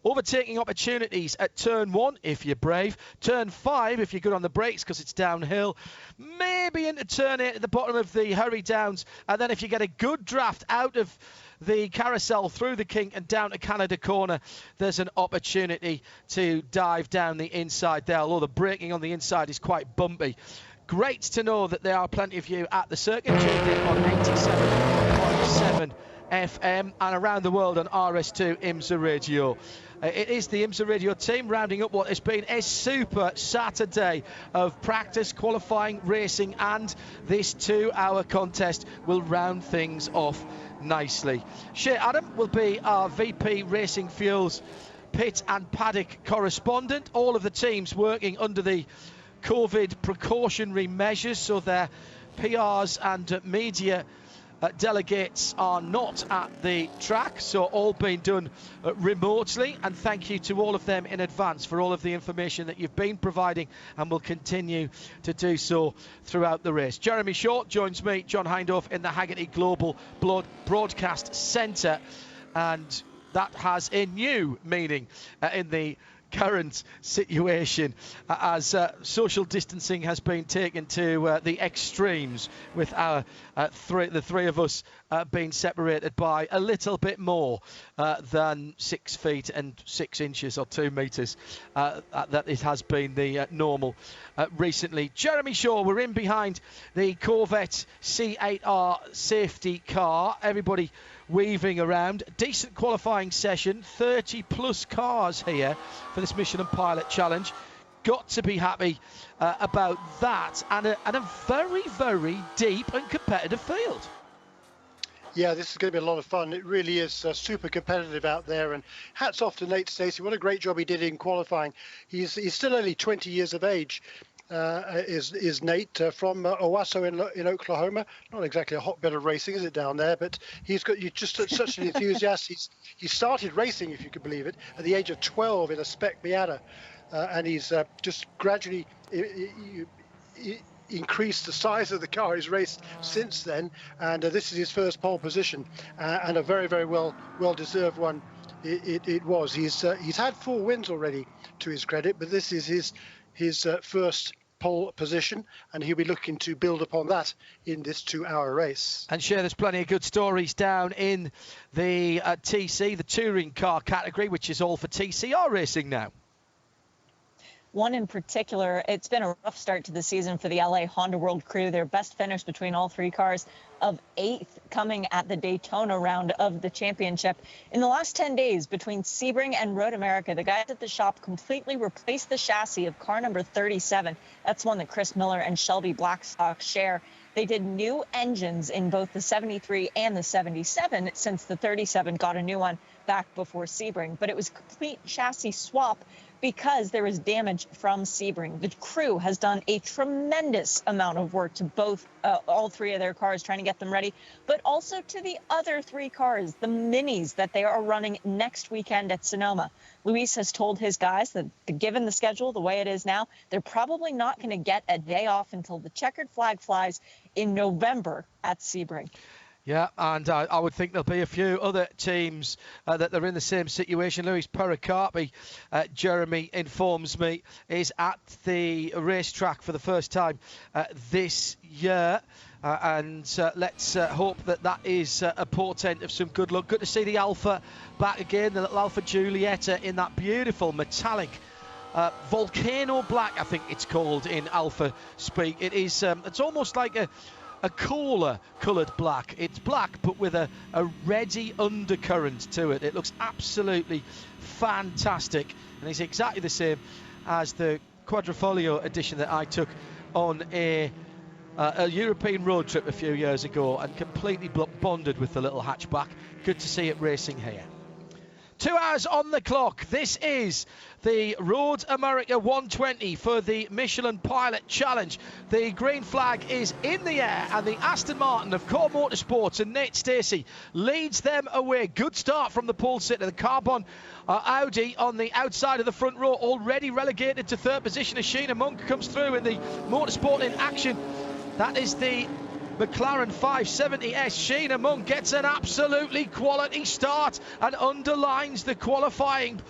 Overtaking opportunities at turn 1 if you're brave, turn 5 if you're good on the brakes because it's downhill, maybe into turn 8 at the bottom of the Hurry Downs, and then if you get a good draft out of the carousel through the kink and down to Canada Corner, there's an opportunity to dive down the inside there, although the braking on the inside is quite bumpy. Great to know that there are plenty of you at the circuit, tuned in on 87.7 FM and around the world on RS2 IMSA Radio. It is the IMSA Radio team rounding up what has been a super Saturday of practice, qualifying, racing, and this 2-hour contest will round things off nicely. Shea Adam will be our VP Racing Fuels pit and paddock correspondent. All of the teams working under the COVID precautionary measures, so their PRs and media delegates are not at the track, so all being done remotely, and thank you to all of them in advance for all of the information that you've been providing and will continue to do so throughout the race. Jeremy Shaw joins me, John Hindhaugh, in the Haggerty Global Broadcast Centre, and that has a new meaning in the current situation as social distancing has been taken to the extremes, with our the three of us being separated by a little bit more than 6 feet and 6 inches or 2 metres. That it has been the normal recently. Jeremy Shaw, we're in behind the Corvette C8R safety car. Everybody weaving around. Decent qualifying session, 30 plus cars here for this Michelin Pilot Challenge. Got to be happy about that, and a very, very deep and competitive field. Yeah, this is going to be a lot of fun. It really is super competitive out there, and hats off to Nate Stacey. What a great job he did in qualifying. He's still only 20 years of age. Is Nate from Owasso in Oklahoma. Not exactly a hotbed of racing, is it, down there? But he's just such an enthusiast. He started racing, if you could believe it, at the age of 12 in a spec Miata, and he's just gradually increased the size of the car he's raced since then. And this is his first pole position, and a very, very well deserved one. It was. He's had 4 wins already, to his credit, but this is his first pole position, and he'll be looking to build upon that in this 2-hour race. And sure, there's plenty of good stories down in the TC, the touring car category, which is all for TCR racing now. One in particular, it's been a rough start to the season for the LA Honda World crew. Their best finish between all 3 cars of 8th, coming at the Daytona round of the championship. In the last 10 days, between Sebring and Road America, the guys at the shop completely replaced the chassis of car number 37. That's one that Chris Miller and Shelby Blackstock share. They did new engines in both the 73 and the 77, since the 37 got a new one back before Sebring. But it was a complete chassis swap because there was damage from Sebring. The crew has done a tremendous amount of work to both all 3 of their cars, trying to get them ready, but also to the other 3 cars, the minis that they are running next weekend at Sonoma. Luis has told his guys that, given the schedule the way it is now, they're probably not going to get a day off until the checkered flag flies in November at Sebring. Yeah, and I would think there'll be a few other teams that are in the same situation. Luis Pericarpi, Jeremy informs me, is at the racetrack for the first time this year. And let's hope that is a portent of some good luck. Good to see the Alfa back again, the little Alfa Giulietta in that beautiful metallic volcano black, I think it's called in Alfa speak. It is. It's almost like a cooler coloured black. It's black but with a reddy undercurrent to it. It looks absolutely fantastic, and it's exactly the same as the Quadrifoglio edition that I took on a European road trip a few years ago, and completely bonded with the little hatchback. Good to see it racing here. 2 hours on the clock. This is the Road America 120 for the Michelin Pilot Challenge. The green flag is in the air, and the Aston Martin of Core Motorsports and Nate Stacey leads them away. Good start from the pole sitter. The Carbon Audi on the outside of the front row, already relegated to 3rd position as Sheena Monk comes through in the Motorsport in action. That is the McLaren 570S. Sheena Monk gets an absolutely quality start and underlines the qualifying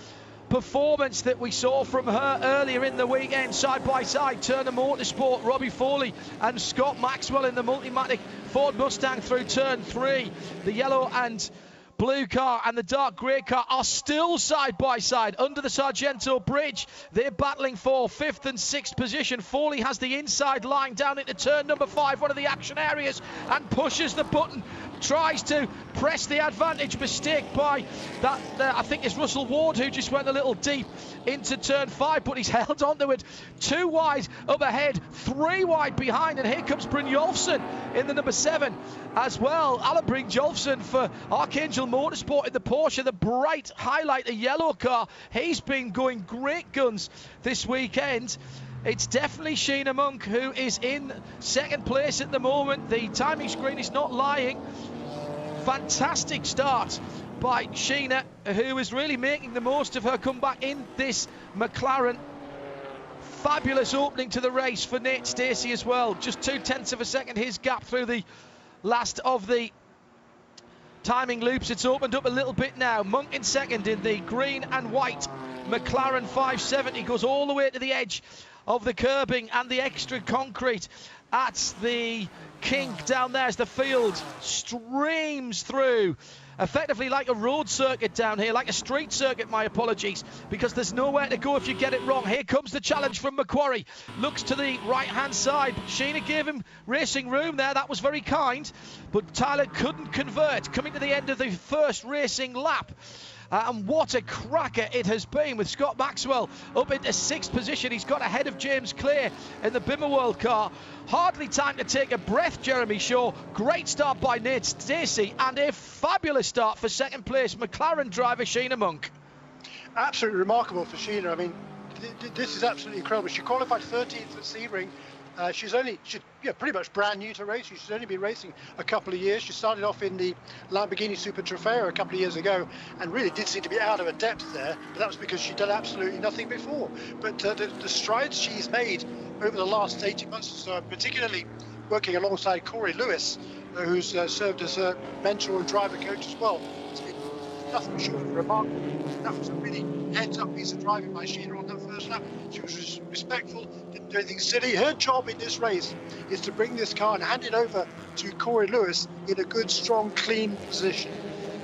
performance that we saw from her earlier in the weekend. Side by side, Turner Motorsport, Robbie Foley and Scott Maxwell in the Multimatic Ford Mustang through turn 3. The yellow and blue car and the dark grey car are still side by side under the Sargento Bridge. They're battling for 5th and 6th position. Foley has the inside line down into turn number 5, one of the action areas, and pushes the button, tries to press the advantage. Mistake by that, I think it's Russell Ward, who just went a little deep into turn 5, but he's held onto it. 2 wide up ahead, 3 wide behind, and here comes Brynjolfsson in the number 7 as well. Alan Brynjolfsson for Archangel Motorsport in the Porsche, the bright highlight, the yellow car. He's been going great guns this weekend. It's definitely Sheena Monk who is in 2nd place at the moment. The timing screen is not lying. Fantastic start by Sheena, who is really making the most of her comeback in this McLaren. Fabulous opening to the race for Nate Stacey as well. Just 0.2 of a second his gap through the last of the timing loops. It's opened up a little bit now. Monk in 2nd in the green and white McLaren 570, goes all the way to the edge of the curbing and the extra concrete at the kink down there as the field streams through, effectively like a road circuit down here, like a street circuit, my apologies, because there's nowhere to go if you get it wrong. Here comes the challenge from Macquarie, looks to the right hand side. Sheena gave him racing room there, that was very kind, but Tyler couldn't convert, coming to the end of the first racing lap. And what a cracker it has been, with Scott Maxwell up into 6th position. He's got ahead of James Clay in the Bimmer World car. Hardly time to take a breath, Jeremy Shaw. Great start by Nate Stacey, and a fabulous start for 2nd place McLaren driver Sheena Monk. Absolutely remarkable for Sheena. I mean, this is absolutely incredible. She qualified 13th at Sebring. She's pretty much brand new to racing. She's only been racing a couple of years. She started off in the Lamborghini Super Trofeo a couple of years ago and really did seem to be out of her depth there, but that was because she'd done absolutely nothing before. But the strides she's made over the last 18 months or so, particularly working alongside Corey Lewis, who's served as a mentor and driver coach as well, it's been nothing short of remarkable. That was a really heads-up piece of driving by Sheena on that first lap. She was respectful, didn't do anything silly. Her job in this race is to bring this car and hand it over to Corey Lewis in a good, strong, clean position.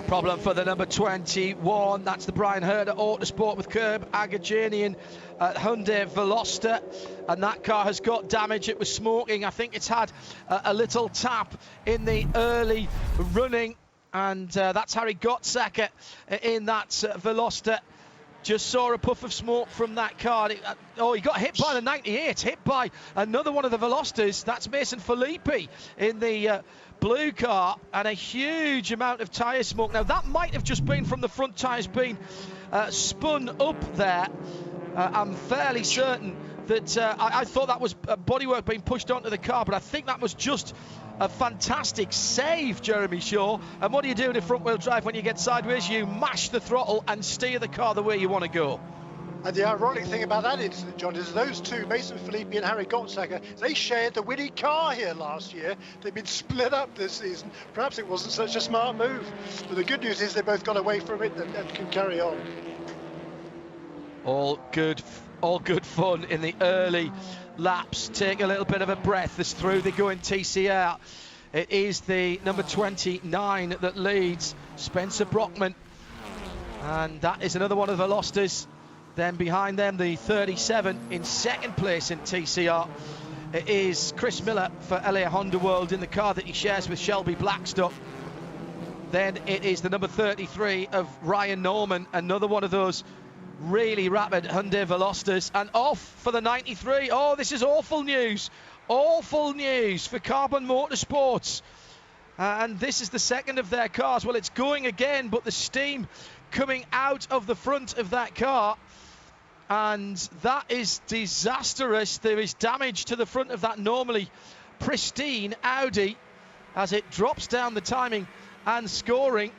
Problem for the number 21, that's the Brian Herder Autosport with Curb Agajanian at Hyundai Veloster, and that car has got damage. It was smoking. I think it's had a little tap in the early running, and that's Harry Gottsacker in that Veloster. Just saw a puff of smoke from that car. He got hit by the 98, hit by another one of the Velosters. That's Mason Filippi in the blue car, and a huge amount of tyre smoke. Now, that might have just been from the front tyres being spun up there. I'm fairly certain that I thought that was bodywork being pushed onto the car, but I think that was just a fantastic save, Jeremy Shaw. And what do you do in a front-wheel drive when you get sideways? You mash the throttle and steer the car the way you want to go. And the ironic thing about that incident, John, is those two, Mason Filippi and Harry Gottsacker, they shared the winning car here last year. They've been split up this season. Perhaps it wasn't such a smart move. But the good news is they both got away from it and can carry on. All good fun in the early laps. Take a little bit of a breath as through they go in TCR. It is the number 29 that leads, Spencer Brockman, and that is another one of the Velosters. Then behind them, the 37 in 2nd place in TCR. It is Chris Miller for LA Honda World in the car that he shares with Shelby Blackstock. Then it is the number 33 of Ryan Norman, another one of those really rapid Hyundai Velosters, and off for the 93. Oh, this is awful news. Awful news for Carbon Motorsports. And this is the 2nd of their cars. Well, it's going again, but the steam coming out of the front of that car, and that is disastrous. There is damage to the front of that normally pristine Audi as it drops down the timing and scoring.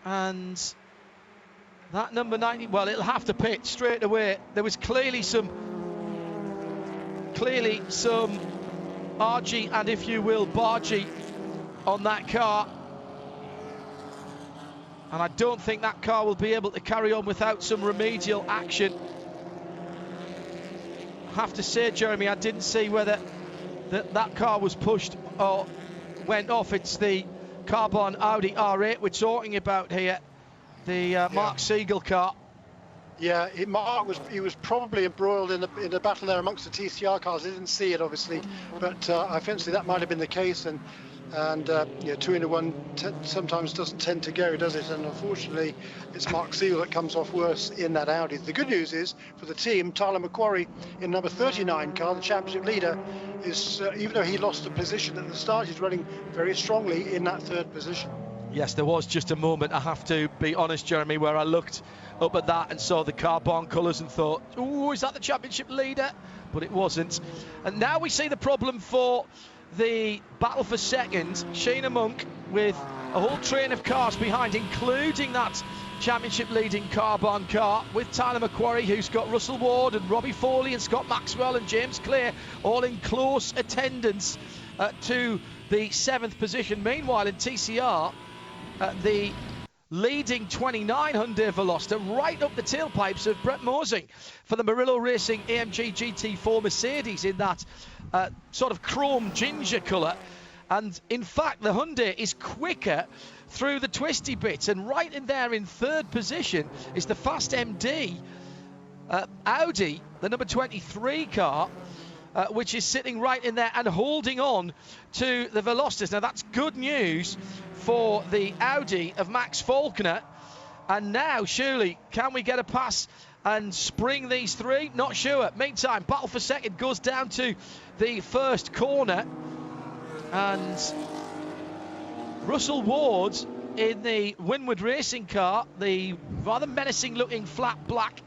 And that number 90, well, it'll have to pit straight away. There was clearly some argy and, if you will, bargy on that car. And I don't think that car will be able to carry on without some remedial action. I have to say, Jeremy, I didn't see whether that car was pushed or went off. It's the carbon Audi R8 we're talking about here, the Mark Siegel car. Yeah, Mark was probably embroiled in the battle there amongst the TCR cars. I didn't see it, obviously, but I fancy that might have been the case. And 2 into 1 sometimes doesn't tend to go, does it? And unfortunately, it's Mark Siegel that comes off worse in that Audi. The good news is for the team, Tyler McQuarrie in number 39 car, the championship leader, is even though he lost a position at the start, he's running very strongly in that third position. Yes, there was just a moment, I have to be honest, Jeremy, where I looked up at that and saw the carbon colours and thought, oh, is that the championship leader? But it wasn't. And now we see the problem for the battle for second. Sheena Monk with a whole train of cars behind, including that championship leading carbon car with Tyler McQuarrie, who's got Russell Ward and Robbie Foley and Scott Maxwell and James Clear all in close attendance to the 7th position. Meanwhile, in TCR, the leading 29 Hyundai Veloster right up the tailpipes of Brett Mosing for the Murillo Racing AMG GT4 Mercedes in that sort of chrome ginger colour. And in fact, the Hyundai is quicker through the twisty bits, and right in there in 3rd position is the Fast MD Audi, the number 23 car, which is sitting right in there and holding on to the Velosters. Now that's good news for the Audi of Max Faulkner. And now, surely, can we get a pass and spring these three? Not sure. Meantime, battle for second goes down to the first corner. And Russell Ward in the Winward Racing car, the rather menacing looking flat black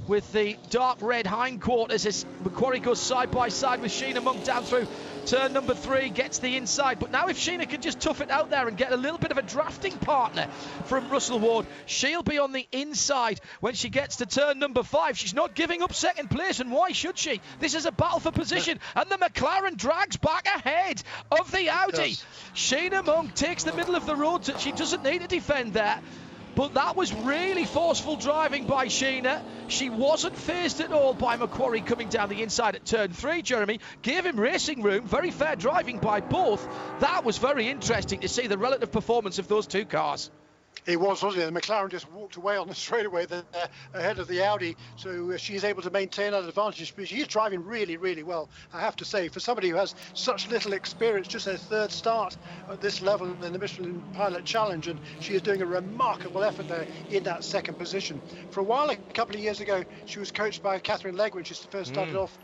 with the dark red hindquarters, as McQuarrie goes side by side with Sheena Monk down through turn number 3, gets the inside. But now if Sheena can just tough it out there and get a little bit of a drafting partner from Russell Ward, she'll be on the inside when she gets to turn number 5. She's not giving up second place, and why should she? This is a battle for position, and the McLaren drags back ahead of the Audi. Sheena Monk takes the middle of the road, so she doesn't need to defend there. But that was really forceful driving by Sheena. She wasn't phased at all by McQuarrie coming down the inside at turn 3, Jeremy. Gave him racing room, very fair driving by both. That was very interesting to see the relative performance of those two cars. It was, wasn't it? The McLaren just walked away on the straightaway ahead of the Audi, so she's able to maintain that advantage. But she's driving really, really well, I have to say. For somebody who has such little experience, just her 3rd start at this level in the Michelin Pilot Challenge, and she is doing a remarkable effort there in that 2nd position. For a while, a couple of years ago, she was coached by Catherine Legg when she first started off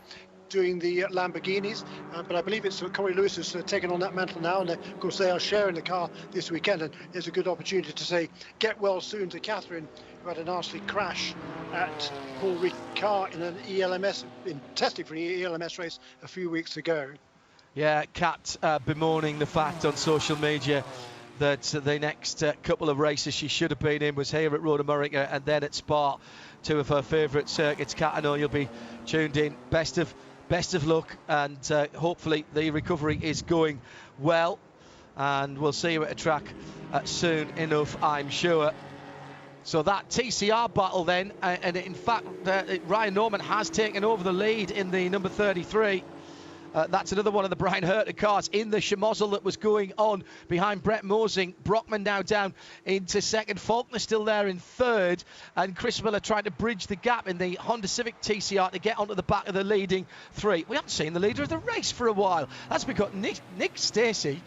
doing the Lamborghinis, but I believe it's Corey Lewis who's taken on that mantle now, and of course they are sharing the car this weekend, and it's a good opportunity to say get well soon to Catherine, who had a nasty crash at Paul Ricard in an ELMS, in testing for an ELMS race a few weeks ago. Yeah, Kat bemoaning the fact on social media that the next couple of races she should have been in was here at Road America and then at Spa, 2 of her favourite circuits. Kat, I know you'll be tuned in. Best of luck, and hopefully the recovery is going well, and we'll see you at a track soon enough, I'm sure. So that TCR battle then, and in fact Ryan Norman has taken over the lead in the number 33. That's another one of the Brian Herter cars in the schmozzle that was going on behind Brett Mosing. Brockman now down into 2nd. Faulkner still there in 3rd. And Chris Miller trying to bridge the gap in the Honda Civic TCR to get onto the back of the leading 3. We haven't seen the leader of the race for a while. That's because Nate Stacey,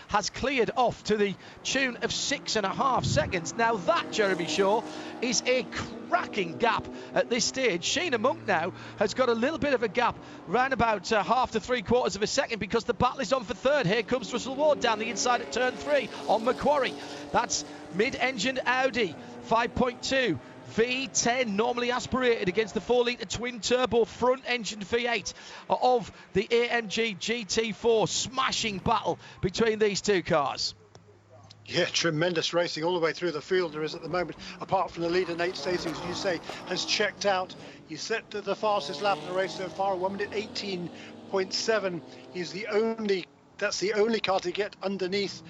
has cleared off to the tune of 6.5 seconds. Now that, Jeremy Shaw, is a cracking gap at this stage. Sheena Monk now has got a little bit of a gap, round about half to 3/4 of a second, because the battle is on for 3rd. Here comes Russell Ward down the inside at turn 3 on McQuarrie. That's mid-engined Audi 5.2 V10, normally aspirated, against the 4-litre twin-turbo front-engined V8 of the AMG GT4. Smashing battle between these two cars. Yeah, tremendous racing all the way through the field there is at the moment, apart from the leader, Nate Stacey, as you say, has checked out. He set the fastest lap in the race so far, 1 minute 18.7. He's the only That's the only car to get underneath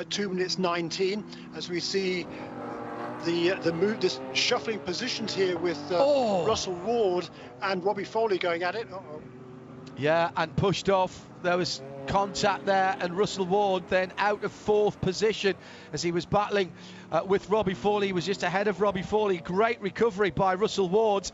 2 minutes 19, as we see the move, this shuffling positions here with Russell Ward and Robbie Foley going at it. Yeah, and pushed off. There was contact there, and Russell Ward then out of 4th position as he was battling with Robbie Foley. He was just ahead of Robbie Foley. Great recovery by Russell Ward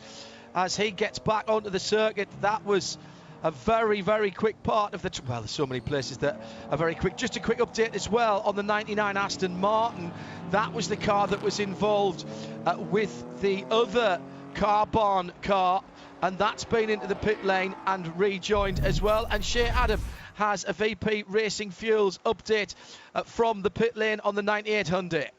as he gets back onto the circuit. That was a very, very quick part of the... Well, there's so many places that are very quick. Just a quick update as well on the 99 Aston Martin. That was the car that was involved with the other Carbon car, and that's been into the pit lane and rejoined as well. And Shea Adam has a VP Racing Fuels update from the pit lane on the 98 Hyundai.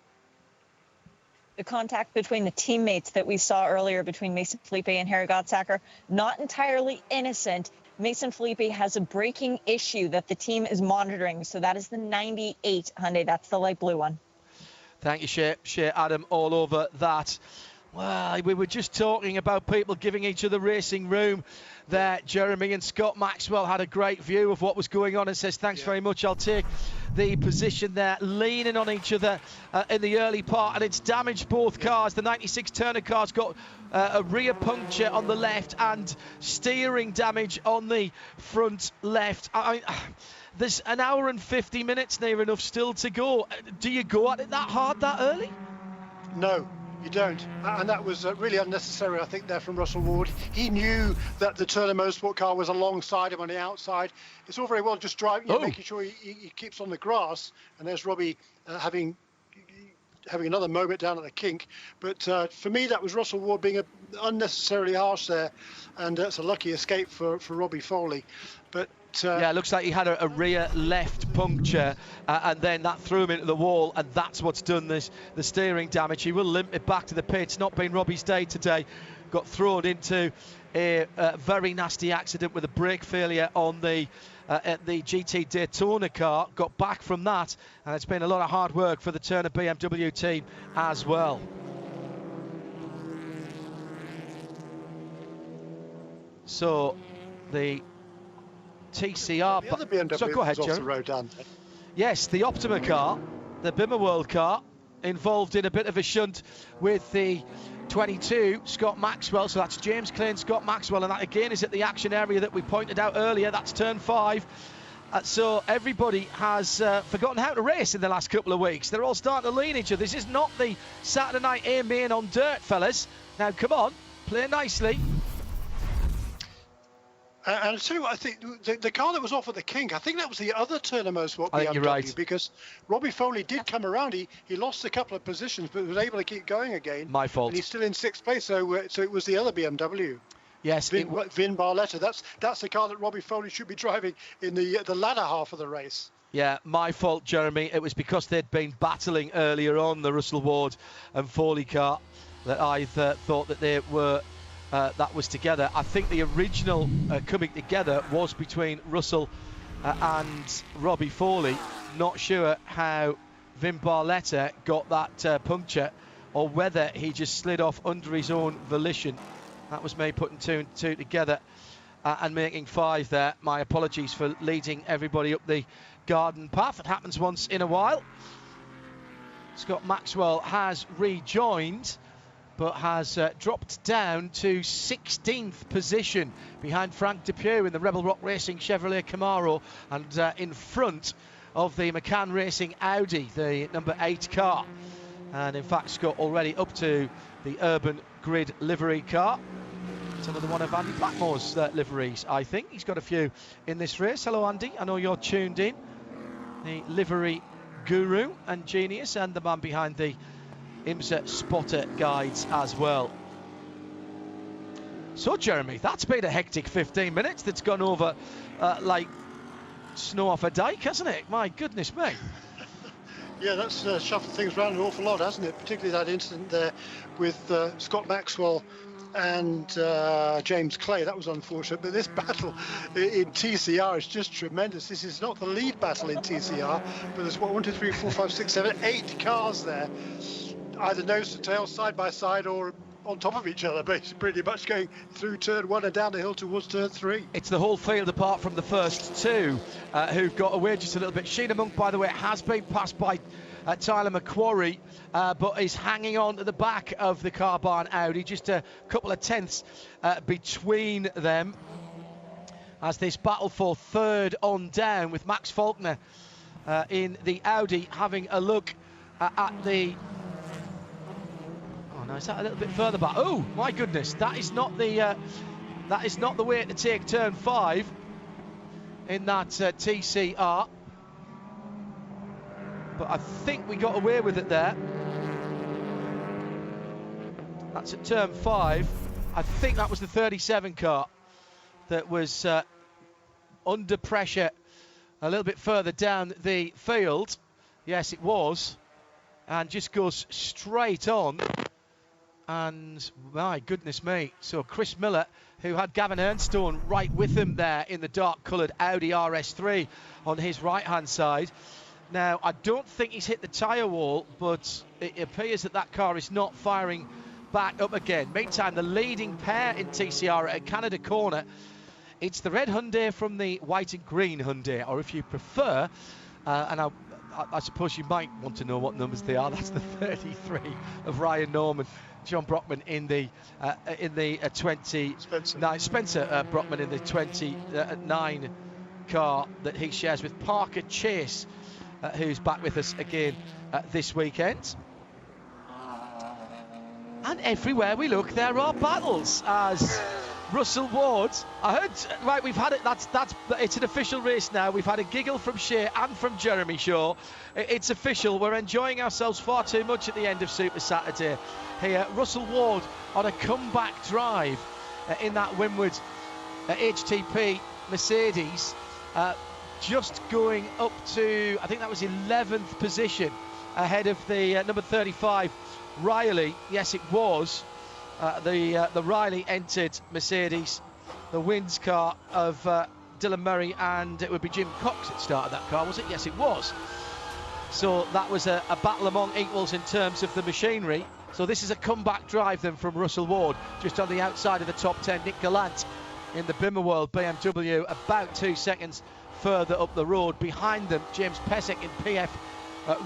The contact between the teammates that we saw earlier between Mason Felipe and Harry Gottsacker, not entirely innocent. Mason Felipe has a braking issue that the team is monitoring. So that is the 98 Hyundai. That's the light blue one. Thank you, Shea Adam, all over that. Well, we were just talking about people giving each other racing room there. Jeremy and Scott Maxwell had a great view of what was going on and says, thanks very much. I'll take the position there, leaning on each other in the early part, and it's damaged both cars. The 96 Turner car's got a rear puncture on the left and steering damage on the front left. There's an hour and 50 minutes near enough still to go. Do you go at it that hard that early? No. You don't, and that was really unnecessary, I think, there from Russell Ward. He knew that the Turner Motorsport car was alongside him on the outside. It's all very well just driving, making sure he keeps on the grass, and there's Robbie having another moment down at the kink. But for me, that was Russell Ward being unnecessarily harsh there, and that's a lucky escape for Robbie Foley. But yeah, it looks like he had a rear left puncture, and then that threw him into the wall, and that's what's done the steering damage. He will limp it back to the pits. Not been Robbie's day today. Got thrown into a very nasty accident with a brake failure on the GT Daytona car. Got back from that, and it's been a lot of hard work for the Turner BMW team as well. So the TCR. The other BMW so go ahead, was off Joe. the road down there. Yes, the Optima car, the Bimmer World car, involved in a bit of a shunt with the 22 Scott Maxwell. So that's James Clay and Scott Maxwell, and that again is at the action area that we pointed out earlier. That's turn 5. So everybody has forgotten how to race in the last couple of weeks. They're all starting to lean each other. This is not the Saturday night A-main on dirt, fellas. Now come on, play nicely. And too, I think the car that was off at the kink, I think that was the other Turner Motorsport BMW. I think you're right. Because Robbie Foley did come around. He lost a couple of positions, but was able to keep going again. My fault. And he's still in 6th place, so it was the other BMW. Yes, Vin Barletta. That's the car that Robbie Foley should be driving in the latter half of the race. Yeah, my fault, Jeremy. It was because they'd been battling earlier on, the Russell Ward and Foley car, that I thought that they were... that was together. I think the original coming together was between Russell and Robbie Foley. Not sure how Vin Barletta got that puncture, or whether he just slid off under his own volition. That was me putting 2 and 2 together and making 5 there. My apologies for leading everybody up the garden path. It happens once in a while. Scott Maxwell has rejoined, but has dropped down to 16th position behind Frank Depew in the Rebel Rock Racing Chevrolet Camaro, and in front of the McCann Racing Audi, the number 8 car. And in fact, Scott already up to the Urban Grid livery car. It's another one of Andy Blackmore's liveries, I think. He's got a few in this race. Hello, Andy. I know you're tuned in. The livery guru and genius, and the man behind the IMSA spotter guides as well. So, Jeremy, that's been a hectic 15 minutes that's gone over like snow off a dike, hasn't it? My goodness me. Yeah, that's shuffled things around an awful lot, hasn't it? Particularly that incident there with Scott Maxwell and James Clay. That was unfortunate, but this battle in TCR is just tremendous. This is not the lead battle in TCR, but there's 1, 2, 3, 4, 5, 6, 7, 8 cars there, either nose to tail, side by side, or on top of each other, basically, pretty much going through turn 1 and down the hill towards turn 3. It's the whole field apart from the first two who've got away just a little bit. Sheena Monk, by the way, has been passed by Tyler McQuarrie, but is hanging on to the back of the car barn Audi, just a couple of tenths between them, as this battle for third on down, with Max Faulkner in the Audi having a look at the... Oh no, is that a little bit further back? Oh my goodness, that is not the way to take turn 5 in that TCR. But I think we got away with it there. That's at turn 5. I think that was the 37 car that was under pressure a little bit further down the field. Yes, it was. And just goes straight on. And my goodness me. So Chris Miller, who had Gavin Ernstone right with him there in the dark coloured Audi RS3 on his right-hand side. Now, I don't think he's hit the tyre wall, but it appears that that car is not firing back up again. Meantime, the leading pair in TCR at Canada Corner, it's the red Hyundai from the white and green Hyundai, or if you prefer, and I suppose you might want to know what numbers they are. That's the 33 of Ryan Norman, John Brockman in the 29. Spencer Brockman in the 29 car that he shares with Parker Chase, who's back with us again this weekend. And everywhere we look, there are battles, as Russell Ward, I heard, right, we've had it, it's an official race now. We've had a giggle from Shea and from Jeremy Shaw. It's official. We're enjoying ourselves far too much at the end of Super Saturday here. Russell Ward on a comeback drive in that Winward HTP Mercedes, just going up to, I think that was 11th position ahead of the number 35 Riley. Yes, it was the Riley entered Mercedes, the wins car of Dylan Murray, and it would be Jim Cox that started that car, was it? Yes, it was. So that was a battle among equals in terms of the machinery. So this is a comeback drive then from Russell Ward, just on the outside of the top 10. Nick Gallant in the Bimmerworld BMW about 2 seconds further up the road. Behind them, James Pesek in PF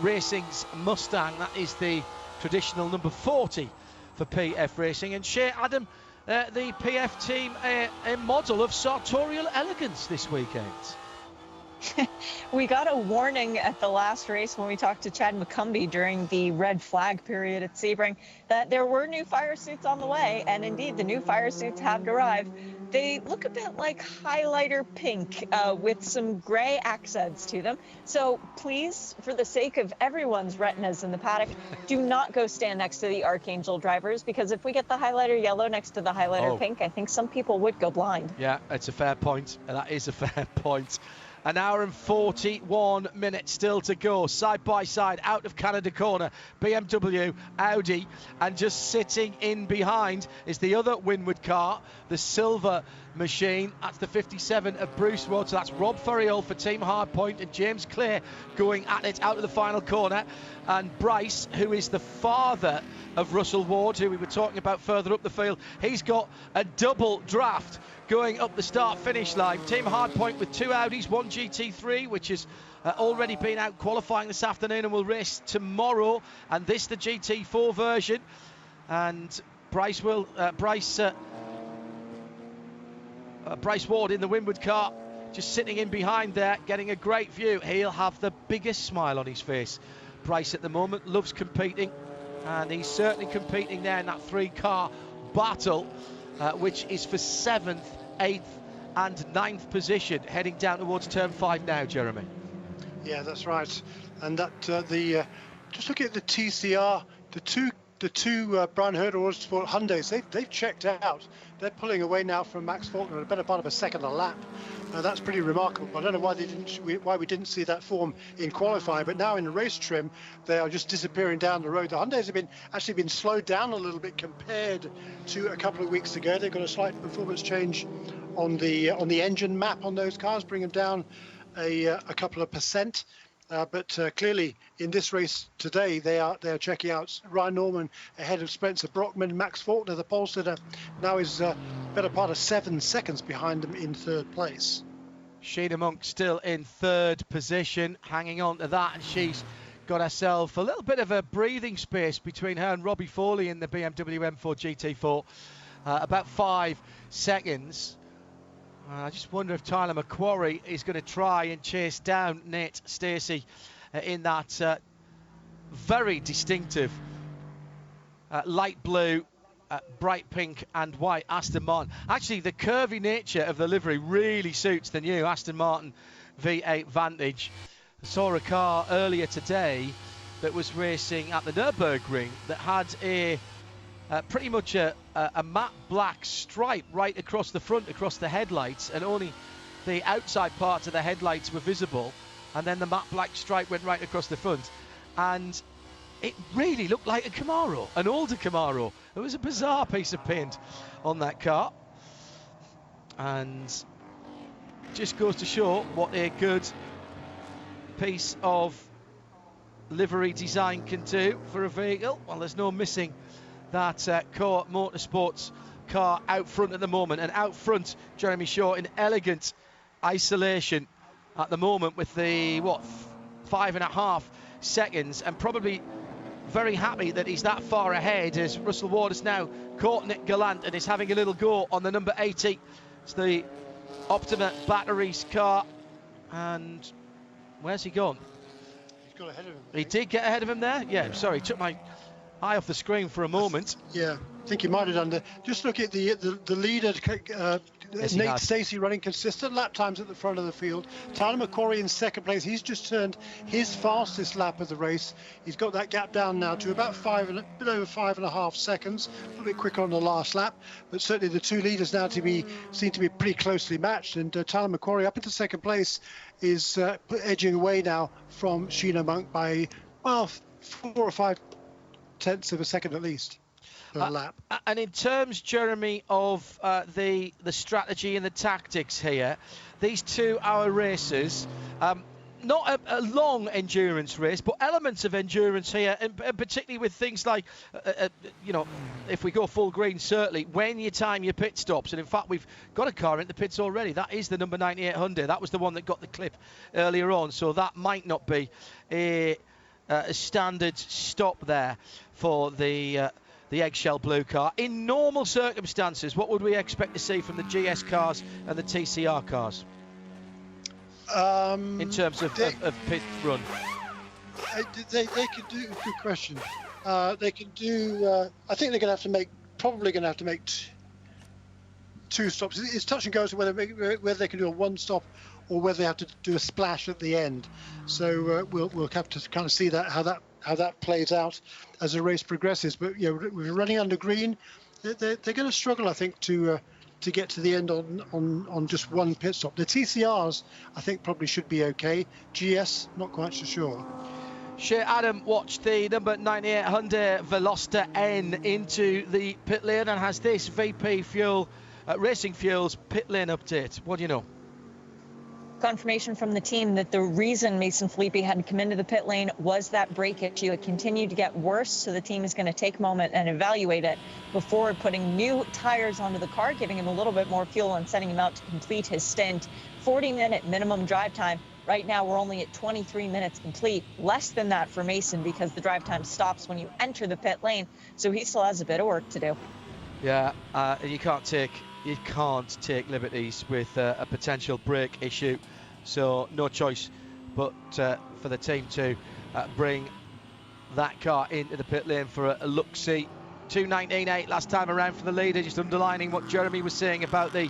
Racing's Mustang. That is the traditional number 40 for PF Racing. And Shea Adam, the PF team, a model of sartorial elegance this weekend. We got a warning at the last race when we talked to Chad McCumbee during the red flag period at Sebring that there were new fire suits on the way, and indeed the new fire suits have arrived. They look a bit like highlighter pink with some gray accents to them. So please, for the sake of everyone's retinas in the paddock, do not go stand next to the Archangel drivers, because if we get the highlighter yellow next to the highlighter pink, I think some people would go blind. Yeah, it's a fair point. That is a fair point. An hour and 41 minutes still to go, side by side out of Canada Corner. BMW, Audi, and just sitting in behind is the other Winward car, the silver machine. That's the 57 of Bruce Ward. So that's Rob Ferriol for Team Hardpoint and James Clare going at it out of the final corner. And Bryce, who is the father of Russell Ward, who we were talking about further up the field, he's got a double draft going up the start-finish line. Team Hardpoint with 2 Audis, 1 GT3, which has already been out qualifying this afternoon and will race tomorrow. And this, the GT4 version. And Bryce Ward in the Winward car, just sitting in behind there, getting a great view. He'll have the biggest smile on his face. Bryce at the moment loves competing, and he's certainly competing there in that 3-car battle, which is for 7th, 8th and 9th position, heading down towards turn 5 now, Jeremy. Yeah, that's right. And that just looking at the TCR, the two Brian Hurdle Sport Hyundais, they've checked out. They're pulling away now from Max Faulkner at a better part of a second a lap. That's pretty remarkable. I don't know why we didn't see that form in qualifying, but now in the race trim, they are just disappearing down the road. The Hyundais have actually been slowed down a little bit compared to a couple of weeks ago. They've got a slight performance change on the engine map on those cars, bring them down a couple of percent. But clearly, in this race today, they are checking out Ryan Norman ahead of Spencer Brockman. Max Faulkner, the pole sitter, now is better part of 7 seconds behind him in 3rd place. Sheena Monk still in 3rd position, hanging on to that, and she's got herself a little bit of a breathing space between her and Robbie Foley in the BMW M4 GT4, about 5 seconds. I just wonder if Tyler McQuarrie is going to try and chase down Nate Stacey in that very distinctive light blue, bright pink and white Aston Martin. Actually, the curvy nature of the livery really suits the new Aston Martin V8 Vantage. I saw a car earlier today that was racing at the Nürburgring that had a pretty much a matte black stripe right across the front, across the headlights, and only the outside parts of the headlights were visible, and then the matte black stripe went right across the front, and it really looked like a Camaro, an older Camaro. It was a bizarre piece of paint on that car, and just goes to show what a good piece of livery design can do for a vehicle. Well, there's no missing that Core Motorsports car out front at the moment, and out front Jeremy Shaw in elegant isolation at the moment with the 5.5 seconds, and probably very happy that he's that far ahead, as Russell Ward has now caught Nick Gallant and is having a little go on the number 80. It's the Optima Batteries car, and where's he gone? He's got ahead of him. He did get ahead of him there? Yeah, sorry, took my eye off the screen for a moment. Yeah, I think he might have done that. Just look at the leader, Yes, Nate Stacey, running consistent lap times at the front of the field. Tyler McQuarrie in 2nd place. He's just turned his fastest lap of the race. He's got that gap down now to about a bit over 5.5 seconds. A little bit quicker on the last lap, but certainly the two leaders now seem to be pretty closely matched. And Tyler McQuarrie up into 2nd place is edging away now from Sheena Monk by 4 or 5 tenths of a second at least per lap. And in terms, Jeremy, of the strategy and the tactics here, these 2-hour races, not a long endurance race, but elements of endurance here, and particularly with things like, if we go full green, certainly, when you time your pit stops. And in fact, we've got a car in the pits already. That is the number 98 Hyundai. That was the one that got the clip earlier on, so that might not be a standard stop there for the eggshell blue car. In normal circumstances, what would we expect to see from the GS cars and the TCR cars in terms of pit run? They could do. Good question. They can do. I think they're going to have to make 2 stops. It's touch and go as to whether they can do a 1 stop or whether they have to do a splash at the end. So we'll have to kind of see how that plays out as the race progresses. But we're running under green. They're going to struggle, I think, to get to the end on just 1 pit stop. The TCRs, I think, probably should be okay. GS, not quite so sure. Shea Adam watched the number 98 Hyundai Veloster N into the pit lane and has this VP Fuel Racing Fuels pit lane update. What do you know? Confirmation from the team that the reason Mason Filippi had to come into the pit lane was that brake issue. It continued to get worse, so the team is going to take a moment and evaluate it before putting new tires onto the car, giving him a little bit more fuel and setting him out to complete his stint. 40-minute minimum drive time. Right now, we're only at 23 minutes complete. Less than that for Mason because the drive time stops when you enter the pit lane, so he still has a bit of work to do. Yeah, you can't take liberties with a potential brake issue, so no choice but for the team to bring that car into the pit lane for a look-see. 2:19.8 last time around for the leader, just underlining what Jeremy was saying about the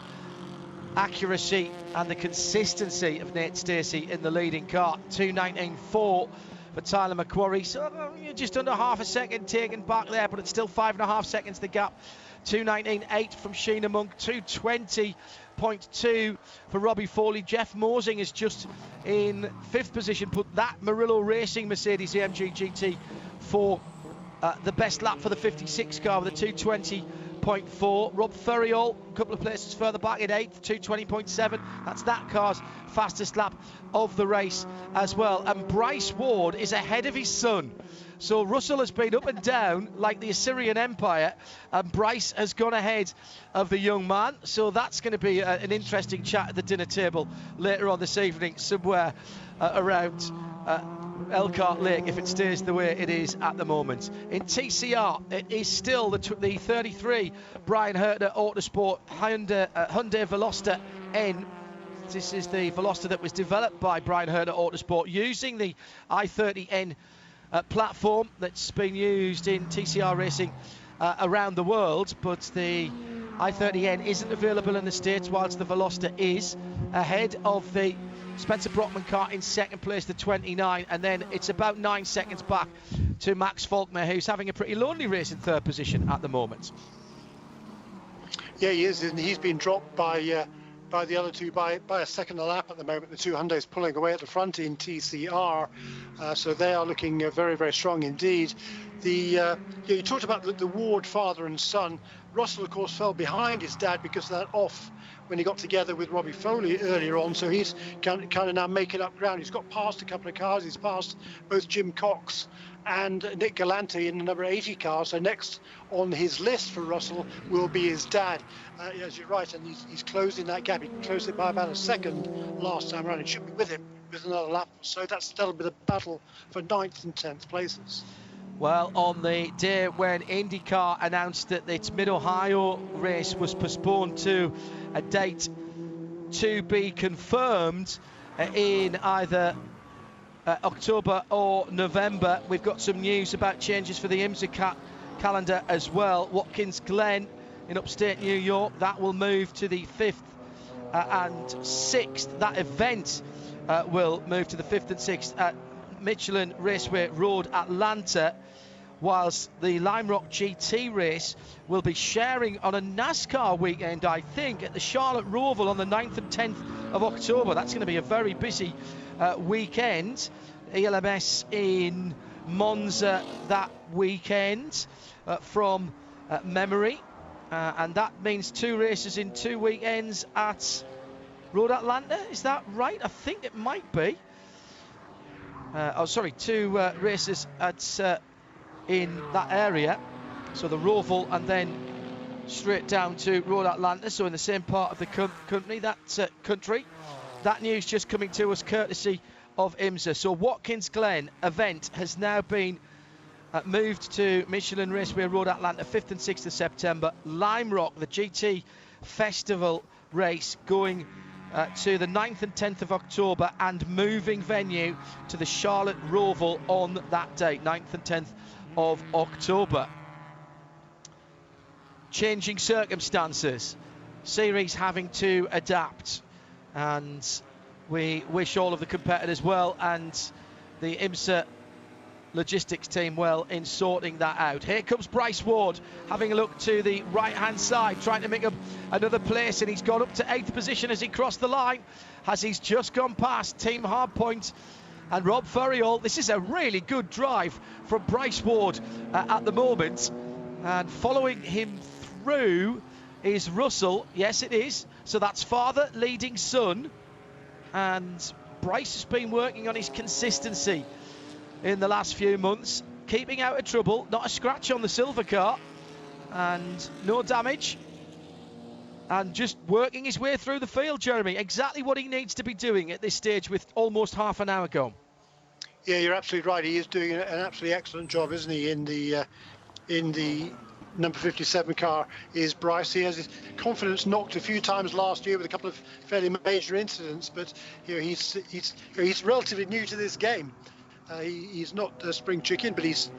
accuracy and the consistency of Nate Stacey in the leading car. 2:19.4 for Tyler McQuarrie, so just under half a second taken back there, but it's still 5.5 seconds the gap. 2:19.8 from Sheena Monk, 2:20.2 for Robbie Foley. Jeff Mosing is just in 5th position, put that Murillo Racing Mercedes AMG GT for the best lap for the 56 car with a 2:20.4. Rob Ferriol, a couple of places further back in 8th, 2:20.7. That's that car's fastest lap of the race as well. And Bryce Ward is ahead of his son. So Russell has been up and down like the Assyrian Empire, and Bryce has gone ahead of the young man. So that's going to be an interesting chat at the dinner table later on this evening, somewhere around Elkhart Lake, if it stays the way it is at the moment. In TCR, it is still the 33 Brian Herter Autosport Hyundai Veloster N. This is the Veloster that was developed by Brian Herter Autosport using the i30N platform that's been used in TCR racing around the world, but the i30N isn't available in the States, whilst the Veloster is, ahead of the Spencer Brockman car in second place, the 29, and then it's about 9 seconds back to Max Faulkner, who's having a pretty lonely race in third position at the moment. Yeah, he is, and he's been dropped by the other two by a second a lap at the moment. The two Hyundais pulling away at the front in TCR, so they are looking very, very strong indeed. You talked about the Ward father and son. Russell, of course, fell behind his dad because of that off when he got together with Robbie Foley earlier on, so he's kind of now making up ground. He's got past a couple of cars. He's passed both Jim Cox and Nick Galante in the number 80 car. So next on his list for Russell will be his dad. As you're right, and he's closing that gap. He closed it by about a second last time around. It should be with him with another lap. So that'll be the battle for 9th and 10th places. Well, on the day when IndyCar announced that its Mid-Ohio race was postponed to a date to be confirmed in either October or November, we've got some news about changes for the IMSA calendar as well. Watkins Glen in upstate New York, that will move to the 5th and 6th. That event will move to the 5th and 6th at Michelin Raceway Road, Atlanta, whilst the Lime Rock GT race will be sharing on a NASCAR weekend, I think, at the Charlotte Roval on the 9th and 10th of October. That's going to be a very busy weekend. ELMS in Monza that weekend from memory, and that means 2 races in 2 weekends at Road Atlanta. Is that right? I think it might be. 2 races at in that area, so the Roval and then straight down to Road Atlanta, so in the same part of the country. That news just coming to us courtesy of IMSA. So Watkins Glen event has now been moved to Michelin Raceway Road Atlanta, 5th and 6th of September. Lime Rock, the GT Festival race, going to the 9th and 10th of October, and moving venue to the Charlotte Roval on that date, 9th and 10th of October. Changing circumstances, series having to adapt, and we wish all of the competitors well and the IMSA logistics team well in sorting that out. Here comes Bryce Ward having a look to the right hand side, trying to make up another place, and he's gone up to 8th position as he crossed the line, as he's just gone past Team Hardpoint and Rob Ferriol. This is a really good drive from Bryce Ward at the moment, and following him through is Russell. Yes, it is. So that's father leading son, and Bryce has been working on his consistency in the last few months, keeping out of trouble. Not a scratch on the silver car and no damage, and just working his way through the field, Jeremy. Exactly what he needs to be doing at this stage with almost half an hour gone. Yeah, you're absolutely right. He is doing an absolutely excellent job, isn't he, in the number 57 car is Bryce. He has his confidence knocked a few times last year with a couple of fairly major incidents, but he's relatively new to this game. He's not a spring chicken, but he's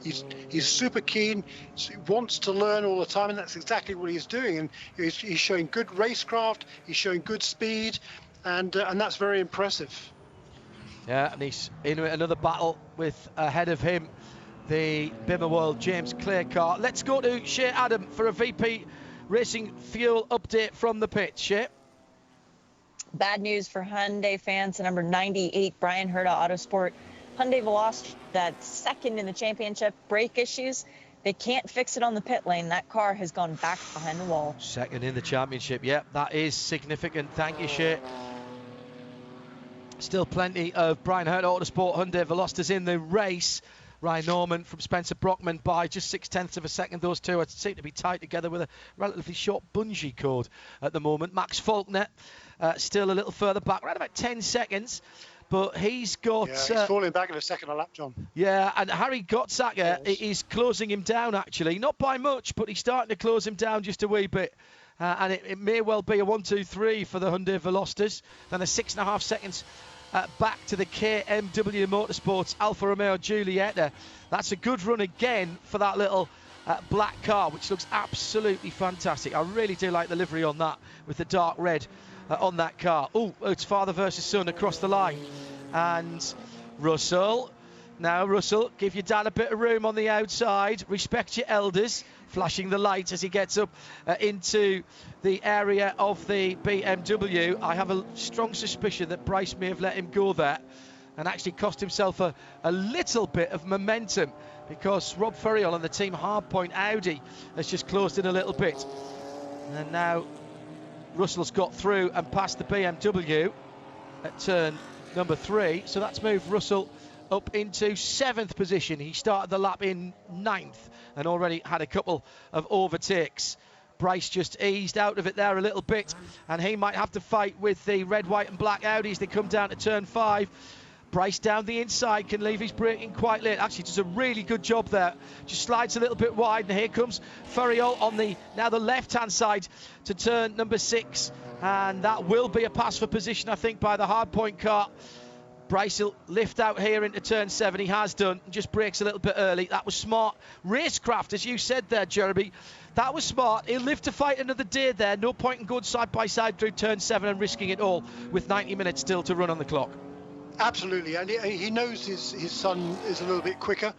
super keen. He wants to learn all the time, and that's exactly what he's doing. And he's showing good racecraft. He's showing good speed, and that's very impressive. Yeah, and he's in another battle with ahead of him the Bimmer World James Clay car. Let's go to Shea Adam for a VP Racing Fuel update from the pit. Shea? Bad news for Hyundai fans. The number 98 Brian Herta Autosport Hyundai Veloster, that's second in the championship. Brake issues. They can't fix it on the pit lane. That car has gone back behind the wall. Second in the championship. Yep, that is significant. Thank you, Shea. Still plenty of Brian Hurt Autosport Hyundai Velocitas in the race. Ryan Norman from Spencer Brockman by just 0.6 of a second. Those two seem to be tied together with a relatively short bungee cord at the moment. Max Faulkner still a little further back, around about 10 seconds. But he's got... Yeah, he's falling back in a second a lap, John. Yeah, and Harry Gottsacker is closing him down, actually. Not by much, but he's starting to close him down just a wee bit. And it may well be a 1-2-3 for the Hyundai Velocitas. Then a 6.5 seconds back to the KMW Motorsports Alfa Romeo Giulietta. That's a good run again for that little black car, which looks absolutely fantastic. I really do like the livery on that with the dark red on that car. Oh, it's father versus son across the line. And Russell. Now, Russell, give your dad a bit of room on the outside. Respect your elders. Flashing the lights as he gets up into the area of the BMW. I have a strong suspicion that Bryce may have let him go there and actually cost himself a little bit of momentum, because Rob Ferriol and the team Hardpoint Audi has just closed in a little bit. And now Russell's got through and past the BMW at turn number 3. So that's moved Russell up into 7th position. He started the lap in 9th and already had a couple of overtakes. Bryce just eased out of it there a little bit, and he might have to fight with the red, white and black Audis. They come down to turn 5. Bryce down the inside, can leave his braking quite late. Actually does a really good job there. Just slides a little bit wide, and here comes Ferriol on the left-hand side to turn number 6. And that will be a pass for position, I think, by the Hardpoint car. Bryce will lift out here into turn 7. He has done, just brakes a little bit early. That was smart racecraft, as you said there, Jeremy. That was smart. He'll live to fight another day there. No point in going side by side through turn 7 and risking it all with 90 minutes still to run on the clock. Absolutely, and he knows his son is a little bit quicker.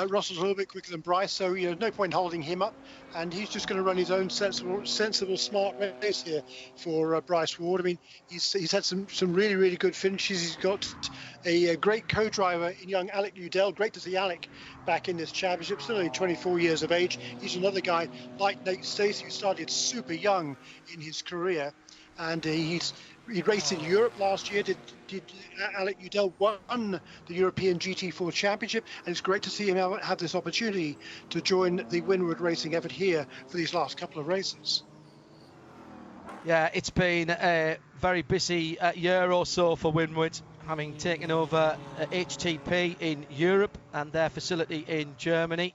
Russell's a little bit quicker than Bryce, so no point holding him up, and he's just going to run his own sensible, smart race here for Bryce Ward. I mean, he's had some really good finishes. He's got a great co-driver in young Alec Udell. Great to see Alec back in this championship, still only 24 years of age. He's another guy like Nate Stacey, who started super young in his career, and he raced in Europe last year. Did Alec Udell won the European GT4 Championship, and it's great to see him have this opportunity to join the Winward racing effort here for these last couple of races. Yeah, it's been a very busy year or so for Winward, having taken over HTP in Europe and their facility in Germany.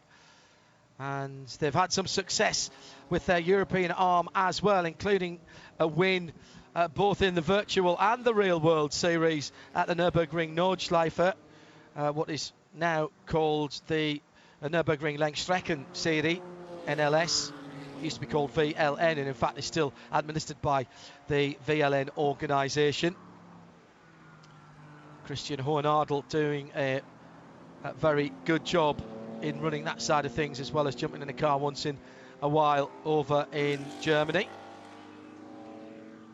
And they've had some success with their European arm as well, including a win both in the virtual and the real world series at the Nürburgring Nordschleife, what is now called the Nürburgring Langstrecken Serie, NLS. It used to be called VLN, and in fact is still administered by the VLN organisation. Christian Hohenadel doing a very good job in running that side of things, as well as jumping in a car once in a while over in Germany.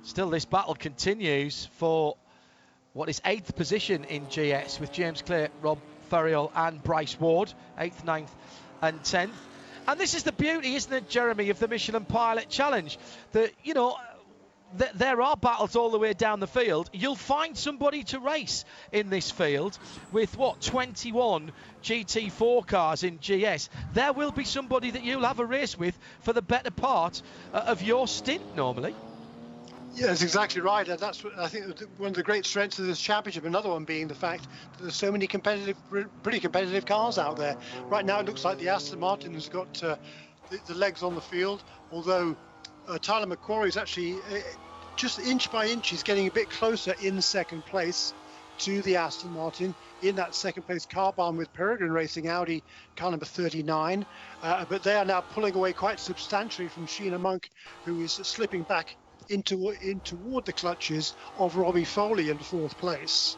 Still, this battle continues for what is 8th position in GS, with James Clay, Rob Ferriol and Bryce Ward, 8th, 9th and 10th. And this is the beauty, isn't it, Jeremy, of the Michelin Pilot Challenge, that, there are battles all the way down the field. You'll find somebody to race in this field with, 21 GT4 cars in GS. There will be somebody that you'll have a race with for the better part of your stint normally. Yeah, that's exactly right, and that's I think one of the great strengths of this championship. Another one being the fact that there's so many pretty competitive cars out there. Right now, it looks like the Aston Martin has got the legs on the field. Although Tyler McQuarrie is actually just inch by inch, he's getting a bit closer in second place to the Aston Martin in that second place car barn with Peregrine Racing Audi car number 39. But they are now pulling away quite substantially from Sheena Monk, who is slipping back in toward the clutches of Robbie Foley in 4th place.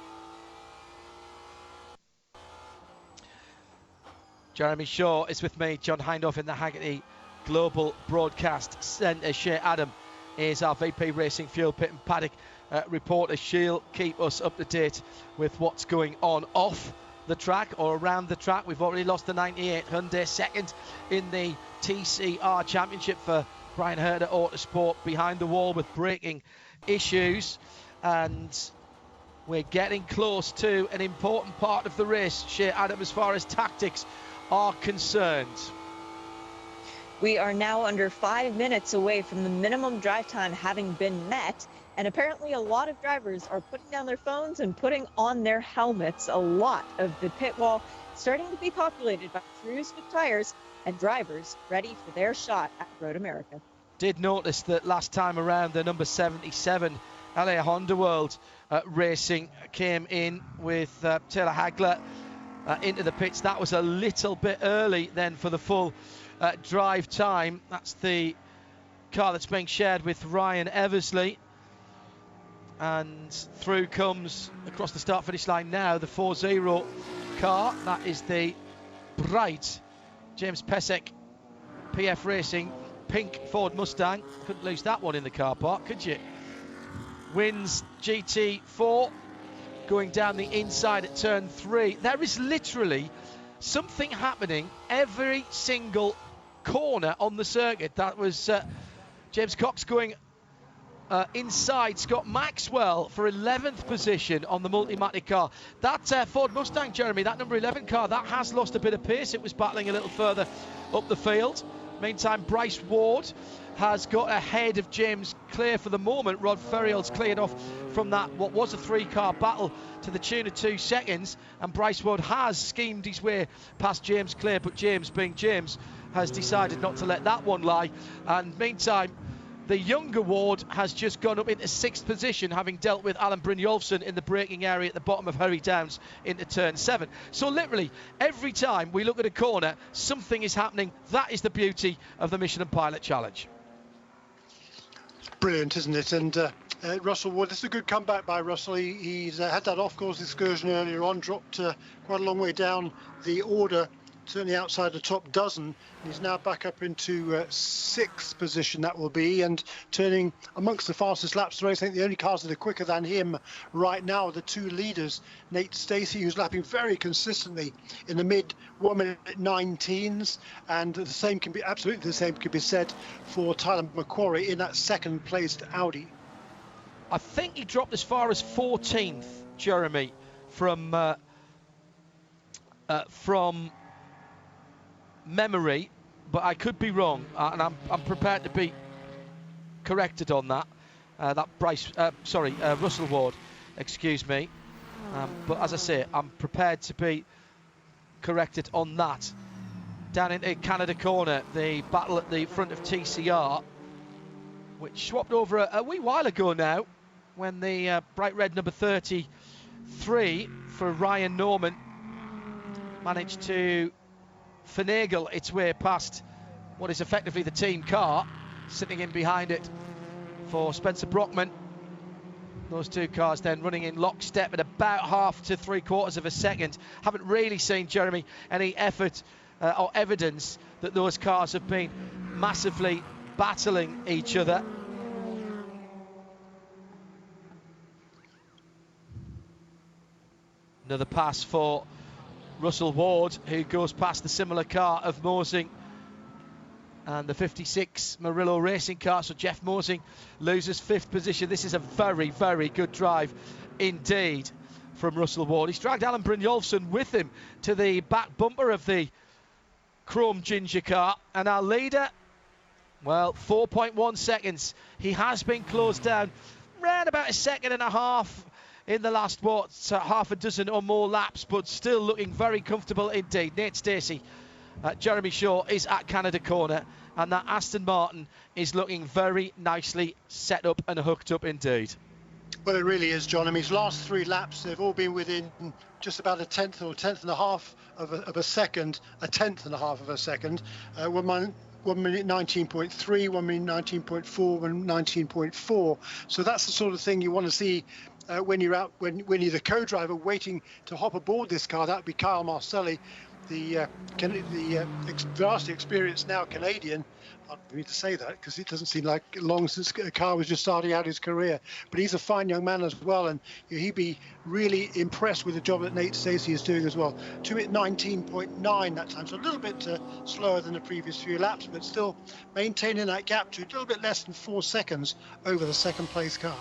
Jeremy Shaw is with me, John Hindhaugh in the Haggerty Global Broadcast Centre. Shea Adam is our VP Racing Fuel Pit and Paddock reporter. She'll keep us up to date with what's going on off the track or around the track. We've already lost the 98 Hyundai, second in the TCR Championship for Brian Herder Autosport, behind the wall with braking issues, and we're getting close to an important part of the race, Shea Adam, as far as tactics are concerned. We are now under 5 minutes away from the minimum drive time having been met, and apparently a lot of drivers are putting down their phones and putting on their helmets. A lot of the pit wall starting to be populated by crews with tires and drivers ready for their shot at Road America. Did notice that last time around, the number 77 LA Honda World Racing came in with Taylor Hagler into the pits. That was a little bit early then for the full drive time. That's the car that's being shared with Ryan Eversley, and through comes across the start finish line now the 4-0 car. That is the bright James Pesek PF Racing pink Ford Mustang. Couldn't lose that one in the car park, could you? Wins GT4 going down the inside at turn 3. There is literally something happening every single corner on the circuit. That was James Cox going inside Scott Maxwell for 11th position on the Multimatic car. That Ford Mustang, Jeremy, that number 11 car, that has lost a bit of pace. It was battling a little further up the field. Meantime, Bryce Ward has got ahead of James Clear for the moment. Rod Ferriol's cleared off from that, what was a 3-car battle, to the tune of 2 seconds, and Bryce Ward has schemed his way past James Clear, but James, being James, has decided not to let that one lie. And meantime, the younger Ward has just gone up into 6th position, having dealt with Alan Brynjolfsson in the braking area at the bottom of Hurry Downs into turn 7. So literally, every time we look at a corner, something is happening. That is the beauty of the Michelin Pilot Challenge. Brilliant, isn't it? And Russell Wood, this is a good comeback by Russell. He's had that off-course excursion earlier on, dropped quite a long way down the order, certainly outside the top dozen. He's now back up into 6th position, that will be, and turning amongst the fastest laps of the race. I think the only cars that are quicker than him right now are the 2 leaders, Nate Stacey, who's lapping very consistently in the mid 1 minute 19s, and the same can be, absolutely the same can be said for Tyler McQuarrie in that 2nd placed Audi. I think he dropped as far as 14th, Jeremy, from memory, but I could be wrong, and I'm prepared to be corrected on that. Russell Ward, excuse me. But as I say, I'm prepared to be corrected on that. Down into Canada Corner, the battle at the front of TCR, which swapped over a wee while ago now, when the bright red number 33 for Ryan Norman managed to finagle its way past what is effectively the team car, sitting in behind it for Spencer Brockman. Those 2 cars then running in lockstep at about half to 3/4 of a second. Haven't really seen, Jeremy, any effort or evidence that those cars have been massively battling each other. Another pass for Russell Ward, who goes past the similar car of Mosing and the 56 Murillo Racing car. So Jeff Mosing loses 5th position. This is a very, very good drive indeed from Russell Ward. He's dragged Alan Brynjolfsson with him to the back bumper of the Chrome Ginger car. And our leader, well, 4.1 seconds. He has been closed down around about 1.5 seconds in the last, half a dozen or more laps, but still looking very comfortable indeed. Nate Stacey, Jeremy Shaw is at Canada Corner, and that Aston Martin is looking very nicely set up and hooked up indeed. Well, it really is, John. I mean, his last 3 laps, they've all been within just about a tenth or 1.5 of a second, a 1/10.5 of a second. 1 minute 19.3, 1 minute 19.4, 1 minute 19.4. So that's the sort of thing you want to see when you're out, when you're the co-driver waiting to hop aboard this car. That would be Kyle Marcelli. vastly experienced now Canadian. I don't mean to say that because it doesn't seem like long since Carr was just starting out his career, but he's a fine young man as well, and he'd be really impressed with the job that Nate Stacey is doing as well. 2:19.9 that time, so a little bit slower than the previous few laps, but still maintaining that gap to a little bit less than 4 seconds over the second place car.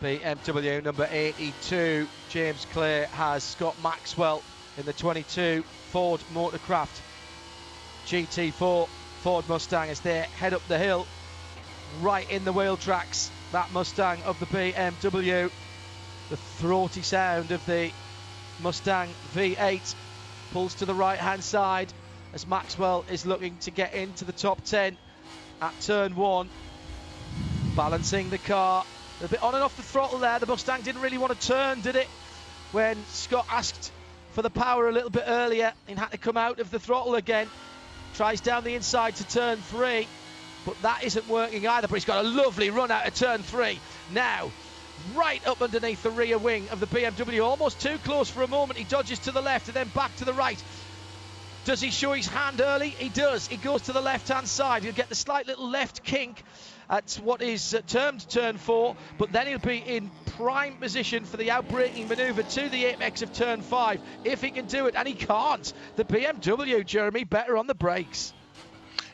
BMW number 82, James Clay, has Scott Maxwell in the 22 Ford Motorcraft GT4 Ford Mustang as they head up the hill right in the wheel tracks. That Mustang of the BMW, the throaty sound of the Mustang V8 pulls to the right hand side as Maxwell is looking to get into the top 10 at turn 1, balancing the car a bit on and off the throttle there. The Mustang didn't really want to turn, did it? When Scott asked for the power a little bit earlier and had to come out of the throttle again. Tries down the inside to turn 3, but that isn't working either. But he's got a lovely run out of turn 3. Now, right up underneath the rear wing of the BMW, almost too close for a moment. He dodges to the left and then back to the right. Does he show his hand early? He does. He goes to the left-hand side. He'll get the slight little left kink at what is termed turn 4, but then he'll be in prime position for the outbraking manoeuvre to the apex of turn 5, if he can do it, and he can't. The BMW, Jeremy, better on the brakes.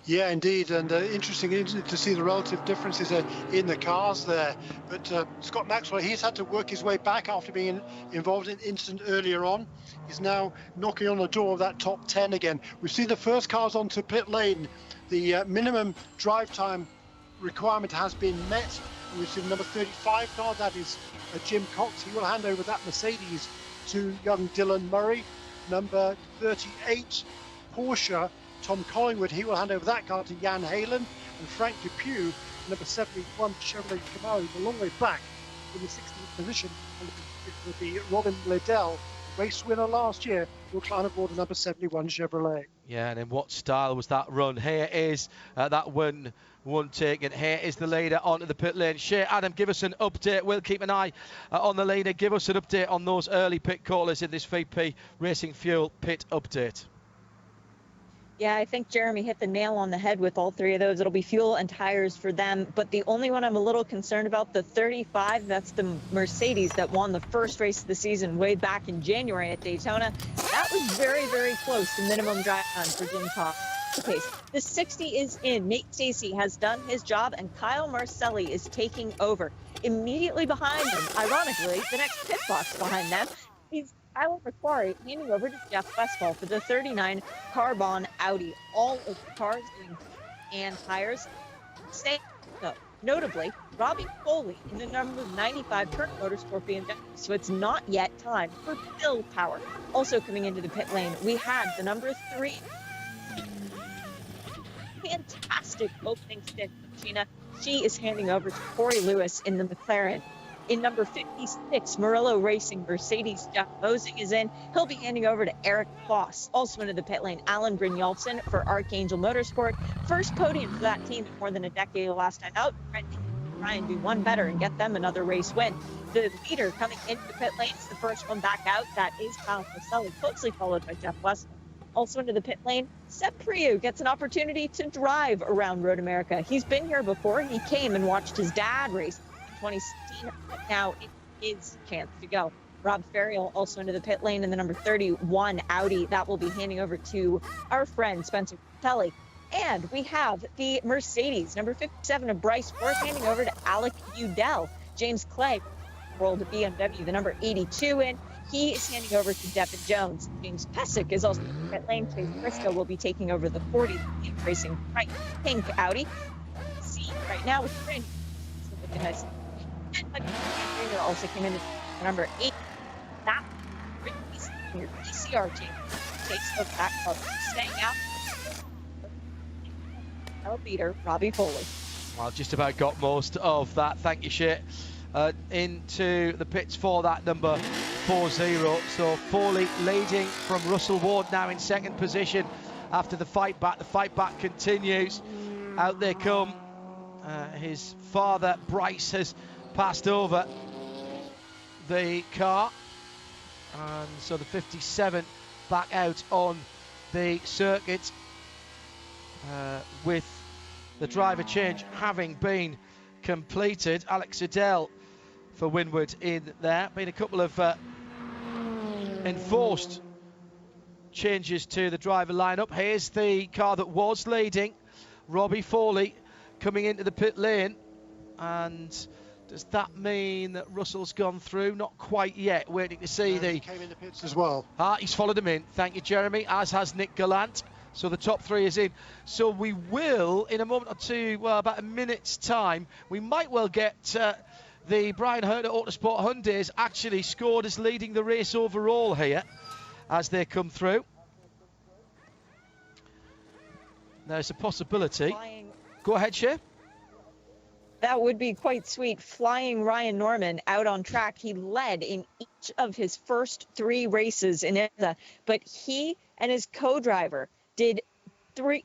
Yeah, indeed, and interesting to see the relative differences in the cars there. But Scott Maxwell, he's had to work his way back after being involved in an incident earlier on. He's now knocking on the door of that top 10 again. We've seen the first cars onto pit lane. The minimum drive time requirement has been met. We've seen number 35 car, that is Jim Cox. He will hand over that Mercedes to young Dylan Murray. Number 38 Porsche, Tom Collingwood, he will hand over that car to Jan Halen. And Frank Depew, number 71 Chevrolet Camaro, is a long way back in the 16th position. And it will be Robin Liddell, race winner last year, will climb aboard the number 71 Chevrolet. Yeah, and in what style was that run? Here is that one taken. Here is the leader onto the pit lane. Shea, Adam, give us an update. We'll keep an eye on the leader. Give us an update on those early pit callers in this VP Racing Fuel pit update. Yeah, I think Jeremy hit the nail on the head with all three of those. It'll be fuel and tires for them. But the only one I'm a little concerned about, the 35, that's the Mercedes that won the first race of the season way back in January at Daytona. That was very, very close to minimum drive time for Jim Cox. Okay, the 60 is in. Nate Stacey has done his job, and Kyle Marcelli is taking over. Immediately behind him, ironically, the next pit box behind them, he's Tyler McQuarrie handing over to Jeff Westphal for the 39 Carbon Audi. All of the cars doing and tires. Notably, Robbie Foley in the number 95 Current Motorsport BMW. So it's not yet time for Bill Power. Also coming into the pit lane, we had the number 3. Fantastic opening stint for Gina. She is handing over to Corey Lewis in the McLaren. In number 56, Murillo Racing, Mercedes, Jeff Mosing is in. He'll be handing over to Eric Foss. Also into the pit lane, Alan Brynjolfsson for Archangel Motorsport. First podium for that team in more than a decade last time out. Try and do one better and get them another race win. The leader coming into the pit lane is the first one back out. That is Kyle Marcelli, closely followed by Jeff Westphal. Also into the pit lane, Seb Priu gets an opportunity to drive around Road America. He's been here before. He came and watched his dad race 2016, but now it is a chance to go. Rob Ferriel also into the pit lane in the number 31 Audi. That will be handing over to our friend Spencer Kelly. And we have the Mercedes, number 57 of Bryce Worth, handing over to Alec Udell. James Clay, World BMW, the number 82 in. He is handing over to Devin Jones. James Pesic is also in the pit lane. Chase Briscoe will be taking over the 40 Racing Right Pink Audi. See right now with the looking nice. And also came in at number 8. That your PCR team takes the back of staying out. Our beater, Robbie Foley. Well, just about got most of that. Thank you, Shea. Into the pits for that number 40. So Foley leading from Russell Ward now in second position after the fight back. The fight back continues. Out they come. His father, Bryce, has passed over the car And so the 57 back out on the circuit with the driver change having been completed. Alex Adele for Winward in there. Been a couple of enforced changes to the driver lineup. Here's the car that was leading, Robbie Foley, coming into the pit lane. And does that mean that Russell's gone through? Not quite yet. Waiting to see He came in the pits as well. He's followed him in. Thank you, Jeremy. As has Nick Gallant. So the top three is in. So we will, in a moment or two, well, about a minute's time, we might well get the Brian Herter Autosport Hyundais actually scored as leading the race overall here as they come through. There's a possibility. Go ahead, Shea. That would be quite sweet. Flying Ryan Norman out on track. He led in each of his first 3 races in IMSA, but he and his co-driver did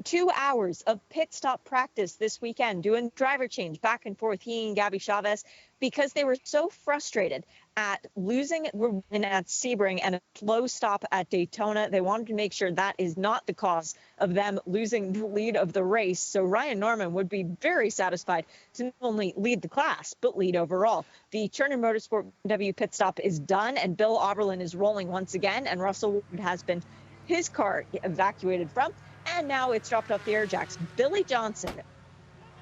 2 hours of pit stop practice this weekend, doing driver change back and forth, he and Gabby Chavez, because they were so frustrated at losing at Sebring and a slow stop at Daytona. They wanted to make sure that is not the cause of them losing the lead of the race. So Ryan Norman would be very satisfied to not only lead the class, but lead overall. The Chernin Motorsport W pit stop is done, and Bill Oberlin is rolling once again, and Russell Wood has been his car evacuated from, and now it's dropped off the air jacks. Billy Johnson,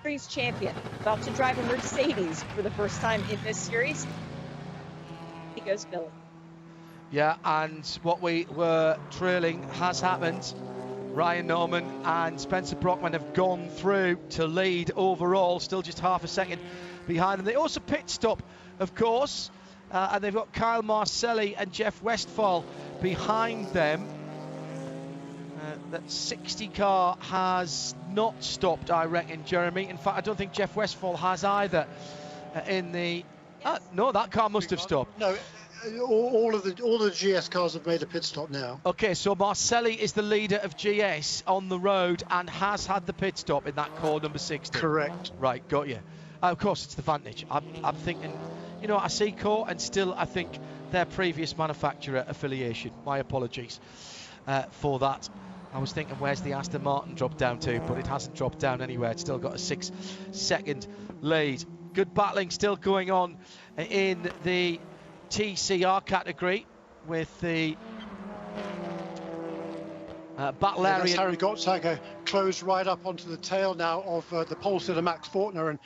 series champion, about to drive a Mercedes for the first time in this series. He goes Billy. Yeah, and what we were trailing has happened. Ryan Norman and Spencer Brockman have gone through to lead overall, still just half a second behind them. They also pit stop, of course, and they've got Kyle Marcelli and Jeff Westphal behind them. That 60 car has not stopped, I reckon, Jeremy. In fact, I don't think Jeff Westphal has either. In the no, that car must have stopped. No, all of the GS cars have made a pit stop now. Okay, so Marcelli is the leader of GS on the road and has had the pit stop in that core number 60. Correct. Right, got you. Of course, it's the Vantage. I'm thinking, you know, I see core and still I think their previous manufacturer affiliation. My apologies for that. I was thinking, where's the Aston Martin dropped down to? But it hasn't dropped down anywhere. It's still got a 6-second lead. Good battling still going on in the TCR category with the battle area. That's Harry Gottsager closed right up onto the tail now of the pole sitter Max Fortner, and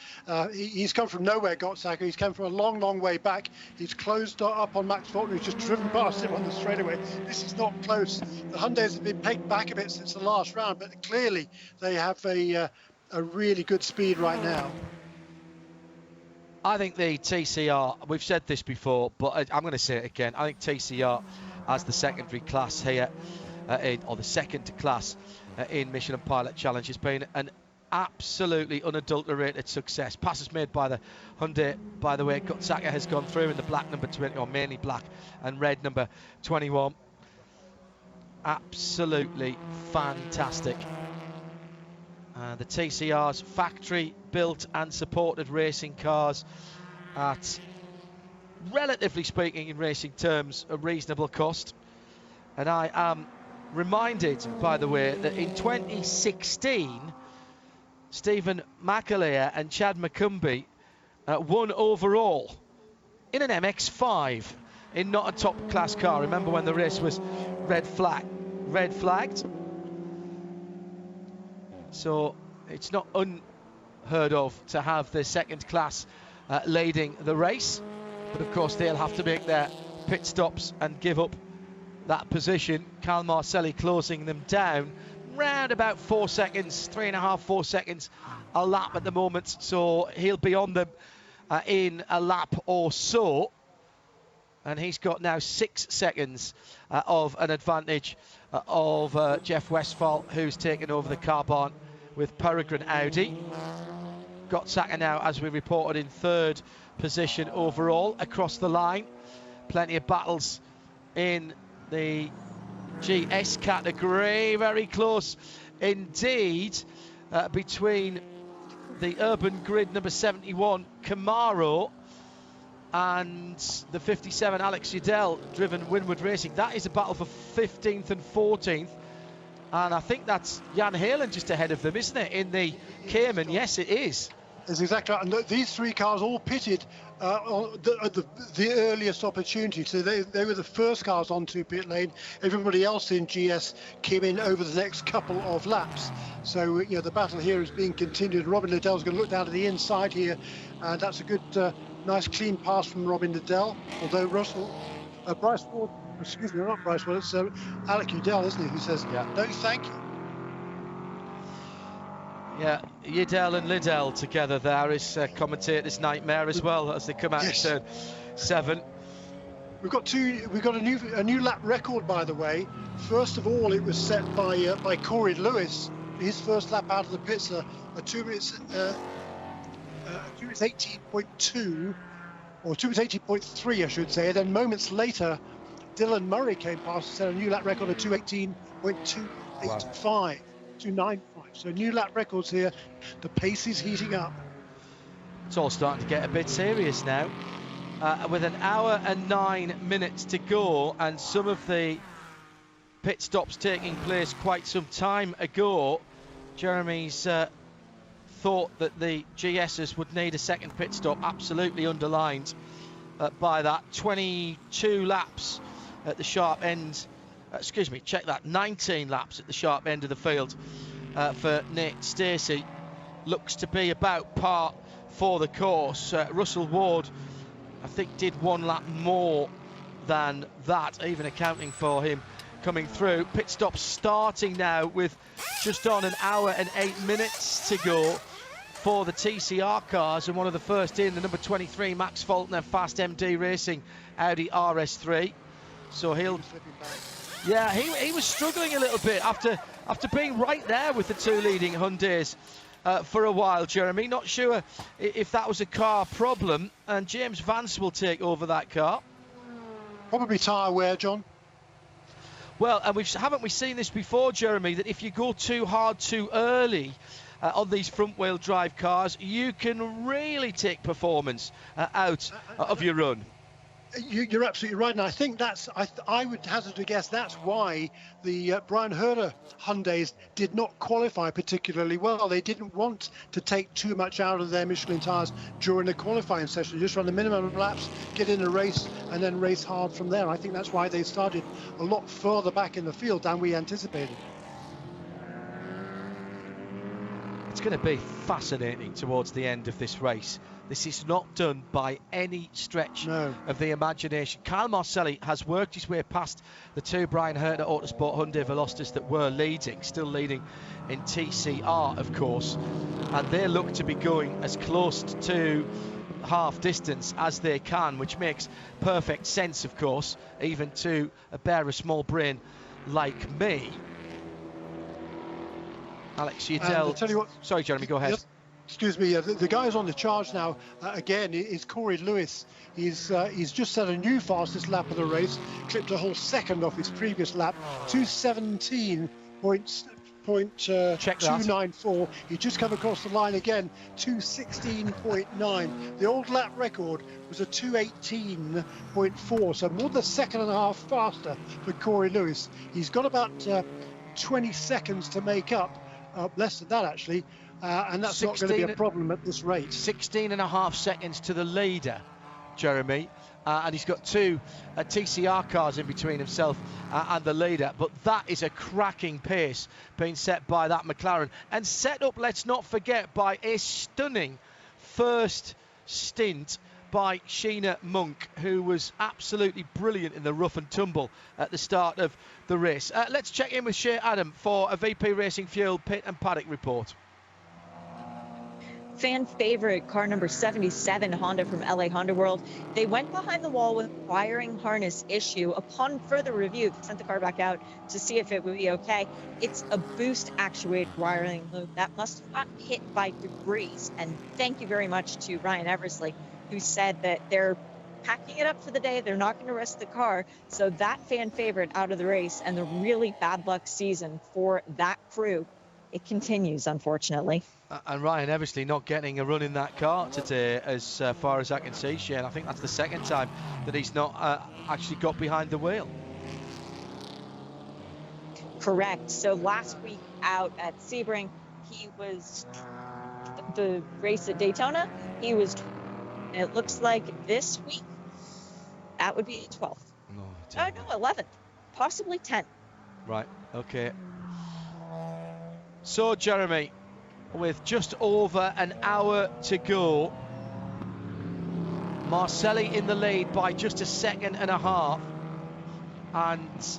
he's come from nowhere, Gottsager. He's come from a long, long way back. He's closed up on Max Fortner. He's just driven past him on the straightaway. This is not close. The Hyundais have been pegged back a bit since the last round, but clearly they have a really good speed right now. I think the TCR, we've said this before, but I'm going to say it again. I think TCR as the secondary class here, or the second class in Michelin Pilot Challenge, has been an absolutely unadulterated success. Passes made by the Hyundai, by the way. Gottsager has gone through in the black number 20, or mainly black, and red number 21. Absolutely fantastic. The TCR's factory built and supported racing cars at, relatively speaking in racing terms, a reasonable cost. And I am reminded, by the way, that in 2016 Stephen McAleer and Chad McCumbee won overall in an MX-5 in not a top class car. Remember when the race was red flagged? So it's not unheard of to have the second class leading the race, but of course they'll have to make their pit stops and give up that position. Kyle Marcelli closing them down round about 4 seconds, 3.5, 4 seconds a lap at the moment, so he'll be on them in a lap or so, and he's got now 6 seconds of an advantage of Jeff Westphal, who's taken over the car barn with Peregrine Audi. Gottsager now, as we reported, in third position overall across the line. Plenty of battles in the GS category, very close indeed between the Urban Grid number 71 Camaro and the 57 Alex Udell, driven Winward Racing. That is a battle for 15th and 14th. And I think that's Jan Halen just ahead of them, isn't it, in the Cayman? Yes, it is. That's exactly right. And these three cars all pitted at the earliest opportunity. So they were the first cars onto pit lane. Everybody else in GS came in over the next couple of laps. So, the battle here is being continued. Robin Liddell's going to look down to the inside here. And that's a good, nice, clean pass from Robin Liddell. Although Bryce Ward, excuse me, not Bryce Ward, it's Alec Udell, isn't he, who says, no, thank you. Yeah, Udell and Liddell together there is commentator's nightmare as well as they come out Yes. to turn 7. We've got a new lap record, by the way. First of all, it was set by Corey Lewis. His first lap out of the pits, a 2 minutes 18.2, or 2 minutes 18.3, I should say. And then moments later, Dylan Murray came past and set a new lap record of 2:18.285. Wow. 2:95. So new lap records here. The pace is heating up. It's all starting to get a bit serious now. With an hour and 9 minutes to go, and some of the pit stops taking place quite some time ago, Jeremy's thought that the GSs would need a second pit stop, absolutely underlined by that. 22 laps at the sharp end. Excuse me, check that. 19 laps at the sharp end of the field for Nate Stacey. Looks to be about par for the course. Russell Ward, I think, did 1 lap more than that, even accounting for him coming through. Pit stop starting now with just on an hour and 8 minutes to go for the TCR cars, and one of the first in, the number 23, Max Faulkner, Fast MD Racing Audi RS3. So he'll... Yeah, he was struggling a little bit after being right there with the 2 leading Hyundais for a while, Jeremy. Not sure if that was a car problem, and James Vance will take over that car. Probably tyre wear, John. Well, and haven't we seen this before, Jeremy, that if you go too hard too early on these front-wheel drive cars, you can really take performance out of your run. You're absolutely right, and I think I would hazard to guess that's why the Brian Herder Hyundais did not qualify particularly well. They didn't want to take too much out of their Michelin tyres during the qualifying session. Just run the minimum laps, get in a race, and then race hard from there. I think that's why they started a lot further back in the field than we anticipated. It's going to be fascinating towards the end of this race. This is not done by any stretch of the imagination. Kyle Marcelli has worked his way past the 2 Brian Herter Autosport Hyundai Velocitas that were leading, still leading in TCR, of course. And they look to be going as close to half distance as they can, which makes perfect sense, of course, even to a bear a small brain like me. Alex Udell. Tell you what, sorry, Jeremy, go ahead. Excuse me, the guy who's on the charge now, again, is Corey Lewis. He's just set a new fastest lap of the race, clipped a whole second off his previous lap, 2:17.294. He just come across the line again, 2:16.9. The old lap record was a 2:18.4, so more than a second and a half faster for Corey Lewis. He's got about 20 seconds to make up, less than that actually. And that's not going to be a problem at this rate. 16.5 seconds to the leader, Jeremy. And he's got 2 TCR cars in between himself and the leader. But that is a cracking pace being set by that McLaren. And set up, let's not forget, by a stunning first stint by Sheena Monk, who was absolutely brilliant in the rough and tumble at the start of the race. Let's check in with Shea Adam for a VP Racing Fuel pit and paddock report. Fan favorite car number 77 Honda from LA Honda World. They went behind the wall with wiring harness issue. Upon further review, they sent the car back out to see if it would be okay. It's a boost actuated wiring loop that must have gotten hit by debris. And thank you very much to Ryan Eversley, who said that they're packing it up for the day. They're not going to risk the car. So that fan favorite out of the race, and the really bad luck season for that crew it continues, unfortunately. And Ryan Eversley not getting a run in that car today, as far as I can see, Shane. I think that's the second time that he's not actually got behind the wheel. Correct. So last week out at Sebring, he was the race at Daytona. He was. It looks like this week that would be 12th. No, 11th, possibly 10th. Right. Okay. So Jeremy, with just over an hour to go, Marcelli in the lead by just a second and a half, and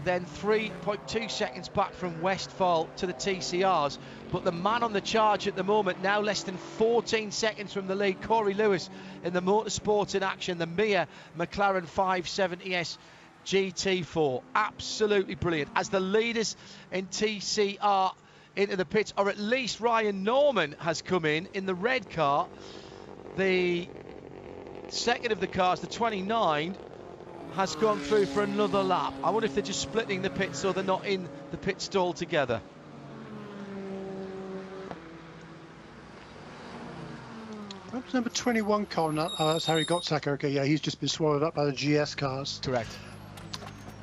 then 3.2 seconds back from Westphal to the TCRs. But the man on the charge at the moment, now less than 14 seconds from the lead, Corey Lewis in the motorsport in action, the Mia McLaren 570S GT4. Absolutely brilliant. As the leaders in TCR into the pits, or at least Ryan Norman has come in the red car. The second of the cars, the 29, has gone through for another lap. I wonder if they're just splitting the pits so they're not in the pit stall together. That's number 21 car. That's Harry Gottsacker. Okay, yeah, he's just been swallowed up by the GS cars. Correct.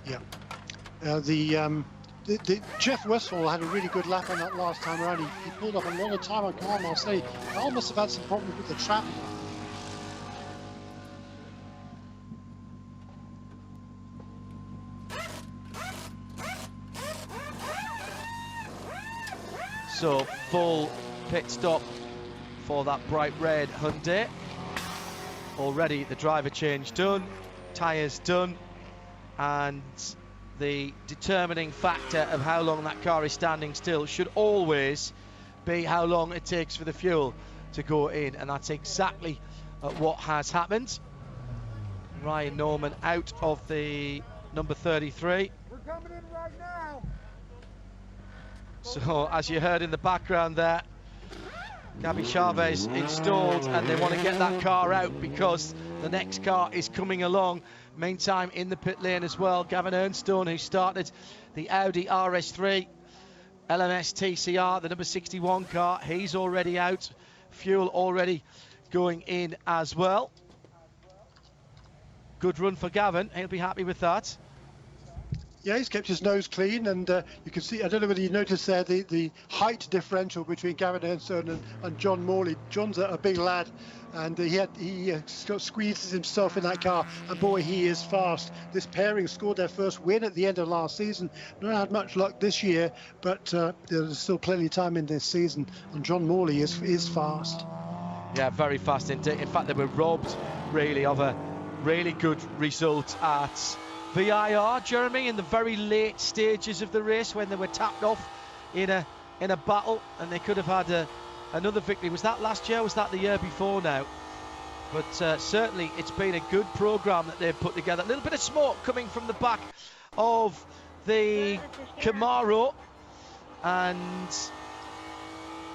Yeah. The Jeff Westphal had a really good lap on that last time around. He pulled up a lot of time on Carl Marcelli. Carl must have had some problems with the trap. So full pit stop for that bright red Hyundai. Already the driver change done, tyres done, and the determining factor of how long that car is standing still should always be how long it takes for the fuel to go in, and that's exactly what has happened. Ryan Norman out of the number 33. We're coming in right now. So as you heard in the background there, Gabby Chavez installed, and they want to get that car out because the next car is coming along. Meantime, in the pit lane as well, Gavin Ernstone, who started the Audi RS3 LMS TCR, the number 61 car, he's already out. Fuel already going in as well. Good run for Gavin, he'll be happy with that. Yeah, he's kept his nose clean, and you can see, I don't know whether you noticed there, the height differential between Gavin Ernstone and John Morley. John's a big lad, and he squeezes himself in that car, and boy, he is fast. This pairing scored their first win at the end of last season. Not had much luck this year, but there's still plenty of time in this season, and John Morley is fast. Yeah, very fast indeed. In fact, they were robbed really of a really good result at VIR, Jeremy, in the very late stages of the race when they were tapped off in a battle, and they could have had another victory. Was that last year? Was that the year before now? But certainly it's been a good programme that they've put together. A little bit of smoke coming from the back of the Camaro, and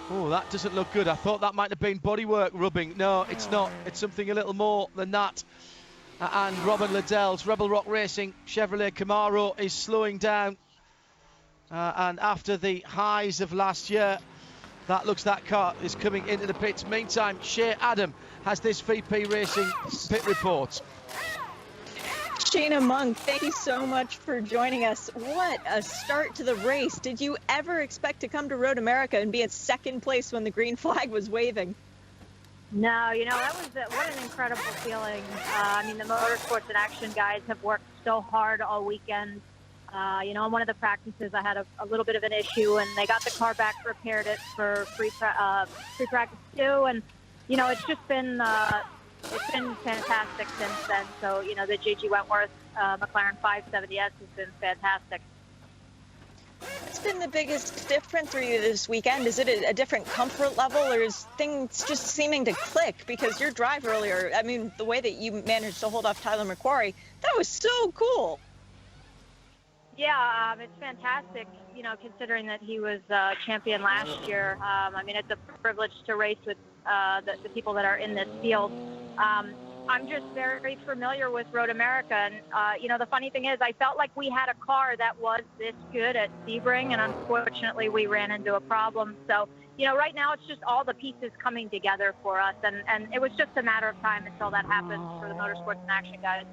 oh, that doesn't look good. I thought that might have been bodywork rubbing. No, it's not. It's something a little more than that. And Robin Liddell's Rebel Rock Racing Chevrolet Camaro is slowing down. And after the highs of last year, that car is coming into the pits. Meantime, Shea Adam has this VP Racing pit report. Shayna Monk, thank you so much for joining us. What a start to the race. Did you ever expect to come to Road America and be in second place when the green flag was waving? No, that was what an incredible feeling. I mean, the Motorsports in Action guys have worked so hard all weekend. On one of the practices, I had a little bit of an issue, and they got the car back, repaired it for free practice too. And it's just been fantastic since then. So the JG Wentworth McLaren 570S has been fantastic. What's been the biggest difference for you this weekend? Is it a different comfort level, or is things just seeming to click? Because your drive earlier, I mean, the way that you managed to hold off Tyler McQuarrie, that was so cool. Yeah, it's fantastic, considering that he was champion last year. I mean, it's a privilege to race with the people that are in this field. I'm just very familiar with Road America. And, the funny thing is I felt like we had a car that was this good at Sebring, and unfortunately we ran into a problem. So, right now it's just all the pieces coming together for us. And it was just a matter of time until that happens for the Motorsports in Action guys.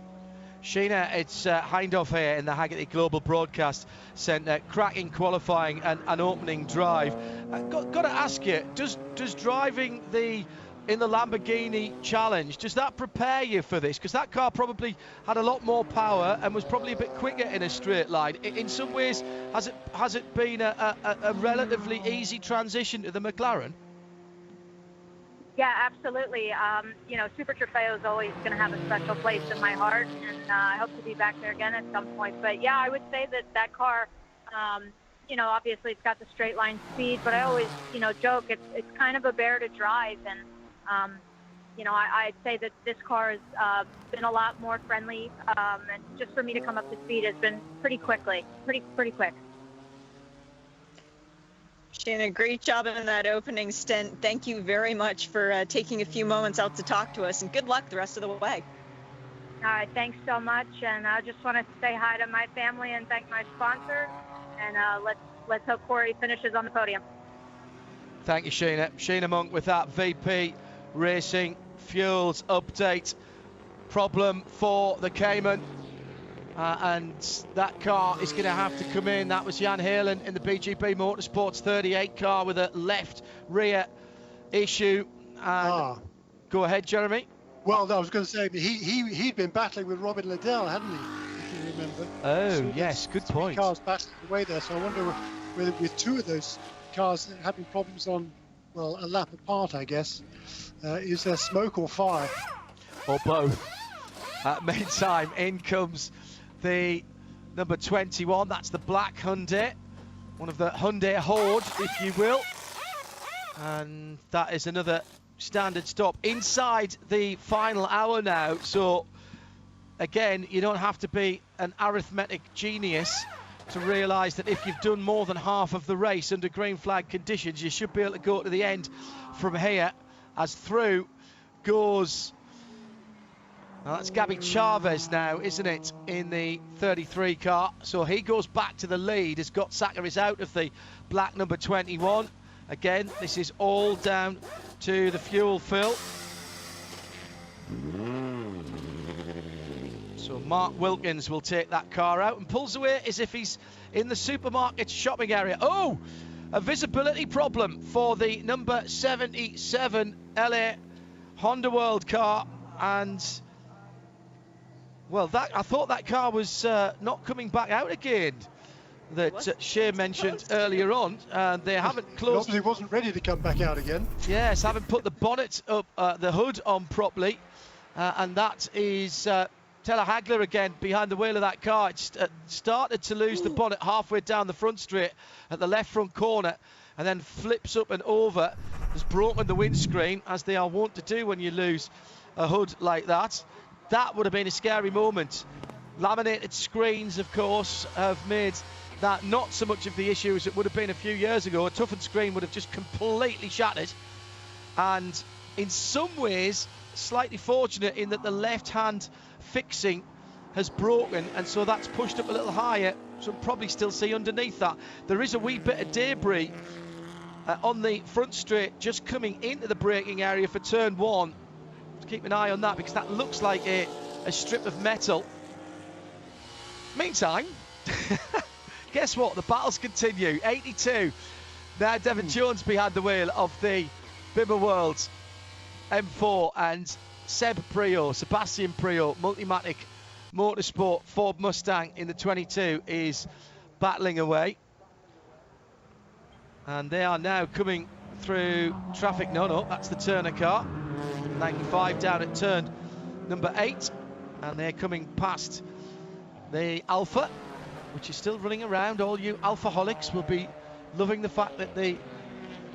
Sheena, it's Hindhoff here in the Haggerty Global Broadcast Centre. Cracking qualifying and an opening drive. Got to ask you, does driving in the Lamborghini Challenge, does that prepare you for this? Because that car probably had a lot more power and was probably a bit quicker in a straight line. In some ways, has it been a relatively easy transition to the McLaren? Yeah, absolutely. Super Trofeo is always going to have a special place in my heart, and I hope to be back there again at some point. But yeah, I would say that car, obviously it's got the straight line speed, but I always, joke it's kind of a bear to drive, and I'd say that this car has been a lot more friendly, and just for me to come up to speed has been pretty quick. Sheena, great job in that opening stint. Thank you very much for taking a few moments out to talk to us, and good luck the rest of the way. All right, thanks so much, and I just want to say hi to my family and thank my sponsor, and let's hope Corey finishes on the podium. Thank you, Sheena. Sheena Monk with that VP Racing Fuels update. Problem for the Cayman. And that car is going to have to come in. That was Jan Helen in the BGB Motorsports 38 car with a left rear issue. Go ahead, Jeremy. Well, I was going to say he'd been battling with Robin Liddell, hadn't he? If you remember. Oh, yes, good point. Cars battling away there, so I wonder whether with two of those cars having problems on, well, a lap apart, I guess, is there smoke or fire? Or both. Meantime, in comes the number 21. That's the black Hyundai, one of the Hyundai horde, if you will. And that is another standard stop inside the final hour now. So again, you don't have to be an arithmetic genius to realise that if you've done more than half of the race under green flag conditions, you should be able to go to the end from here, as through goes. Now that's Gabby Chavez now, isn't it, in the 33 car. So he goes back to the lead as Gottsaka is out of the black number 21. Again, this is all down to the fuel fill. So Mark Wilkins will take that car out and pulls away as if he's in the supermarket shopping area. Oh, a visibility problem for the number 77 LA Honda World car. And well, I thought that car was not coming back out again, that Shea mentioned earlier on. They haven't closed. Obviously wasn't ready to come back out again. Yes, haven't put the bonnet up, the hood on properly. And that is Taylor Hagler again behind the wheel of that car. It started to lose the bonnet halfway down the front straight at the left front corner, and then flips up and over. Has broken the windscreen, as they are wont to do when you lose a hood like that. That would have been a scary moment. Laminated screens, of course, have made that not so much of the issue as it would have been a few years ago. A toughened screen would have just completely shattered. And in some ways, slightly fortunate in that the left-hand fixing has broken, and so that's pushed up a little higher. So we'll probably still see underneath that. There is a wee bit of debris on the front straight just coming into the braking area for turn one. Keep an eye on that, because that looks like a strip of metal. Meantime, guess what? The battles continue. 82. Now Devon Jones behind the wheel of the Bimmer World M4, and Sebastian Priaulx, Multimatic Motorsport Ford Mustang in the 22 is battling away. And they are now coming through traffic. No, that's the Turner car. 95 down at turn number 8, and they're coming past the Alpha, which is still running around. All you Alphaholics will be loving the fact that the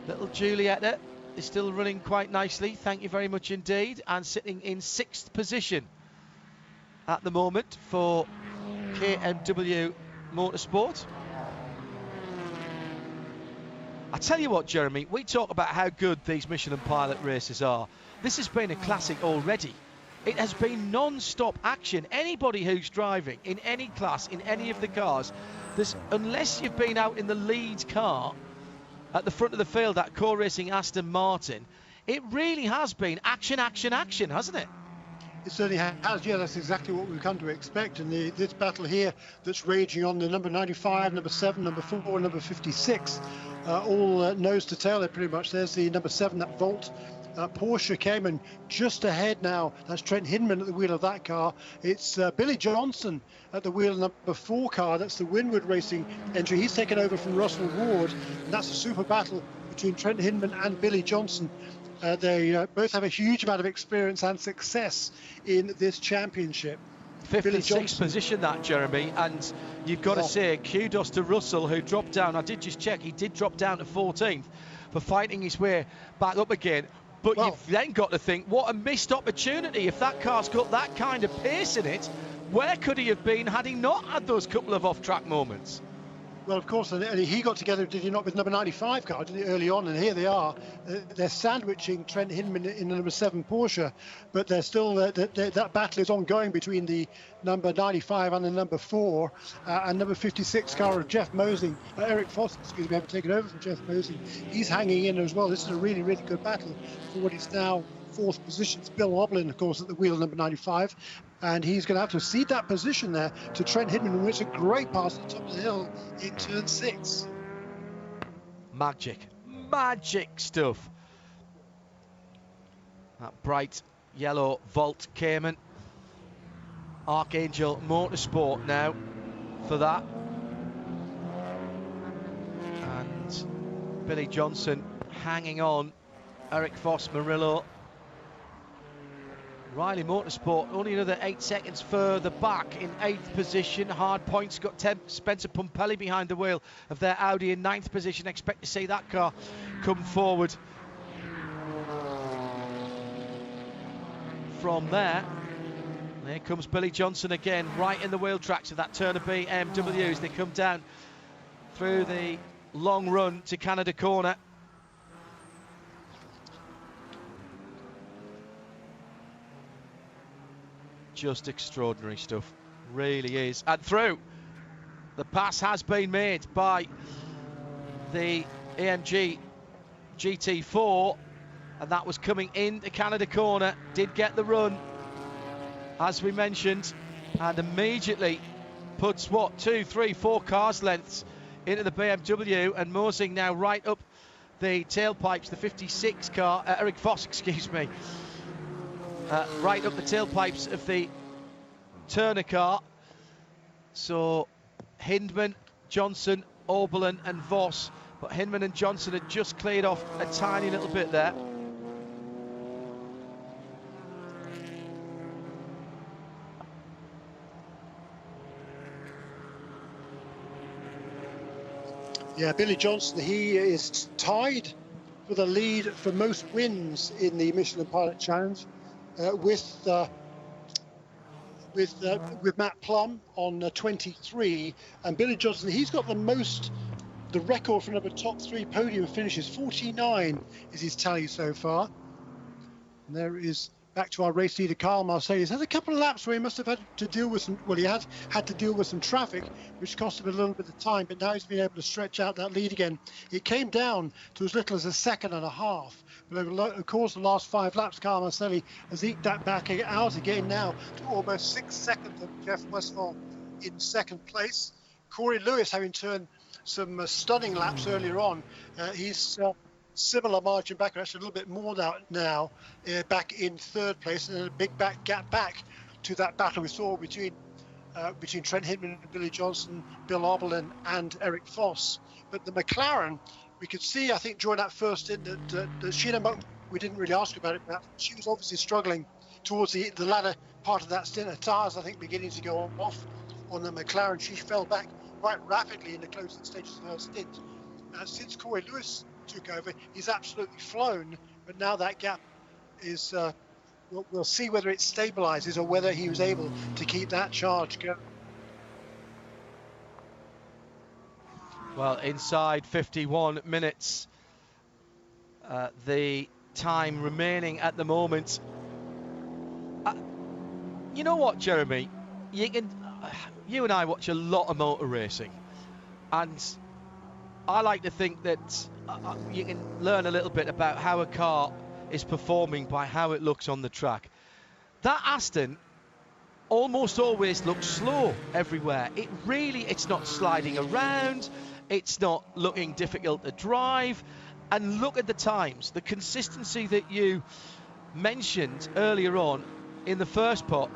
little Giulietta is still running quite nicely. Thank you very much indeed, and sitting in 6th position at the moment for KMW Motorsport. I tell you what, Jeremy, we talk about how good these Michelin Pilot races are. This has been a classic already. It has been non-stop action. Anybody who's driving in any class, in any of the cars, unless you've been out in the lead car at the front of the field at Core Racing Aston Martin, it really has been action, action, action, hasn't it? It certainly has. Yeah, that's exactly what we've come to expect. And this battle here that's raging on the number 95, number 7, number 4, number 56, all nose to tail there pretty much. There's the number 7, that Volt. Porsche came in just ahead now. That's Trent Hindman at the wheel of that car. It's Billy Johnson at the wheel of number 4 car. That's the Winward Racing entry. He's taken over from Russell Ward. And that's a super battle between Trent Hindman and Billy Johnson. They both have a huge amount of experience and success in this championship. 56th position that, Jeremy, and you've got to say kudos to Russell, who dropped down. I did just check, he did drop down to 14th for fighting his way back up again. But you've then got to think, what a missed opportunity. If that car's got that kind of pace in it, where could he have been had he not had those couple of off-track moments? Well, of course, and he got together, did he not, with number 95 car, didn't he, early on, and here they are. They're sandwiching Trent Hindman in the number 7 Porsche, but they're still, that battle is ongoing between the number 95 and the number 4, and number 56 car of Jeff Mosing, Eric Foss, excuse me, having taken over from Jeff Mosing. He's hanging in as well. This is a really, really good battle for what is now 4th position. It's Bill Oblin, of course, at the wheel, number 95. And he's going to have to cede that position there to Trent Hindman, which is a great pass at the top of the hill in turn 6. Magic stuff. That bright yellow Volt Cayman. Archangel Motorsport now for that. And Billy Johnson hanging on. Eric Foss, Murillo. Riley Motorsport only another 8 seconds further back in 8th position. Hard points got Spencer Pumpelly behind the wheel of their Audi in 9th position. Expect to see that car come forward from there. There comes Billy Johnson again, right in the wheel tracks of that Turner BMW as they come down through the long run to Canada Corner. Just extraordinary stuff, really is. And through, the pass has been made by the AMG GT4, and that was coming into Canada Corner, did get the run, as we mentioned, and immediately puts, 2, 3, 4 cars lengths into the BMW, and Mosing now right up the tailpipes, the 56 car, Eric Foss, excuse me, right up the tailpipes of the Turner car. So Hindman, Johnson, Oberlin and Voss, but Hindman and Johnson had just cleared off a tiny little bit there. Yeah, Billy Johnson, he is tied for the lead for most wins in the Michelin Pilot Challenge with Matt Plum on 23, and Billy Johnson, he's got the record for number top 3 podium finishes. 49 is his tally so far. And there is back to our race leader, Carl Marcelli. He's had a couple of laps where he must have had to deal with he had to deal with some traffic, which cost him a little bit of time, but now he's been able to stretch out that lead again. It came down to as little as a second and a half. But over the course of the last 5 laps, Carl Marcelli has eked that back out again now to almost 6 seconds of Jeff Westphal in 2nd place. Corey Lewis, having turned some stunning laps earlier on, he's similar margin back, actually a little bit more now back in 3rd place, and a big gap back to that battle we saw between Trent Hindman and Billy Johnson, Bill Oberlin and Eric Foss. But the McLaren, we could see, I think, during that first stint that Sheena Monk, we didn't really ask about it, but she was obviously struggling towards the latter part of that stint. Her tires, I think, beginning to go off on the McLaren. She fell back quite rapidly in the closing stages of her stint. Since Corey Lewis took over, he's absolutely flown, but now that gap is we'll see whether it stabilizes or whether he was able to keep that charge going. Well, inside 51 minutes, the time remaining at the moment. You know what, Jeremy? You and I watch a lot of motor racing, and I like to think that you can learn a little bit about how a car is performing by how it looks on the track. That Aston almost always looks slow everywhere. It's not sliding around, it's not looking difficult to drive. And look at the times, the consistency that you mentioned earlier on in the first part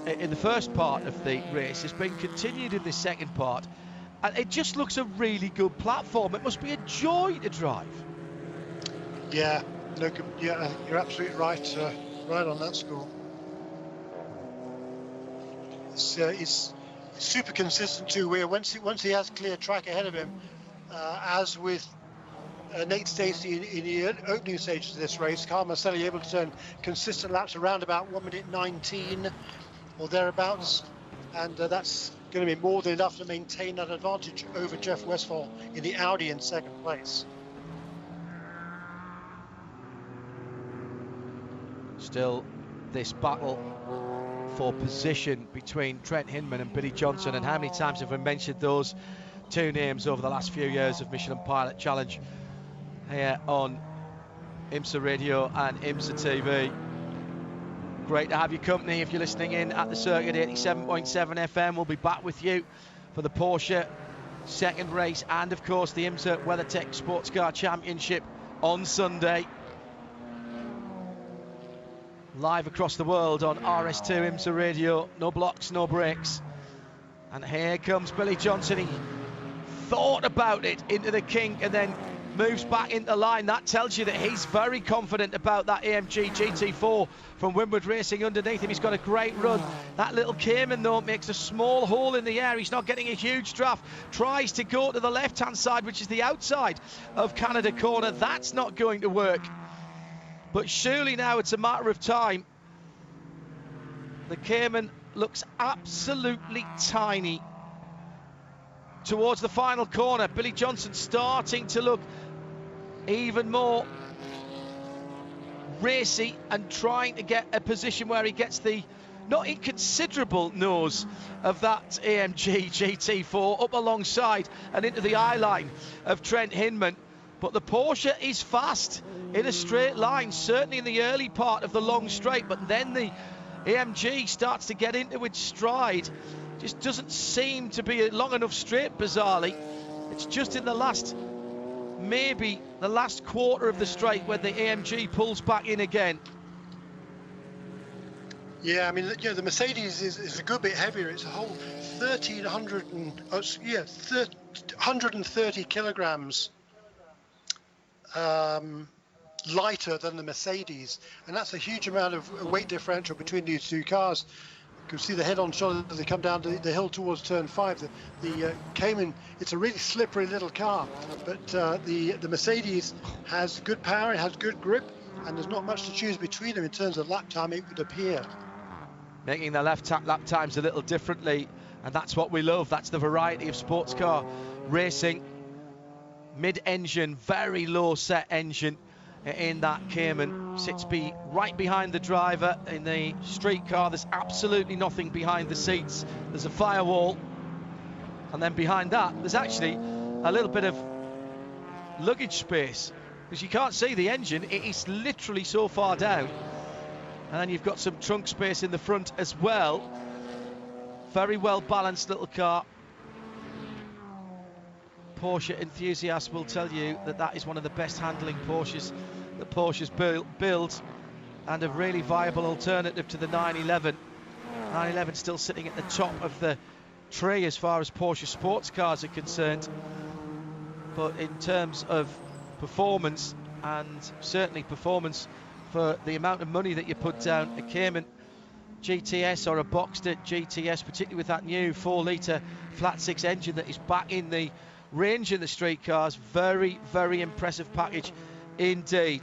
of the race has been continued in the second part, and it just looks a really good platform. It must be a joy to drive. Yeah, you're absolutely right. Right on that score. It's super consistent too. Where once he has clear track ahead of him, as with Nate Stacey in the opening stages of this race, Carl Maselli able to turn consistent laps around about 1:19 or thereabouts, and that's going to be more than enough to maintain that advantage over Jeff Westphal in the Audi in second place. Still this battle for position between Trent Hinman and Billy Johnson, and how many times have we mentioned those two names over the last few years of Michelin Pilot Challenge here on IMSA Radio and IMSA TV. Great to have your company if you're listening in at the circuit. 87.7 FM. We'll be back with you for the Porsche second race and of course the IMSA WeatherTech Sports Car Championship on Sunday. Live across the world on RS2 IMSA Radio. No blocks, no breaks. And here comes Billy Johnson. He thought about it into the kink and then moves back into line. That tells you that he's very confident about that AMG GT4 from Winward Racing underneath him. He's got a great run. That little Cayman though makes a small hole in the air. He's not getting a huge draft. Tries to go to the left-hand side, which is the outside of Canada Corner. That's not going to work. But surely now it's a matter of time. The Cayman looks absolutely tiny towards the final corner. Billy Johnson starting to look even more racy and trying to get a position where he gets the not inconsiderable nose of that AMG GT4 up alongside and into the eye line of Trent Hinman. But the Porsche is fast in a straight line, certainly in the early part of the long straight, but then the AMG starts to get into its stride. Just doesn't seem to be a long enough straight, bizarrely. It's just in the last, maybe the last quarter of the straight where the AMG pulls back in again. Yeah, I mean, the Mercedes is a good bit heavier. It's a whole 130 kilograms lighter than the Mercedes, and that's a huge amount of weight differential between these two cars. You can see the head-on shot as they come down the hill towards turn 5. The Cayman, it's a really slippery little car, but the Mercedes has good power, it has good grip, and there's not much to choose between them in terms of lap time, it would appear. Making their lap times a little differently, and that's what we love. That's the variety of sports car racing. Mid-engine, very low set engine in that Cayman. Sits right behind the driver. In the street car, there's absolutely nothing behind the seats. There's a firewall, and then behind that there's actually a little bit of luggage space, because you can't see the engine. It is literally so far down. And then you've got some trunk space in the front as well. Very well balanced little car. Porsche enthusiasts will tell you that that is one of the best handling Porsches that Porsche's build, and a really viable alternative to the 911. 911 still sitting at the top of the tree as far as Porsche sports cars are concerned. But in terms of performance, and certainly performance for the amount of money that you put down, a Cayman GTS or a Boxster GTS, particularly with that new 4-litre flat 6 engine that is back in the range in the street cars, very, very impressive package indeed.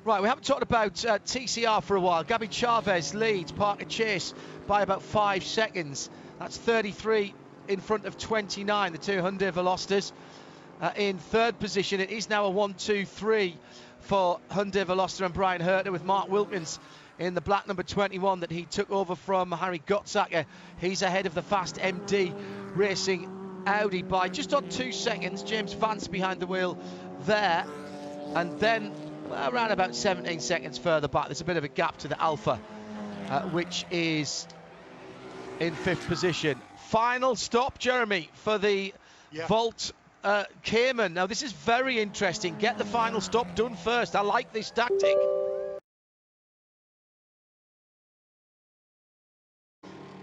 Right, we haven't talked about TCR for a while. Gabi Chavez leads Parker Chase by about 5 seconds. That's 33 in front of 29, the two Hyundai Velosters. In third position, it is now a 1-2-3 for Hyundai Veloster and Brian Herter, with Mark Wilkins in the black number 21 that he took over from Harry Gottsacker. He's ahead of the fast MD Racing Audi by just on 2 seconds. James Vance behind the wheel there, and then around about 17 seconds further back there's a bit of a gap to the Alpha, which is in 5th position. Final stop, Jeremy, for the Volt Cayman. Now this is very interesting. Get the final stop done first. I like this tactic.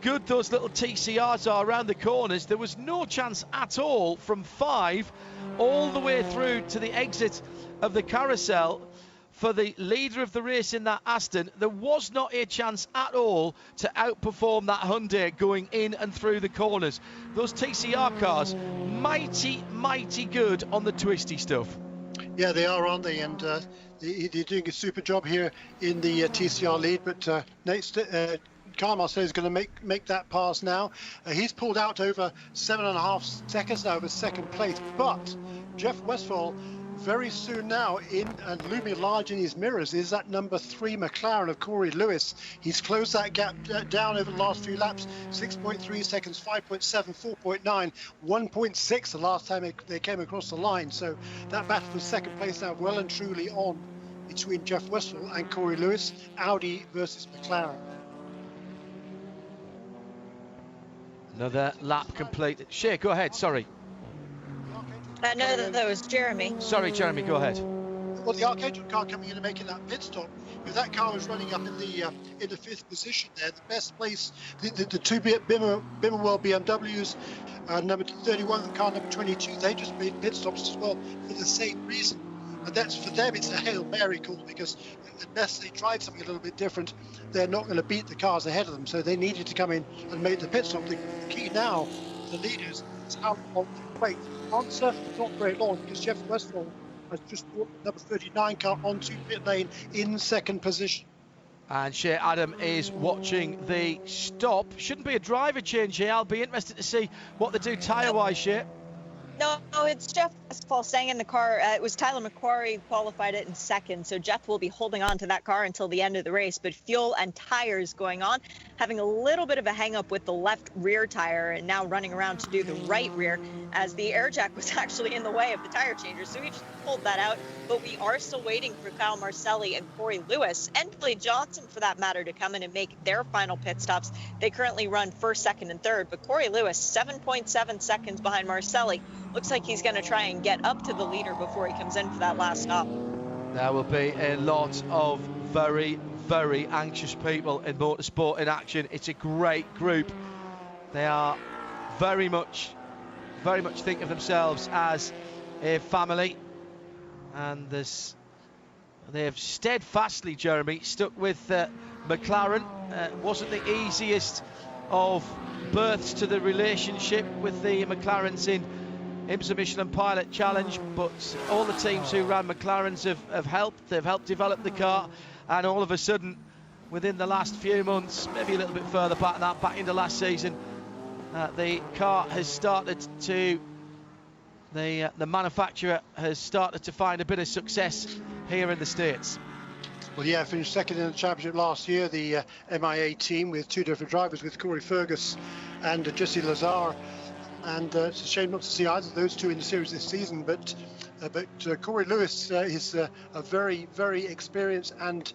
Good those little TCRs are around the corners. There was no chance at all from 5 all the way through to the exit of the carousel for the leader of the race in that Aston. There was not a chance at all to outperform that Hyundai going in and through the corners. Those TCR cars, mighty good on the twisty stuff. Yeah, they are, aren't they? And they're doing a super job here in the TCR lead, but Kyle Marcelli is going to make that pass now. He's pulled out over 7.5 seconds now over 2nd place, but Jeff Westphal very soon now in and looming large in his mirrors is that number 3 McLaren of Corey Lewis. He's closed that gap down over the last few laps. 6.3 seconds, 5.7, 4.9, 1.6 the last time they came across the line. So that battle for 2nd place now well and truly on between Jeff Westphal and Corey Lewis. Audi versus McLaren. Another lap complete. Shea, go ahead, sorry. No, that was Jeremy. Sorry, Jeremy, go ahead. Well, the Archangel car coming in and making that pit stop, if that car was running up in the 5th position there, the best place, the 2 Bimmerwell BMWs, number 31 and car number 22, they just made pit stops as well for the same reason. And that's, for them, it's a Hail Mary call, because unless they tried something a little bit different, they're not going to beat the cars ahead of them. So they needed to come in and make the pit stop. The key now, the leaders, is how long they wait. Answer, not very long, because Jeff Westphal has just brought the number 39 car onto pit lane in 2nd position. And Shea Adam is watching the stop. Shouldn't be a driver change here. I'll be interested to see what they do tyre-wise, Shea. No, it's Jeff Westphal staying in the car. It was Tyler McQuarrie qualified it in 2nd, so Jeff will be holding on to that car until the end of the race. But fuel and tires going on, having a little bit of a hang-up with the left rear tire and now running around to do the right rear as the air jack was actually in the way of the tire changer. So he just pulled that out. But we are still waiting for Kyle Marcelli and Corey Lewis and Billy Johnson, for that matter, to come in and make their final pit stops. They currently run 1st, 2nd, and 3rd, but Corey Lewis, 7.7 seconds behind Marcelli. Looks like he's going to try and get up to the leader before he comes in for that last stop. There will be a lot of very anxious people in motorsport in action. It's a great group. They are very much think of themselves as a family, and they have steadfastly, Jeremy, stuck with McLaren. Wasn't the easiest of births to the relationship with the McLarens in IMSA Michelin Pilot Challenge, but all the teams who ran McLarens have helped. They've helped develop the car, and all of a sudden, within the last few months, maybe a little bit further back than that, back into last season, the car has started to, the manufacturer has started to find a bit of success here in the States. Well, yeah, finished 2nd in the championship last year, the MIA team with 2 different drivers, with Corey Fergus and Jesse Lazar. And it's a shame not to see either of those 2 in the series this season, but Corey Lewis is a very experienced and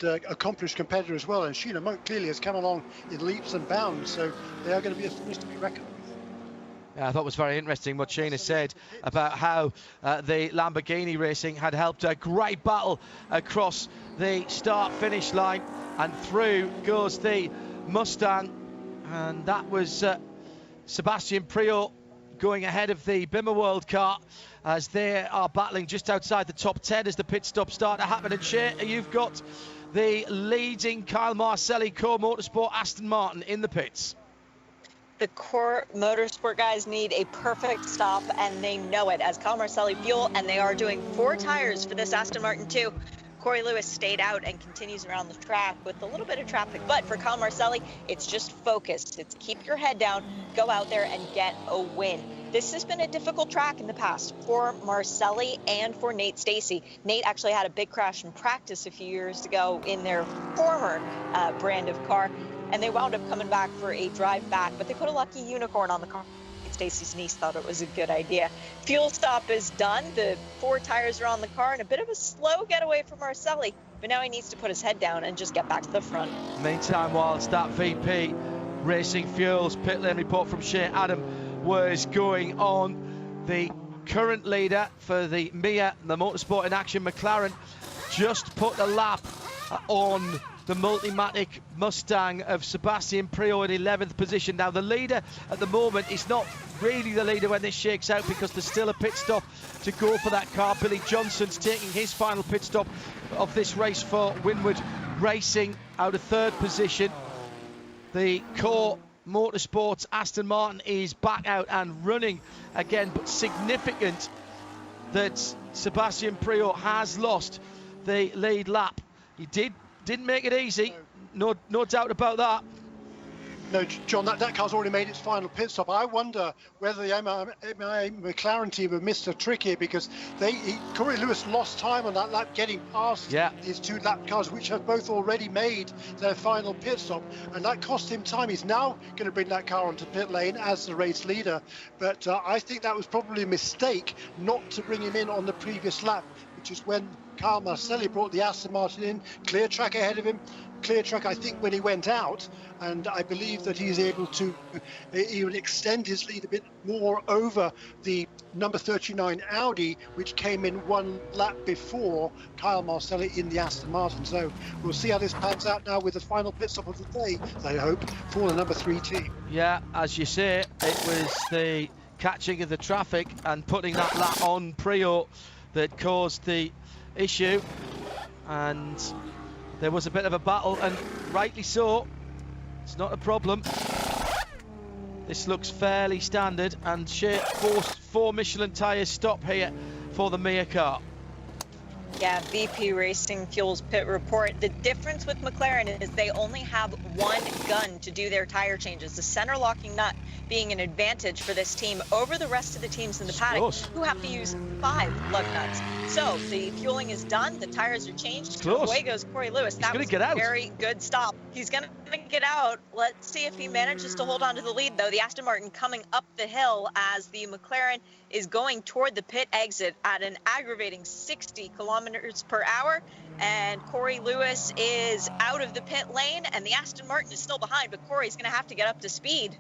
accomplished competitor as well. And Sheena Monk clearly has come along in leaps and bounds, so they are going to be a force to be reckoned with. Yeah, I thought it was very interesting what Sheena said about how the Lamborghini Racing had helped a great battle across the start-finish line, and through goes the Mustang, and that was Sebastian Priault going ahead of the Bimmerworld car as they are battling just outside the top 10 as the pit stops start to happen. And Shea, you've got the leading Kyle Marcelli Core Motorsport Aston Martin in the pits. The Core Motorsport guys need a perfect stop, and they know it, as Kyle Marcelli fuel, and they are doing 4 tires for this Aston Martin 2. Corey Lewis stayed out and continues around the track with a little bit of traffic. But for Kyle Marcelli, it's just focus. It's keep your head down, go out there and get a win. This has been a difficult track in the past for Marcelli and for Nate Stacey. Nate actually had a big crash in practice a few years ago in their former brand of car, and they wound up coming back for a drive back, but they put a lucky unicorn on the car. Stacey's niece thought it was a good idea. Fuel stop is done. The 4 tires are on the car, and a bit of a slow getaway for Marcelli, but now he needs to put his head down and just get back to the front. Meantime, whilst that VP Racing Fuels pit lane report from Shea Adam was going on, the current leader for the MIA, the Motorsport in Action McLaren, just put a lap on the Multimatic Mustang of Sebastian Priaulx in 11th position. Now, the leader at the moment is not really the leader when this shakes out, because there's still a pit stop to go for that car. Billy Johnson's taking his final pit stop of this race for Winward Racing out of 3rd position. The Core Motorsports Aston Martin is back out and running again, but significant that Sebastian Priaulx has lost the lead lap. He didn't make it easy, no doubt about that. No, John, that car's already made its final pit stop. I wonder whether the MIA McLaren team have missed a trick here, because Corey Lewis lost time on that lap getting past his 2 lap cars, which have both already made their final pit stop, and that cost him time. He's now going to bring that car onto pit lane as the race leader, but I think that was probably a mistake not to bring him in on the previous lap, which is when Carl Marcelli brought the Aston Martin in, clear track ahead of him. Clear track, I think, when he went out, and I believe that he's able to even extend his lead a bit more over the number 39 Audi, which came in 1 lap before Kyle Marcelli in the Aston Martin. So we'll see how this pans out now with the final pit stop of the day, I hope, for the number 3 team. Yeah, as you say, it was the catching of the traffic and putting that lap on Priaulx that caused the issue, and there was a bit of a battle, and rightly so. It's not a problem. This looks fairly standard, and forced 4 Michelin tyres stop here for the MIA car. Yeah, VP Racing Fuels pit report. The difference with McLaren is they only have 1 gun to do their tire changes. The center locking nut being an advantage for this team over the rest of the teams in the paddock, who have to use 5 lug nuts. So the fueling is done, the tires are changed. Away goes Corey Lewis. That was a very good stop. He's going to get out. Let's see if he manages to hold on to the lead, though. The Aston Martin coming up the hill as the McLaren is going toward the pit exit at an aggravating 60 kilometers per hour. And Corey Lewis is out of the pit lane, and the Aston Martin is still behind, but Corey's going to have to get up to speed.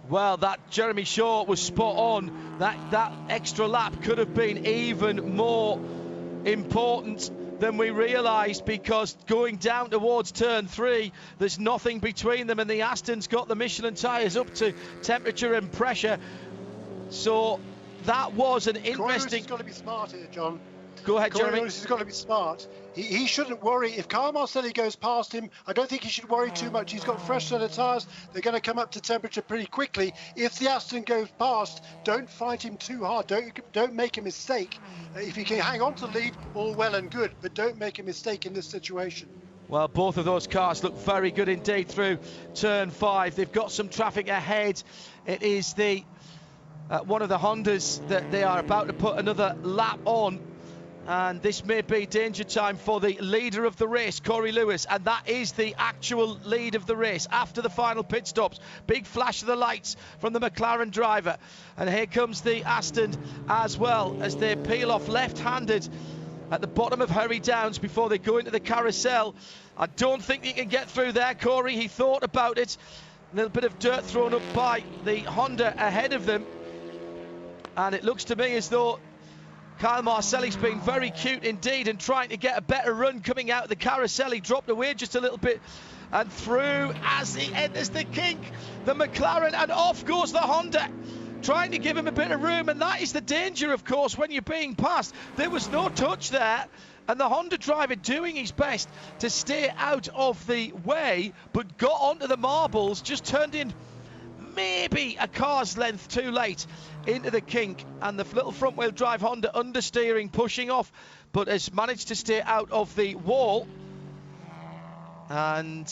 Well, that Jeremy Shaw was spot on. That extra lap could have been even more important than we realised, because going down towards turn 3, there's nothing between them, and the Aston's got the Michelin tyres up to temperature and pressure. So that was an interesting... He's got to be smart here, John. Go ahead, Jeremy. He's got to be smart. He shouldn't worry. If Carl Marcelli goes past him, I don't think he should worry too much. He's got fresh set of tyres. They're going to come up to temperature pretty quickly. If the Aston goes past, don't fight him too hard. Don't make a mistake. If he can hang on to the lead, all well and good, but don't make a mistake in this situation. Well, both of those cars look very good indeed through turn 5. They've got some traffic ahead. It is the one of the Hondas that they are about to put another lap on. And this may be danger time for the leader of the race, Corey Lewis, and that is the actual lead of the race after the final pit stops. Big flash of the lights from the McLaren driver, and here comes the Aston as well as they peel off left-handed at the bottom of Hurry Downs before they go into the carousel. I don't think you can get through there, Corey. He thought about it. A little bit of dirt thrown up by the Honda ahead of them, and it looks to me as though Kyle Marcelli's been very cute indeed and trying to get a better run coming out of the carousel. He dropped away just a little bit and through as he enters the kink, the McLaren, and off goes the Honda, trying to give him a bit of room, and that is the danger, of course, when you're being passed. There was no touch there, and the Honda driver doing his best to stay out of the way, but got onto the marbles, just turned in maybe a car's length too late into the kink, and the little front wheel drive Honda understeering, pushing off, but has managed to stay out of the wall. And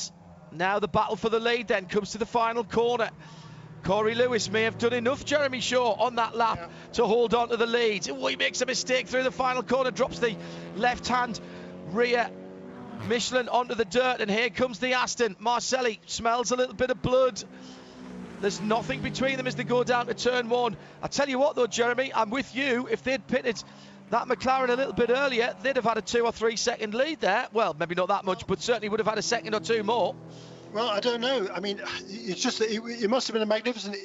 now the battle for the lead then comes to the final corner. Corey Lewis may have done enough, Jeremy Shaw, on that lap to hold on to the lead. Oh, he makes a mistake through the final corner, drops the left-hand rear Michelin onto the dirt, and here comes the Aston. Marcelli smells a little bit of blood. There's nothing between them as they go down to turn 1. I tell you what though, Jeremy, I'm with you. If they'd pitted that McLaren a little bit earlier, they'd have had a 2 or 3 second lead there. Well, maybe not that much, but certainly would have had a second or 2 more. Well, I don't know. I mean, it's just that it must have been a magnificent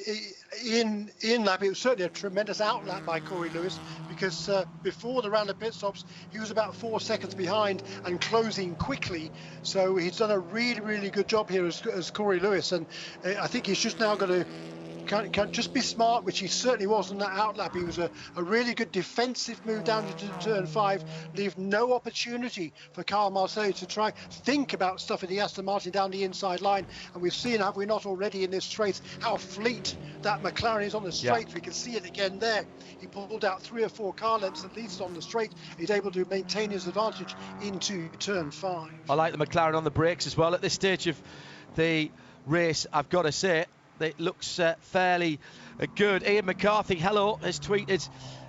in lap. It was certainly a tremendous out lap by Corey Lewis, because before the round of pit stops, he was about 4 seconds behind and closing quickly. So he's done a really, really good job here as Corey Lewis, and I think he's just now got to can just be smart, which he certainly was on that out lap. He was a really good defensive move down into turn 5, leave no opportunity for Karl Marcelli to try think about stuff in the Aston Martin down the inside line. And we've seen, have we not already in this race, how fleet that McLaren is on the straight. We can see it again there. He pulled out 3 or 4 car lengths at least on the straight. He's able to maintain his advantage into turn 5. I like the McLaren on the brakes as well at this stage of the race, I've got to say. It looks fairly good. Ian McCarthy, hello, has tweeted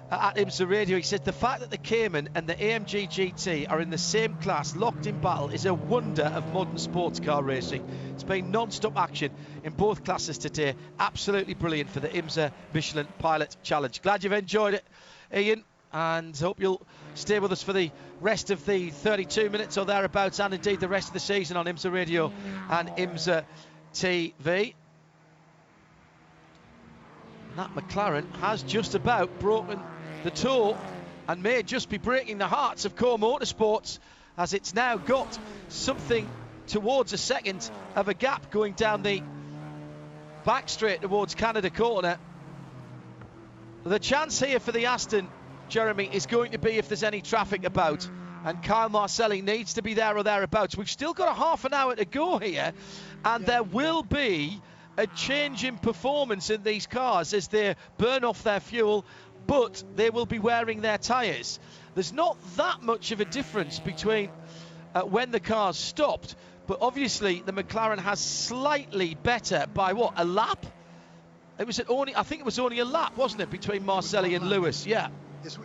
at IMSA Radio. He said the fact that the Cayman and the AMG GT are in the same class, locked in battle, is a wonder of modern sports car racing. It's been non-stop action in both classes today. Absolutely brilliant for the IMSA Michelin Pilot Challenge. Glad you've enjoyed it, Ian, and hope you'll stay with us for the rest of the 32 minutes or thereabouts, and indeed the rest of the season on IMSA Radio and IMSA TV. That McLaren has just about broken the toe and may just be breaking the hearts of Core Motorsports, as it's now got something towards a second of a gap going down the back straight towards Canada Corner. The chance here for the Aston, Jeremy, is going to be if there's any traffic about, and Kyle Marcelli needs to be there or thereabouts. We've still got a half an hour to go here, and there will be a change in performance in these cars as they burn off their fuel, but they will be wearing their tyres. There's not that much of a difference between when the cars stopped, but obviously the McLaren has slightly better by what, a lap? It was I think it was only a lap, wasn't it, between Marcelli and Lewis? Yeah.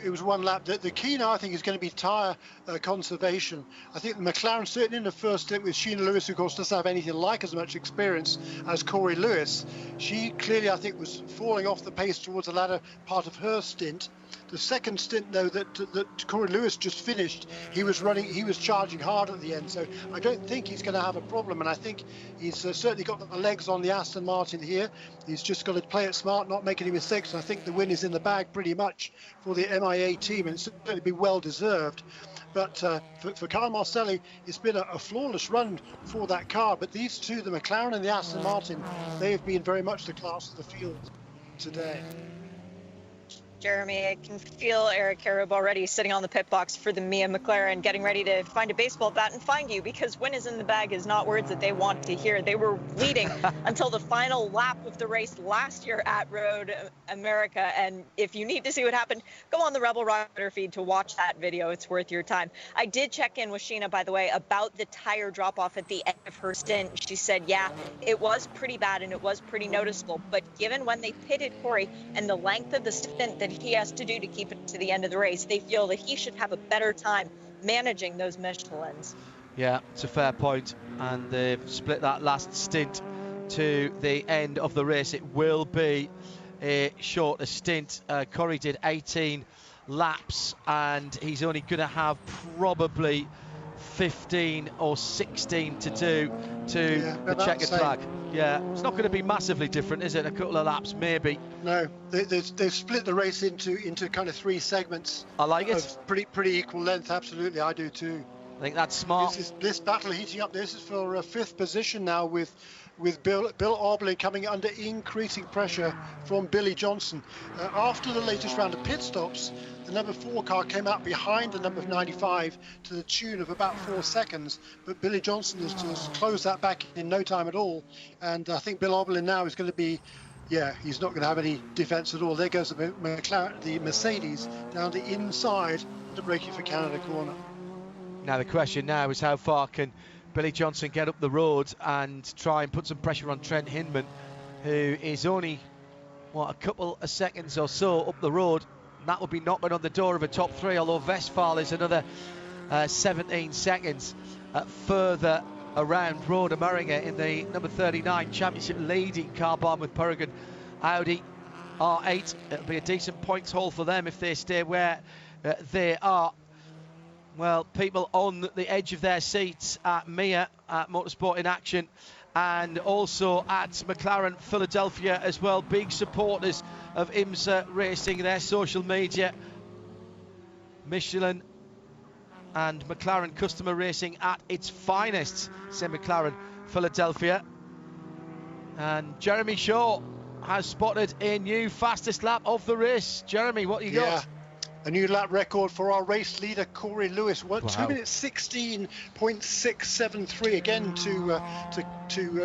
It was 1 lap. The key now, I think, is going to be tyre conservation. I think the McLaren, certainly in the first stint with Sheena Lewis, who of course doesn't have anything like as much experience as Corey Lewis, she clearly, I think, was falling off the pace towards the latter part of her stint. The second stint, though, that Corey Lewis just finished, he was charging hard at the end. So I don't think he's going to have a problem. And I think he's certainly got the legs on the Aston Martin here. He's just got to play it smart, not make any mistakes. And I think the win is in the bag pretty much for the MIA team, and it's going to be well deserved. But for Kyle Marcelli, it's been a flawless run for that car. But these two, the McLaren and the Aston Martin, they have been very much the class of the field today. Jeremy, I can feel Eric Carib already sitting on the pit box for the Mia McLaren, getting ready to find a baseball bat and find you, because win is in the bag is not words that they want to hear. They were leading until the final lap of the race last year at Road America. And if you need to see what happened, go on the Rebel Rider feed to watch that video. It's worth your time. I did check in with Sheena, by the way, about the tire drop off at the end of her stint. She said, yeah, it was pretty bad and it was pretty noticeable. But given when they pitted Corey and the length of the stint that he has to do to keep it to the end of the race, they feel that he should have a better time managing those Michelins. Yeah, it's a fair point, and they've split that last stint to the end of the race. It will be a shorter stint. Corey did 18 laps, and he's only going to have probably 15 or 16 to do to the checkered flag. Yeah, it's not going to be massively different, is it? A couple of laps, maybe. No, they've split the race into kind of 3 segments. I like it. Of pretty equal length. Absolutely, I do too. I think that's smart. This battle heating up. This is for a 5th position now with Bill Auberly coming under increasing pressure from Billy Johnson. After the latest round of pit stops, the number 4 car came out behind the number 95 to the tune of about 4 seconds, but Billy Johnson has closed that back in no time at all. And I think Bill Auberly now is going to be, he's not going to have any defense at all. There goes the Mercedes down the inside to braking for Canada Corner. Now the question now is how far can Billy Johnson get up the road and try and put some pressure on Trent Hinman who is only, a couple of seconds or so up the road. And that will be knocking on the door of a top 3, although Westphal is another 17 seconds further around Road America in the number 39 championship leading car, Barnwood Peregrine Audi R8. It'll be a decent points haul for them if they stay where they are. Well, people on the edge of their seats at MIA, at Motorsport in Action, and also at McLaren Philadelphia as well. Big supporters of IMSA Racing, their social media. Michelin and McLaren customer racing at its finest, say McLaren Philadelphia. And Jeremy Shaw has spotted a new fastest lap of the race. Jeremy, what you got? A new lap record for our race leader, Corey Lewis. Wow. 2 minutes 16.673. Again, to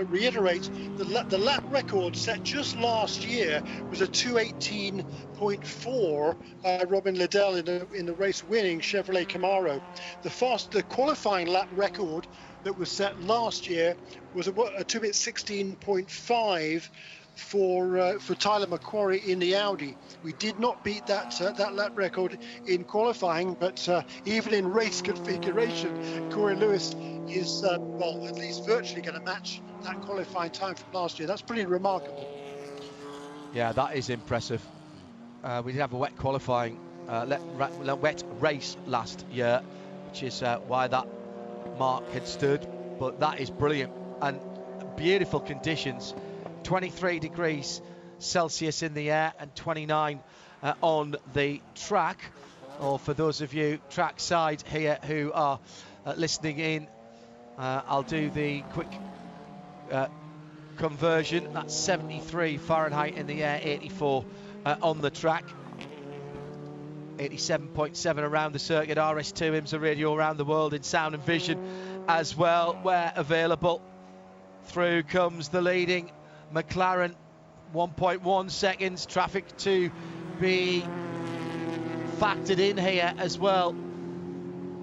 reiterate, the lap record set just last year was a 2:18.4 by Robin Liddell in the race winning Chevrolet Camaro. The qualifying lap record that was set last year was a 2 minutes 16.5 for Tyler McQuarrie in the Audi. We did not beat that lap record in qualifying, but even in race configuration, Corey Lewis is at least virtually going to match that qualifying time from last year. That's pretty remarkable. Yeah, that is impressive. We did have a wet qualifying, wet race last year, which is why that mark had stood. But that is brilliant and beautiful conditions. 23 degrees Celsius in the air and 29 on the track. Or for those of you trackside here who are listening in, I'll do the quick conversion. That's 73 Fahrenheit in the air, 84 on the track. 87.7 around the circuit. RS2 IMSA radio around the world in sound and vision as well, where available. Through comes the leading McLaren, 1.1 seconds. Traffic to be factored in here as well,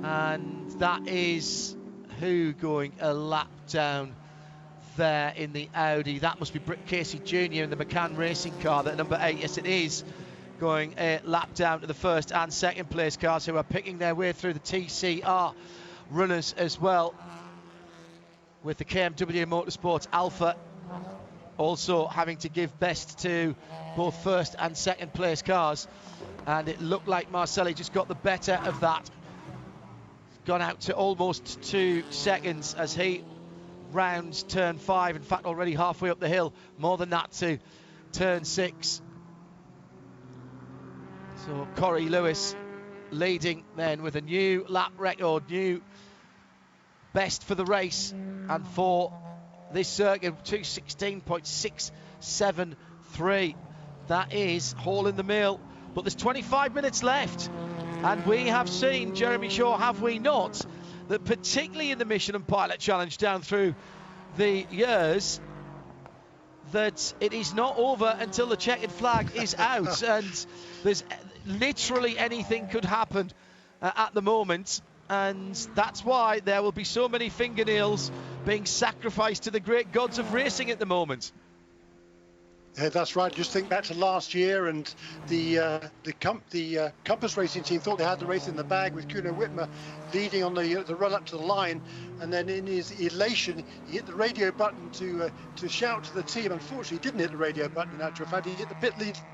and that is who going a lap down there in the Audi. That must be Britt Casey Jr. in the McCann racing car, that number 8. Yes, it is going a lap down to the first and second place cars, who are picking their way through the TCR runners as well, with the KMW Motorsports Alpha also having to give best to both first and second place cars. And it looked like Marcelli just got the better of that. Gone out to almost 2 seconds as he rounds turn 5. In fact, already halfway up the hill. More than that to turn 6. So Corey Lewis leading then with a new lap record, new best for the race and for this circuit, 2:16.673. That is haul in the mill. But there's 25 minutes left, and we have seen, Jeremy Shaw, have we not, that particularly in the Michelin Pilot Challenge down through the years, that it is not over until the checkered flag is out, and there's literally anything could happen at the moment. And that's why there will be so many fingernails being sacrificed to the great gods of racing at the moment. That's right. Just think back to last year, and the Compass Racing team thought they had the race in the bag with Kuno Whitmer leading on the run up to the line, and then in his elation he hit the radio button to shout to the team. Unfortunately, he didn't hit the radio button. In actual fact, he hit the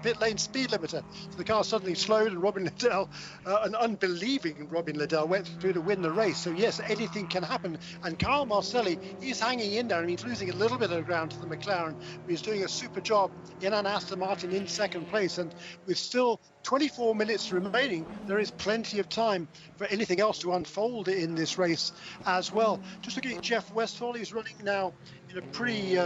pit lane speed limiter, so the car suddenly slowed, and Robin Liddell, an unbelieving Robin Liddell, went through to win the race. So yes, anything can happen, and Carl Marcelli is hanging in there. I mean, he's losing a little bit of ground to the McLaren, but he's doing a super job in an Aston Martin in second place, and with still 24 minutes remaining, there is plenty of time for anything else to unfold in this race as well. Just looking at Jeff Westphal, he's running now in a pretty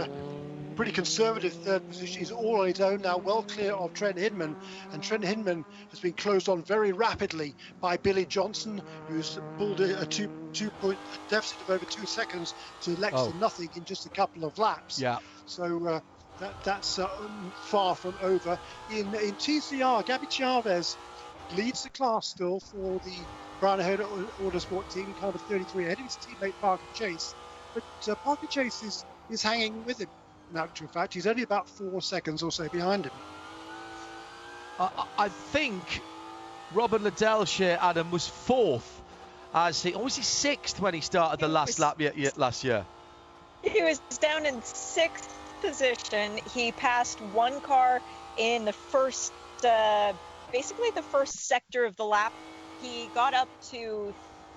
conservative third position. He's all on his own now, well clear of Trent Hindman, and Trent Hindman has been closed on very rapidly by Billy Johnson, who's pulled a two-point deficit of over 2 seconds to next to nothing in just a couple of laps. Yeah. So that's far from over. In TCR, Gabby Chavez leads the class still for the Brown Ahead Autosport team, kind of 33 ahead of his teammate Parker Chase. But Parker Chase is hanging with him. in actual fact. He's only about 4 seconds or so behind him. I think Robin Liddell's Adam was 4th. Was he 6th when he started the last lap last year? He was down in 6th position. He passed one car in the first, basically the first sector of the lap. He got up to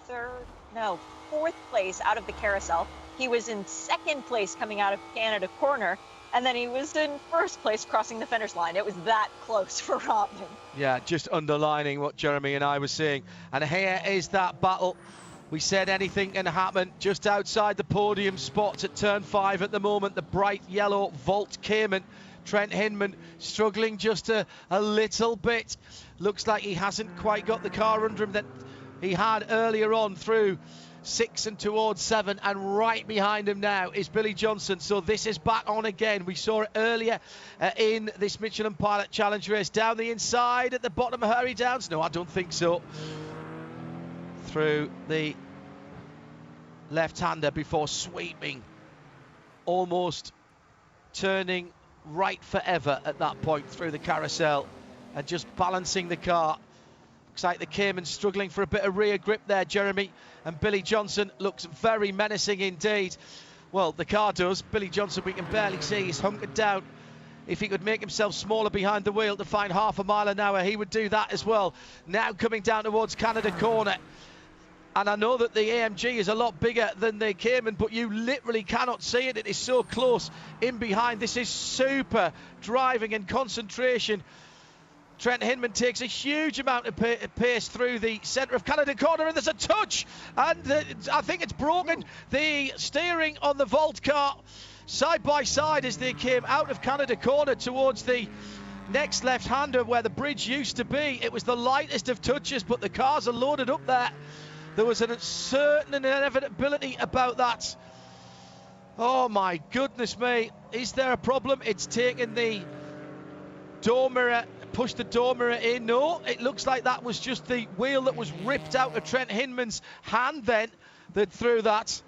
4th place out of the carousel. He was in 2nd place coming out of Canada Corner. And then he was in 1st place crossing the finish line. It was that close for Robin. Yeah, just underlining what Jeremy and I were saying. And here is that battle. We said anything can happen just outside the podium spots at turn 5 at the moment. The bright yellow Volt Cayman. Trent Hinman struggling just a little bit. Looks like he hasn't quite got the car under him that he had earlier on through 6 and towards 7, and right behind him now is Billy Johnson. So this is back on again. We saw it earlier in this Michelin Pilot Challenge race. Down the inside at the bottom of Hurry Downs. No, I don't think so. Through the left-hander before sweeping, almost turning right forever at that point through the carousel and just balancing the car. Looks like the Cayman's struggling for a bit of rear grip there, Jeremy, and Billy Johnson looks very menacing indeed. Well, the car does. Billy Johnson, we can barely see, he's hunkered down. If he could make himself smaller behind the wheel to find half a mile an hour, he would do that as well. Now coming down towards Canada Corner. And I know that the AMG is a lot bigger than the Cayman, but you literally cannot see it. It is so close in behind. This is super driving and concentration. Trent Hinman takes a huge amount of pace through the centre of Canada Corner, and there's a touch, and I think it's broken the steering on the Volt car side by side as they came out of Canada Corner towards the next left-hander where the bridge used to be. It was the lightest of touches, but the cars are loaded up there. There was a certain inevitability about that. Oh my goodness me, is there a problem? It's taken the door mirror, pushed the door mirror in. No, it looks like that was just the wheel that was ripped out of Trent Hinman's hand then that threw that.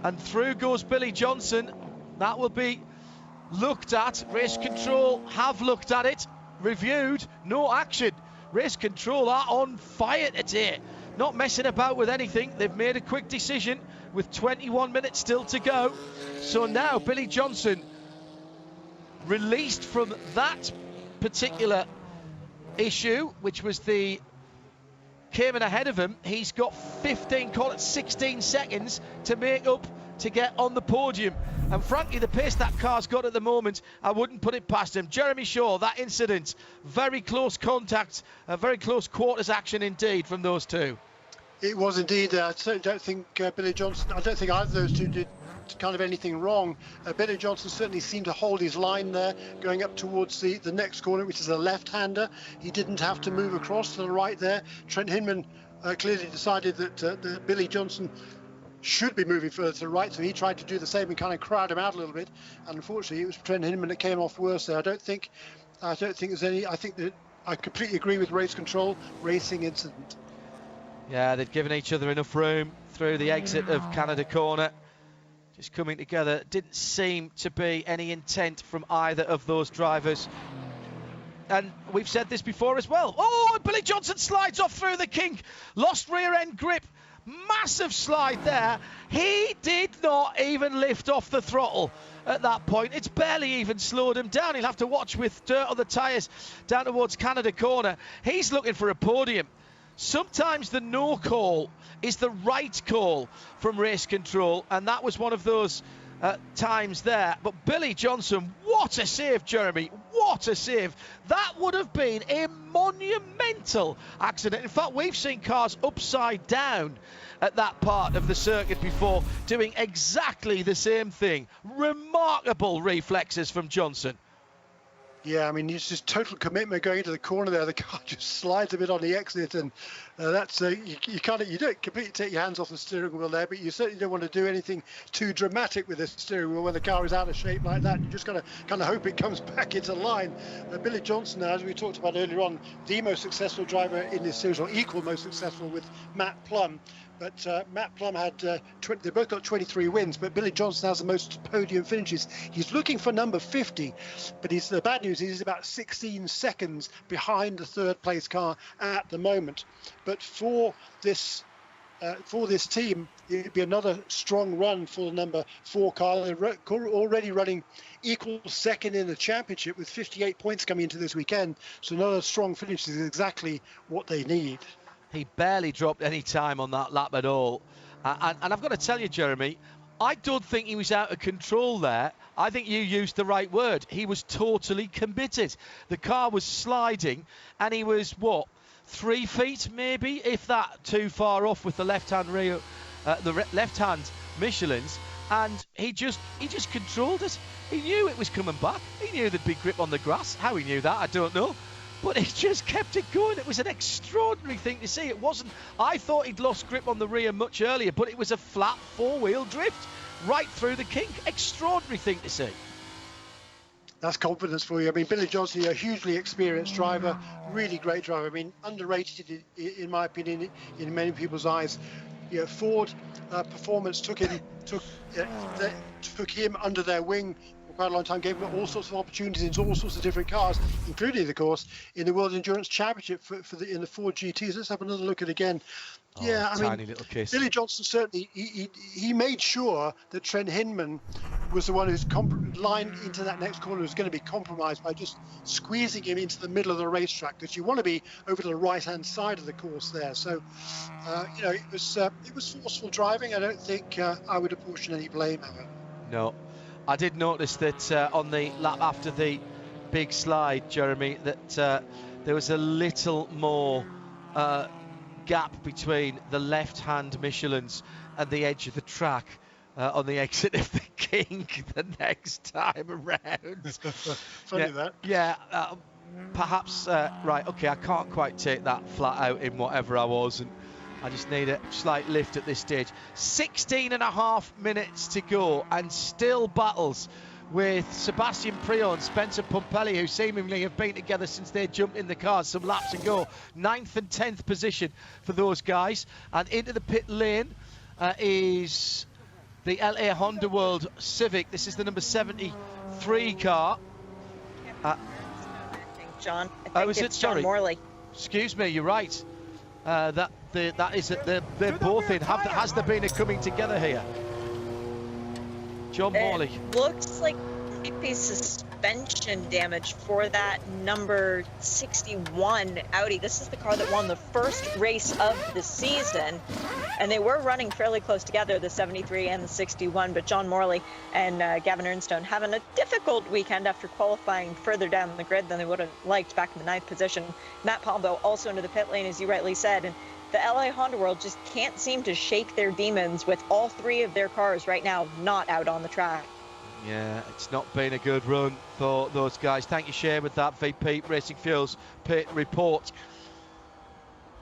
And through goes Billy Johnson. That will be looked at. Race control have looked at it, reviewed, no action. Race control are on fire today, not messing about with anything. They've made a quick decision with 21 minutes still to go. So now Billy Johnson released from that particular issue, which was the Cayman ahead of him. He's got 15, call it 16 seconds to make up to get on the podium. And frankly, the pace that car's got at the moment, I wouldn't put it past him. Jeremy Shaw, that incident, very close contact, a very close quarters action indeed from those two. It was indeed. I certainly don't think Billy Johnson, I don't think either of those two did kind of anything wrong. Billy Johnson certainly seemed to hold his line there going up towards the next corner, which is a left-hander. He didn't have to move across to the right there. Trent Hinman clearly decided that Billy Johnson should be moving further to the right, so he tried to do the same and kind of crowd him out a little bit, and unfortunately it was Trent Hinman that came off worse there. I don't think there's any, I think that I completely agree with race control, racing incident. Yeah, they'd given each other enough room through the exit of Canada Corner. Just coming together. Didn't seem to be any intent from either of those drivers. And we've said this before as well. Oh, Billy Johnson slides off through the kink. Lost rear end grip. Massive slide there. He did not even lift off the throttle at that point. It's barely even slowed him down. He'll have to watch with dirt on the tyres down towards Canada Corner. He's looking for a podium. Sometimes the no call is the right call from race control, and that was one of those times there. But Billy Johnson, what a save, Jeremy. What a save. That would have been a monumental accident. In fact, we've seen cars upside down at that part of the circuit before doing exactly the same thing. Remarkable reflexes from Johnson. Yeah, I mean, it's just total commitment going into the corner there. The car just slides a bit on the exit, and that's you don't completely take your hands off the steering wheel there, but you certainly don't want to do anything too dramatic with the steering wheel when the car is out of shape like that. You just got to kind of hope it comes back into line. Billy Johnson, as we talked about earlier on, the most successful driver in this series, or equal most successful with Matt Plum. But Matt Plum had, they both got 23 wins, but Billy Johnson has the most podium finishes. He's looking for number 50, but the bad news is he's about 16 seconds behind the third place car at the moment. But for this team, it'd be another strong run for the number 4 car. They're already running equal second in the championship with 58 points coming into this weekend. So another strong finish is exactly what they need. He barely dropped any time on that lap at all. And I've got to tell you, Jeremy, I don't think he was out of control there. I think you used the right word. He was totally committed. The car was sliding, and he was, 3 feet maybe, if that, too far off with the left-hand left-hand Michelins, and he just controlled it. He knew it was coming back. He knew there'd be grip on the grass. How he knew that, I don't know. But he just kept it going. It was an extraordinary thing to see. It wasn't. I thought he'd lost grip on the rear much earlier, but it was a flat 4-wheel drift right through the kink. Extraordinary thing to see. That's confidence for you. I mean, Billy Johnson, a hugely experienced driver, really great driver. I mean, underrated in my opinion, in many people's eyes. Ford Performance took him under their wing for quite a long time, gave him all sorts of opportunities in all sorts of different cars, including, of course, in the World Endurance Championship in the Ford GTs. Let's have another look at it again. Tiny little kiss. Billy Johnson certainly he made sure that Trent Hinman was the one who's lined into that next corner, who's going to be compromised by just squeezing him into the middle of the racetrack, because you want to be over to the right-hand side of the course there. So, it was forceful driving. I don't think I would apportion any blame at it. No, I did notice that on the lap after the big slide, Jeremy, that there was a little more gap between the left-hand Michelins and the edge of the track on the exit of the kink the next time around. Funny that. Yeah, perhaps, right, okay, I can't quite take that flat out in whatever I was, and I just need a slight lift at this stage. 16.5 minutes to go, and still battles with Sebastian Priaulx and Spencer Pumpelly, who seemingly have been together since they jumped in the cars some laps ago. 9th and 10th position for those guys. And into the pit lane is the LA Honda World Civic. This is the number 73 car. John, I think it's John Morley. Excuse me, you're right. That is it. They're both in. Has there been a coming together here? John Morley. Looks like maybe suspension damage for that number 61 Audi. This is the car that won the first race of the season, and they were running fairly close together, the 73 and the 61, but John Morley and Gavin Ernstone having a difficult weekend after qualifying further down the grid than they would have liked back in the 9th position. Matt Palumbo also into the pit lane, as you rightly said, and the LA Honda World just can't seem to shake their demons with all 3 of their cars right now not out on the track. Yeah, it's not been a good run for those guys. Thank you, Shane, with that VP Racing Fuels pit report.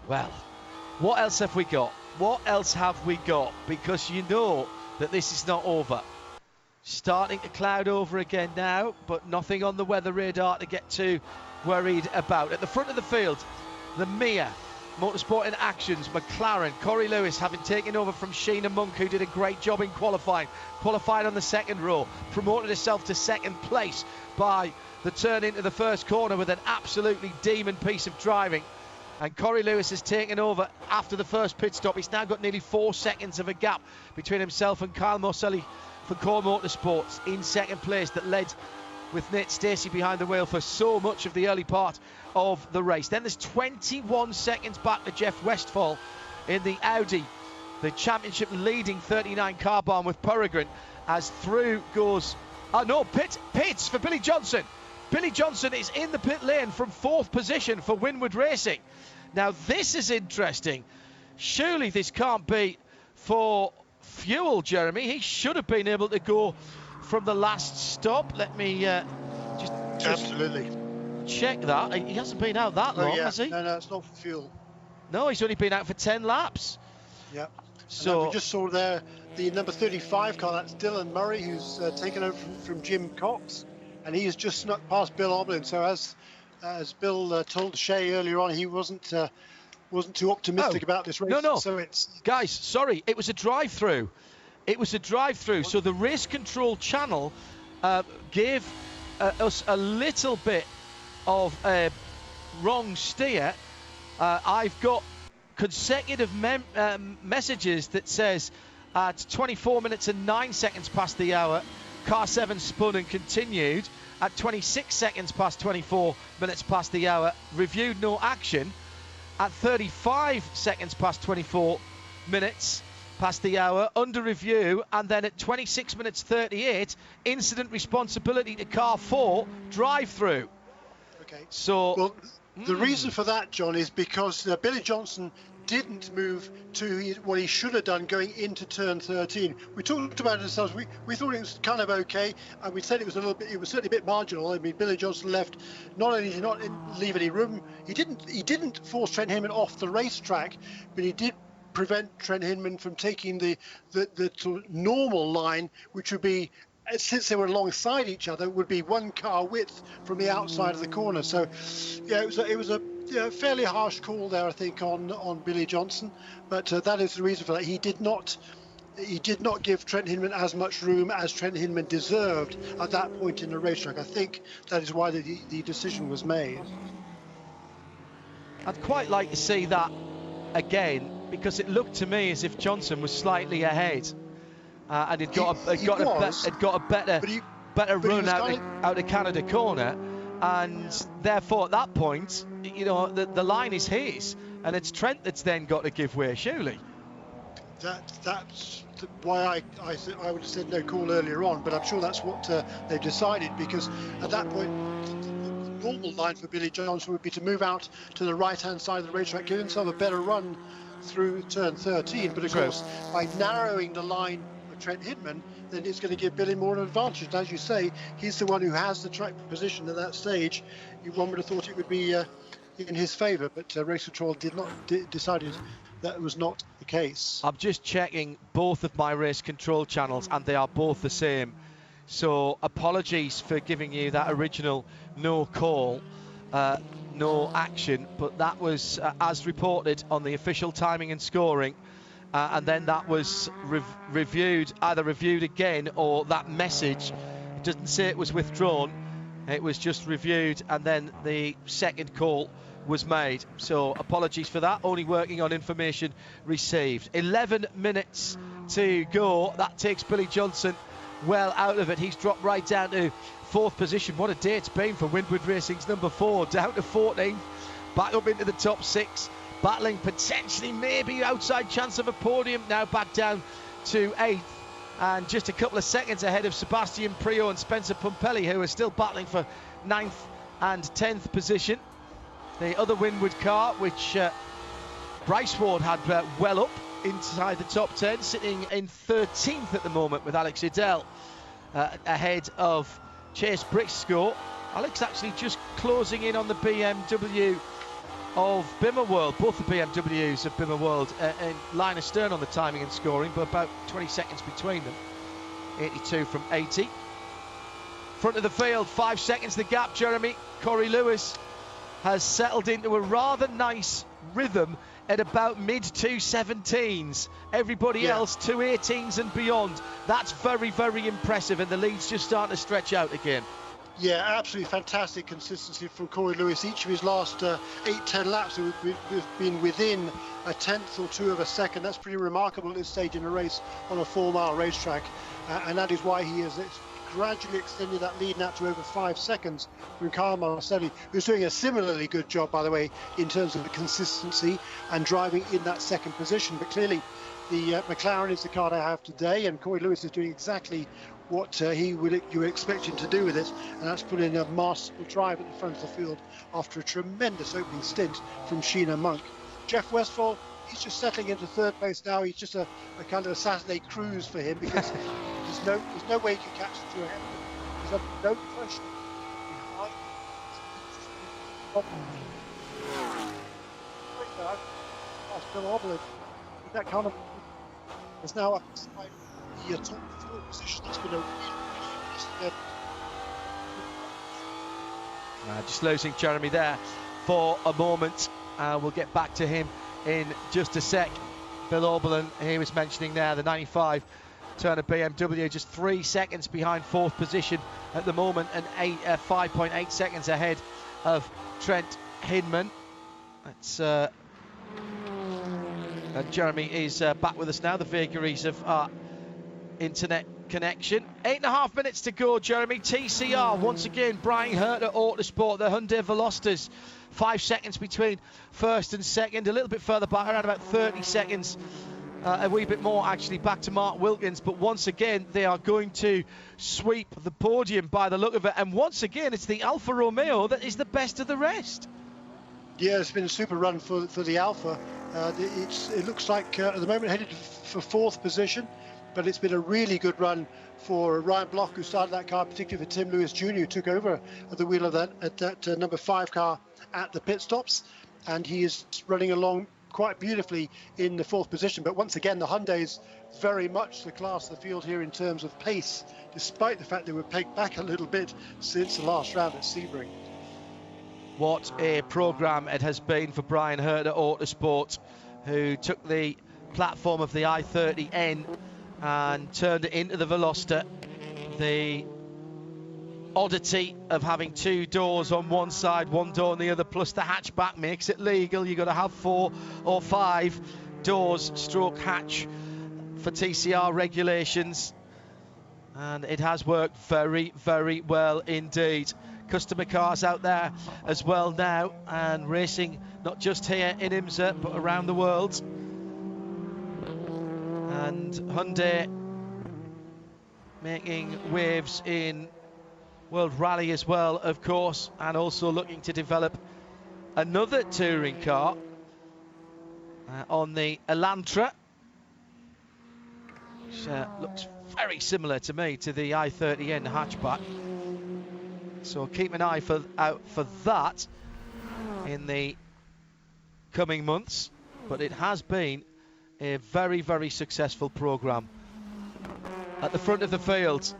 Well, what else have we got? What else have we got? Because you know that this is not over. Starting to cloud over again now, but nothing on the weather radar to get too worried about. At the front of the field, the Mia Motorsport in Actions, McLaren, Corey Lewis having taken over from Sheena Monk, who did a great job in qualified on the second row, promoted herself to second place by the turn into the first corner with an absolutely demon piece of driving. And Corey Lewis has taken over after the first pit stop. He's now got nearly 4 seconds of a gap between himself and Kyle Morselli for Core Motorsports in second place, that led with Nate Stacey behind the wheel for so much of the early part of the race. Then there's 21 seconds back to Jeff Westphal in the Audi, the championship leading 39 car barn with Peregrine, as through goes pits for Billy Johnson. Billy Johnson is in the pit lane from 4th position for Winward Racing. Now this is interesting. Surely this can't be for fuel, Jeremy. He should have been able to go from the last stop. Let me just absolutely check that. He hasn't been out that long, has he? No, it's not for fuel. No, he's only been out for 10 laps. Yeah. So we just saw there the number 35 car. That's Dylan Murray, who's taken over from Jim Cox, and he has just snuck past Bill Oblin. So as Bill told Shea earlier on, he wasn't wasn't too optimistic about this race. No. So it's Guys, sorry, it was a drive-through. It was a drive-through. So the race control channel gave us a little bit of a wrong steer. I've got consecutive messages that says at 24 minutes and 9 seconds past the hour, car 7 spun and continued. At 26 seconds past 24 minutes past the hour, reviewed, no action. At 35 seconds past 24 minutes past the hour, under review. And then at 26 minutes 38, incident responsibility to car 4, drive-through. okay. So, Well, the reason for that, John, is because Billy Johnson didn't move to what he should have done going into turn 13. We talked about it ourselves. We thought it was kind of okay, and we said it was certainly a bit marginal. I mean, Billy Johnson left. Not only did he not leave any room, he didn't force Trent Hinman off the racetrack, but he did prevent Trent Hinman from taking the sort of normal line, which would be, since they were alongside each other, would be 1 car width from the outside of the corner. So, yeah, it was a fairly harsh call there, I think, on Billy Johnson. But that is the reason for that. He did not give Trent Hinman as much room as Trent Hinman deserved at that point in the racetrack. I think that is why the decision was made. I'd quite like to see that again, because it looked to me as if Johnson was slightly ahead. And had got a better run out of Canada corner, and therefore at that point, the line is his, and it's Trent that's then got to give way, surely. That's why I would have said no call earlier on, but I'm sure that's what they've decided, because at that point the normal line for Billy Johnson would be to move out to the right-hand side of the racetrack, give himself a better run through turn 13. But of course, by narrowing the line Trent Hinman, then it's going to give Billy more of an advantage. And as you say, he's the one who has the track position at that stage. One would have thought it would be in his favour, but race control decided that was not the case. I'm just checking both of my race control channels, and they are both the same. So apologies for giving you that original no call, no action, but that was as reported on the official timing and scoring. And then that was either reviewed again, or that message, it doesn't say it was withdrawn, it was just reviewed, and then the second call was made. So apologies for that, only working on information received. 11 minutes to go. That takes Billy Johnson well out of it. He's dropped right down to 4th position. What a day it's been for Windward Racing's number 4, down to 14th, back up into the top 6. Battling potentially maybe outside chance of a podium, now back down to 8th, and just a couple of seconds ahead of Sebastian Priaulx and Spencer Pumpelly, who are still battling for 9th and 10th position. The other Windward car, which Bryce Ward had well up inside the top 10, sitting in 13th at the moment with Alex Edel ahead of Chase Briscoe. Alex actually just closing in on the BMW of Bimmer World. Both the BMWs of Bimmer World in line astern on the timing and scoring, but about 20 seconds between them. 82 from 80. Front of the field, 5 seconds the gap, Jeremy. Corey Lewis has settled into a rather nice rhythm at about mid 217s. Everybody else 218s and beyond. That's very, very impressive, and the lead's just starting to stretch out again. Yeah, absolutely fantastic consistency from Corey Lewis. Each of his last 8-10 laps we've been within a tenth or two of a second. That's pretty remarkable at this stage in a race on a 4-mile racetrack, and that is why he has gradually extended that lead now to over 5 seconds from Carl Marcelli, who's doing a similarly good job, by the way, in terms of the consistency and driving in that second position. But clearly the McLaren is the car they have today, and Corey Lewis is doing exactly what you would expect him to do with it, and that's put in a masterful drive at the front of the field after a tremendous opening stint from Sheena Monk. Jeff Westphal, he's just settling into 3rd place now. He's just a kind of a Saturday cruise for him, because there's no way he can catch the 2 ahead of him. He's under no pressure behind. That kind of is now up inside the top 4 position. That's been a really just losing Jeremy there for a moment. We'll get back to him in just a sec. Bill Oberlin, he was mentioning there, the 95 Turner BMW, just 3 seconds behind 4th position at the moment, and 5.8 seconds ahead of Trent Hindman. That's and Jeremy is back with us now, the vagaries of our internet connection. 8.5 minutes to go, Jeremy. TCR, once again, Brian Herter Autosport, the Hyundai Velosters. 5 seconds between first and second, a little bit further back, around about 30 seconds. A wee bit more, actually, back to Mark Wilkins. But once again, they are going to sweep the podium by the look of it. And once again, it's the Alfa Romeo that is the best of the rest. Yeah, it's been a super run for the Alfa. It looks like at the moment headed for 4th position, but it's been a really good run for Ryan Block, who started that car, particularly for Tim Lewis Jr., who took over at the wheel of that number 5 car at the pit stops, and he is running along quite beautifully in the 4th position. But once again, the Hyundai is very much the class of the field here in terms of pace, despite the fact they were pegged back a little bit since the last round at Sebring. What a programme it has been for Brian Herter Autosport, who took the platform of the i30N and turned it into the Veloster. The oddity of having 2 doors on one side, 1 door on the other, plus the hatchback makes it legal. You've got to have 4 or 5 doors stroke hatch for TCR regulations, and it has worked very, very well indeed. Customer cars out there as well now, and racing not just here in IMSA but around the world. And Hyundai making waves in World Rally as well, of course, and also looking to develop another touring car on the Elantra, which looks very similar to me to the i30N hatchback. So keep an eye out for that in the coming months. But it has been a very, very successful programme. At the front of the field,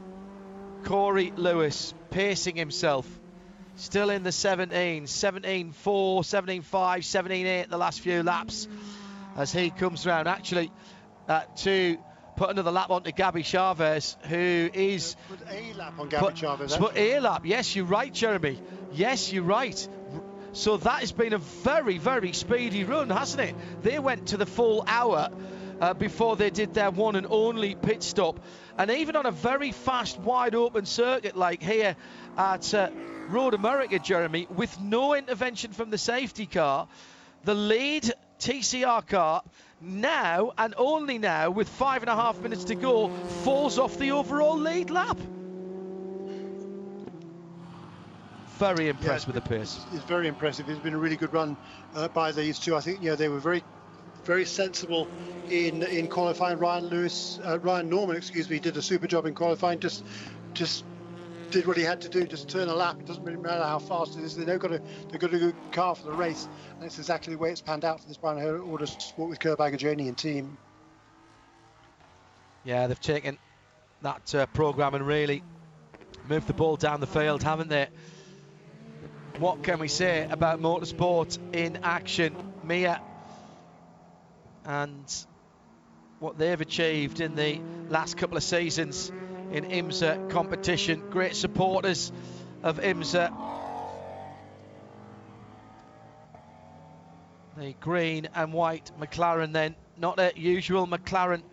Corey Lewis pacing himself, still in the 17.4, 17.5, 17.8 the last few laps as he comes round. Actually, to put another lap onto Gabby Chavez, who is... Put a lap on Gabby Chavez. Put a lap, yes, you're right, Jeremy. Yes, you're right. So that has been a very, very speedy run, hasn't it? They went to the full hour before they did their one and only pit stop. And even on a very fast, wide open circuit like here at Road America, Jeremy, with no intervention from the safety car, the lead TCR car now, and only now, with 5.5 minutes to go, falls off the overall lead lap. Very impressed with the pace. It's very impressive. It's been a really good run by these two. I think they were very, very sensible in qualifying. Ryan Norman, did a super job in qualifying. Just did what he had to do, just turn a lap. It doesn't really matter how fast it is. They've got a good car for the race, and that's exactly the way it's panned out for this Brian Herter Autosport with Kerr Bagajani and team. Yeah, they've taken that programme and really moved the ball down the field, haven't they? What can we say about motorsport in action, Mia, and what they've achieved in the last couple of seasons in IMSA competition? Great supporters of IMSA. The green and white McLaren then, not a usual McLaren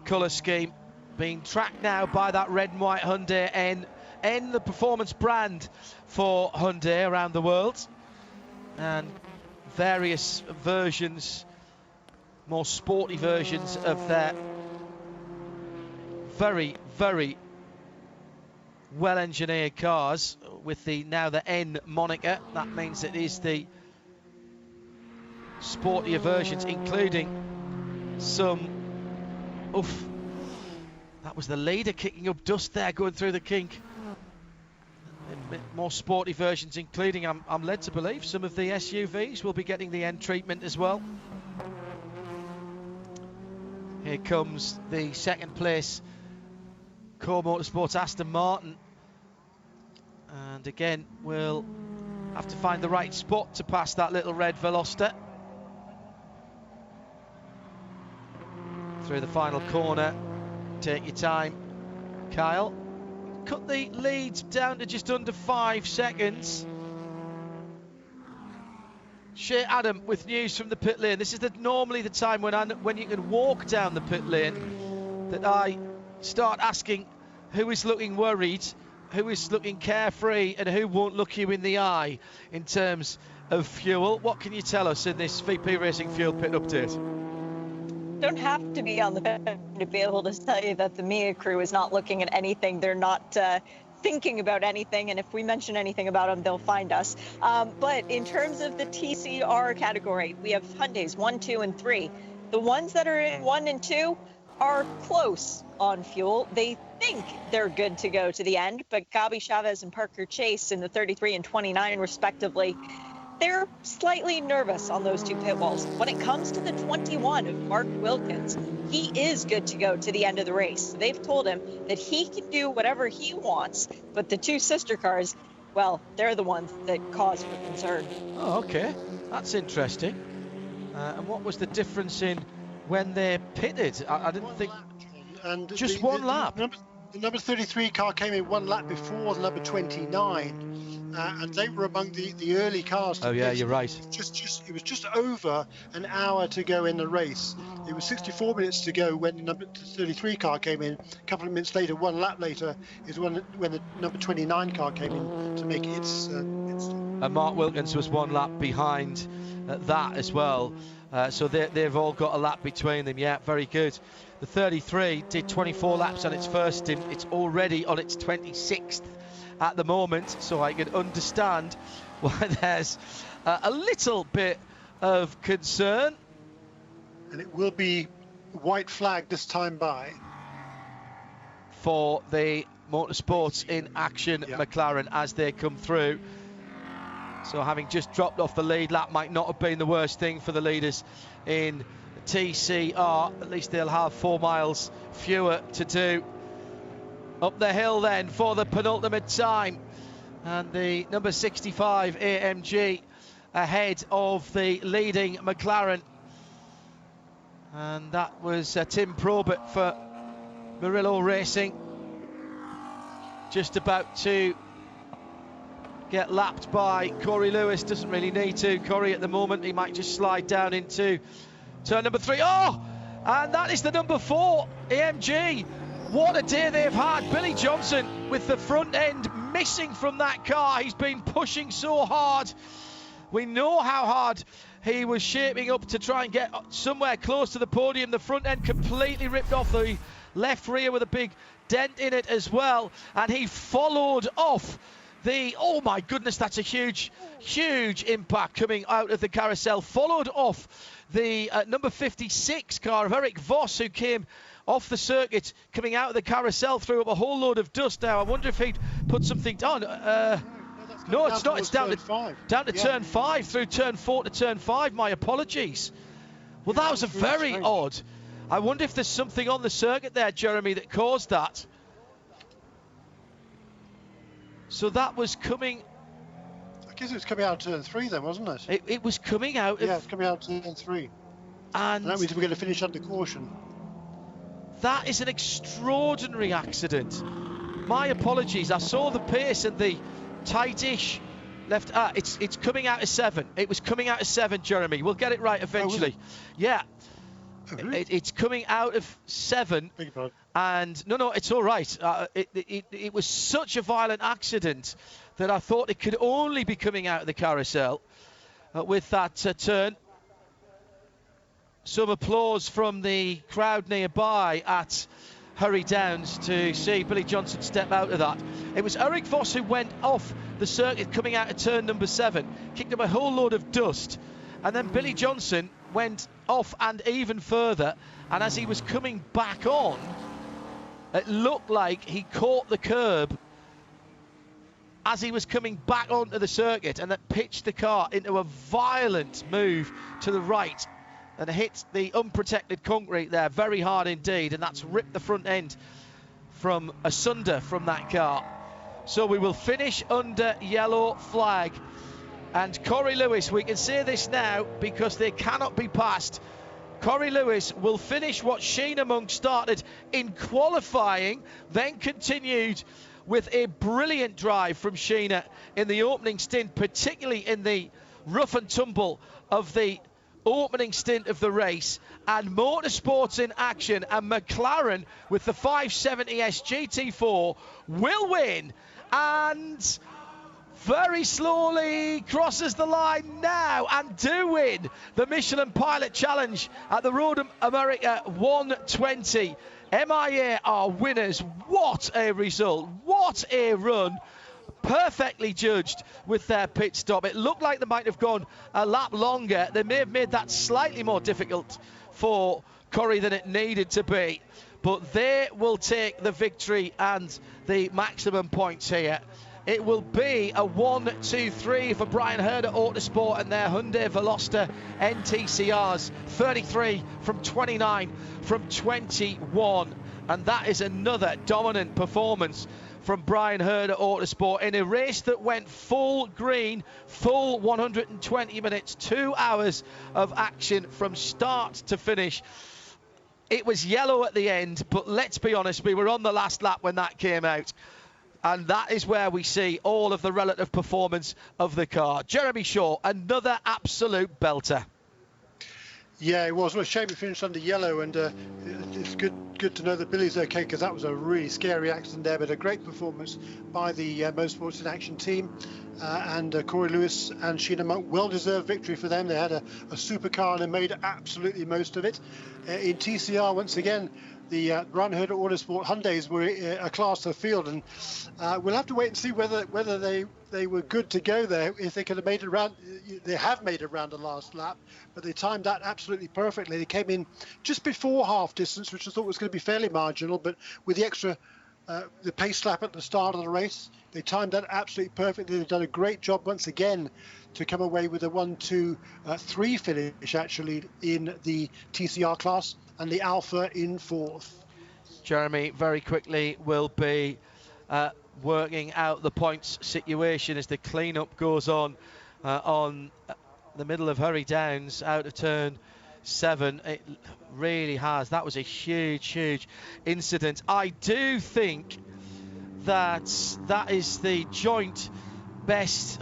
colour scheme, being tracked now by that red and white Hyundai N, the performance brand for Hyundai around the world, and various versions, more sporty versions of their very, very well engineered cars with the N moniker. That means it is the sportier versions, including some that was the leader kicking up dust there, going through the kink. More sporty versions, including, I'm led to believe, some of the SUVs will be getting the N treatment as well. Here comes the second place Core Motorsports Aston Martin, and again we'll Have to find the right spot to pass that little red Veloster. Through the final corner. Take your time, Kyle. Cut the lead down to just under 5 seconds. Shea Adam with news from the pit lane. This is normally the time when you can walk down the pit lane that I start asking who is looking worried, who is looking carefree, and who won't look you in the eye in terms of fuel. What can you tell us in this VP Racing Fuel Pit Update? Don't have to be on the pit to be able to tell you that the MIA crew is not looking at anything. They're not thinking about anything, and if we mention anything about them, they'll find us. But in terms of the TCR category, we have Hyundais 1, 2, and 3. The ones that are in 1 and 2 are close on fuel. They think they're good to go to the end, but Gabi Chavez and Parker Chase in the 33 and 29 respectively, they're slightly nervous on those 2 pit walls. When it comes to the 21 of Mark Wilkins, he is good to go to the end of the race. They've told him that he can do whatever he wants, but the 2 sister cars, well, they're the ones that cause for concern. Oh, okay. That's interesting. And what was the difference in when they pitted? I didn't think... And just one lap? The number 33 car came in 1 lap before the number 29. And they were among the early cars. Oh yeah, you're right. It was just over an hour to go in the race. It was 64 minutes to go when the number 33 car came in. A couple of minutes later, 1 lap later, is when the number 29 car came in to make its. And Mark Wilkins was 1 lap behind that as well. So they've all got a lap between them. Yeah, very good. The 33 did 24 laps on its first stint. It's already on its 26th. At the moment, so I can understand why there's a little bit of concern. And it will be white flag this time by. For the Motorsports in Action McLaren as they come through. So having just dropped off the lead lap might not have been the worst thing for the leaders in TCR. At least they'll have 4 miles fewer to do. Up the hill then for the penultimate time, and the number 65 AMG ahead of the leading McLaren, and that was Tim Probert for Murillo Racing, just about to get lapped by Corey Lewis. Doesn't really need to. Corey at the moment, he might just slide down into turn number 3. Oh, and that is the number 4 AMG. What a day they've had. Billy Johnson with the front end missing from that car. He's been pushing so hard. We know how hard he was shaping up to try and get somewhere close to the podium. The front end completely ripped off the left rear with a big dent in it as well. And he followed off the, oh my goodness, that's a huge impact coming out of the carousel. Followed off the number 56 car of Eric Voss, who came off the circuit, coming out of the carousel, threw up a whole load of dust. Now I wonder if he'd put something down. No, it's not. It's down to turn 5, through turn 4 to turn 5. My apologies. Well, that was a very odd. I wonder if there's something on the circuit there, Jeremy, that caused that. So that was coming. I guess it was coming out of turn 3 then, wasn't it? It was coming out. Yeah, it's coming out of turn 3. And that means we're going to finish under caution. That is an extraordinary accident. My apologies. I saw the pace and the tightish left. It's coming out of 7. It was coming out of 7, Jeremy. We'll get it right eventually. Yeah. Oh, really? It's coming out of 7. And no, it's all right. It was such a violent accident that I thought it could only be coming out of the carousel with that turn. Some applause from the crowd nearby at Hurry Downs to see Billy Johnson step out of that. It was Eric Voss who went off the circuit coming out of turn number 7, kicked up a whole load of dust, and then Billy Johnson went off and even further, and as he was coming back on, it looked like he caught the curb as he was coming back onto the circuit, and that pitched the car into a violent move to the right and hit the unprotected concrete there very hard indeed, and that's ripped the front end from asunder from that car. So we will finish under yellow flag And Corey Lewis, we can say this now because they cannot be passed. Corey Lewis will finish what Sheena Monk started in qualifying, then continued with a brilliant drive from Sheena in the opening stint, particularly in the rough and tumble of the opening stint of the race. And Motorsports in action, and McLaren with the 570S GT4 will win, and very slowly crosses the line now and do win the Michelin Pilot Challenge at the Road America 120. MIA are winners. What a result. What a run. Perfectly judged with their pit stop. It looked like they might have gone a lap longer. They may have made that slightly more difficult for Corey than it needed to be. But they will take the victory and the maximum points here. It will be a 1-2-3 for Brian Herder Autosport and their Hyundai Veloster NTCRs. 33 from 29 from 21. And that is another dominant performance from Brian Herder Autosport in a race that went full green, full 120 minutes, 2 hours of action from start to finish. It was yellow at the end, but let's be honest, we were on the last lap when that came out. And that is where we see all of the relative performance of the car. Jeremy Shaw, another absolute belter. Yeah, it was. Well, a shame it finished under yellow, and it's good to know that Billy's okay, because that was a really scary accident there, but a great performance by the Motorsports in Action team. And Corey Lewis and Sheena Monk, well-deserved victory for them. They had a supercar and they made absolutely most of it. In TCR, once again, the Brian Herder Autosport Hyundais were a class of the field, and we'll have to wait and see whether they were good to go there. If they could have made it around, they have made it around the last lap, but they timed that absolutely perfectly. They came in just before half distance, which I thought was going to be fairly marginal, but with the extra the pace lap at the start of the race, they timed that absolutely perfectly. They've done a great job once again to come away with a 1-2-3 finish actually in the TCR class, and the Alpha in fourth. Jeremy very quickly will be working out the points situation as the clean-up goes on the middle of Hurry Downs out of turn 7. It really has. That was a huge incident. I do think that is the joint best.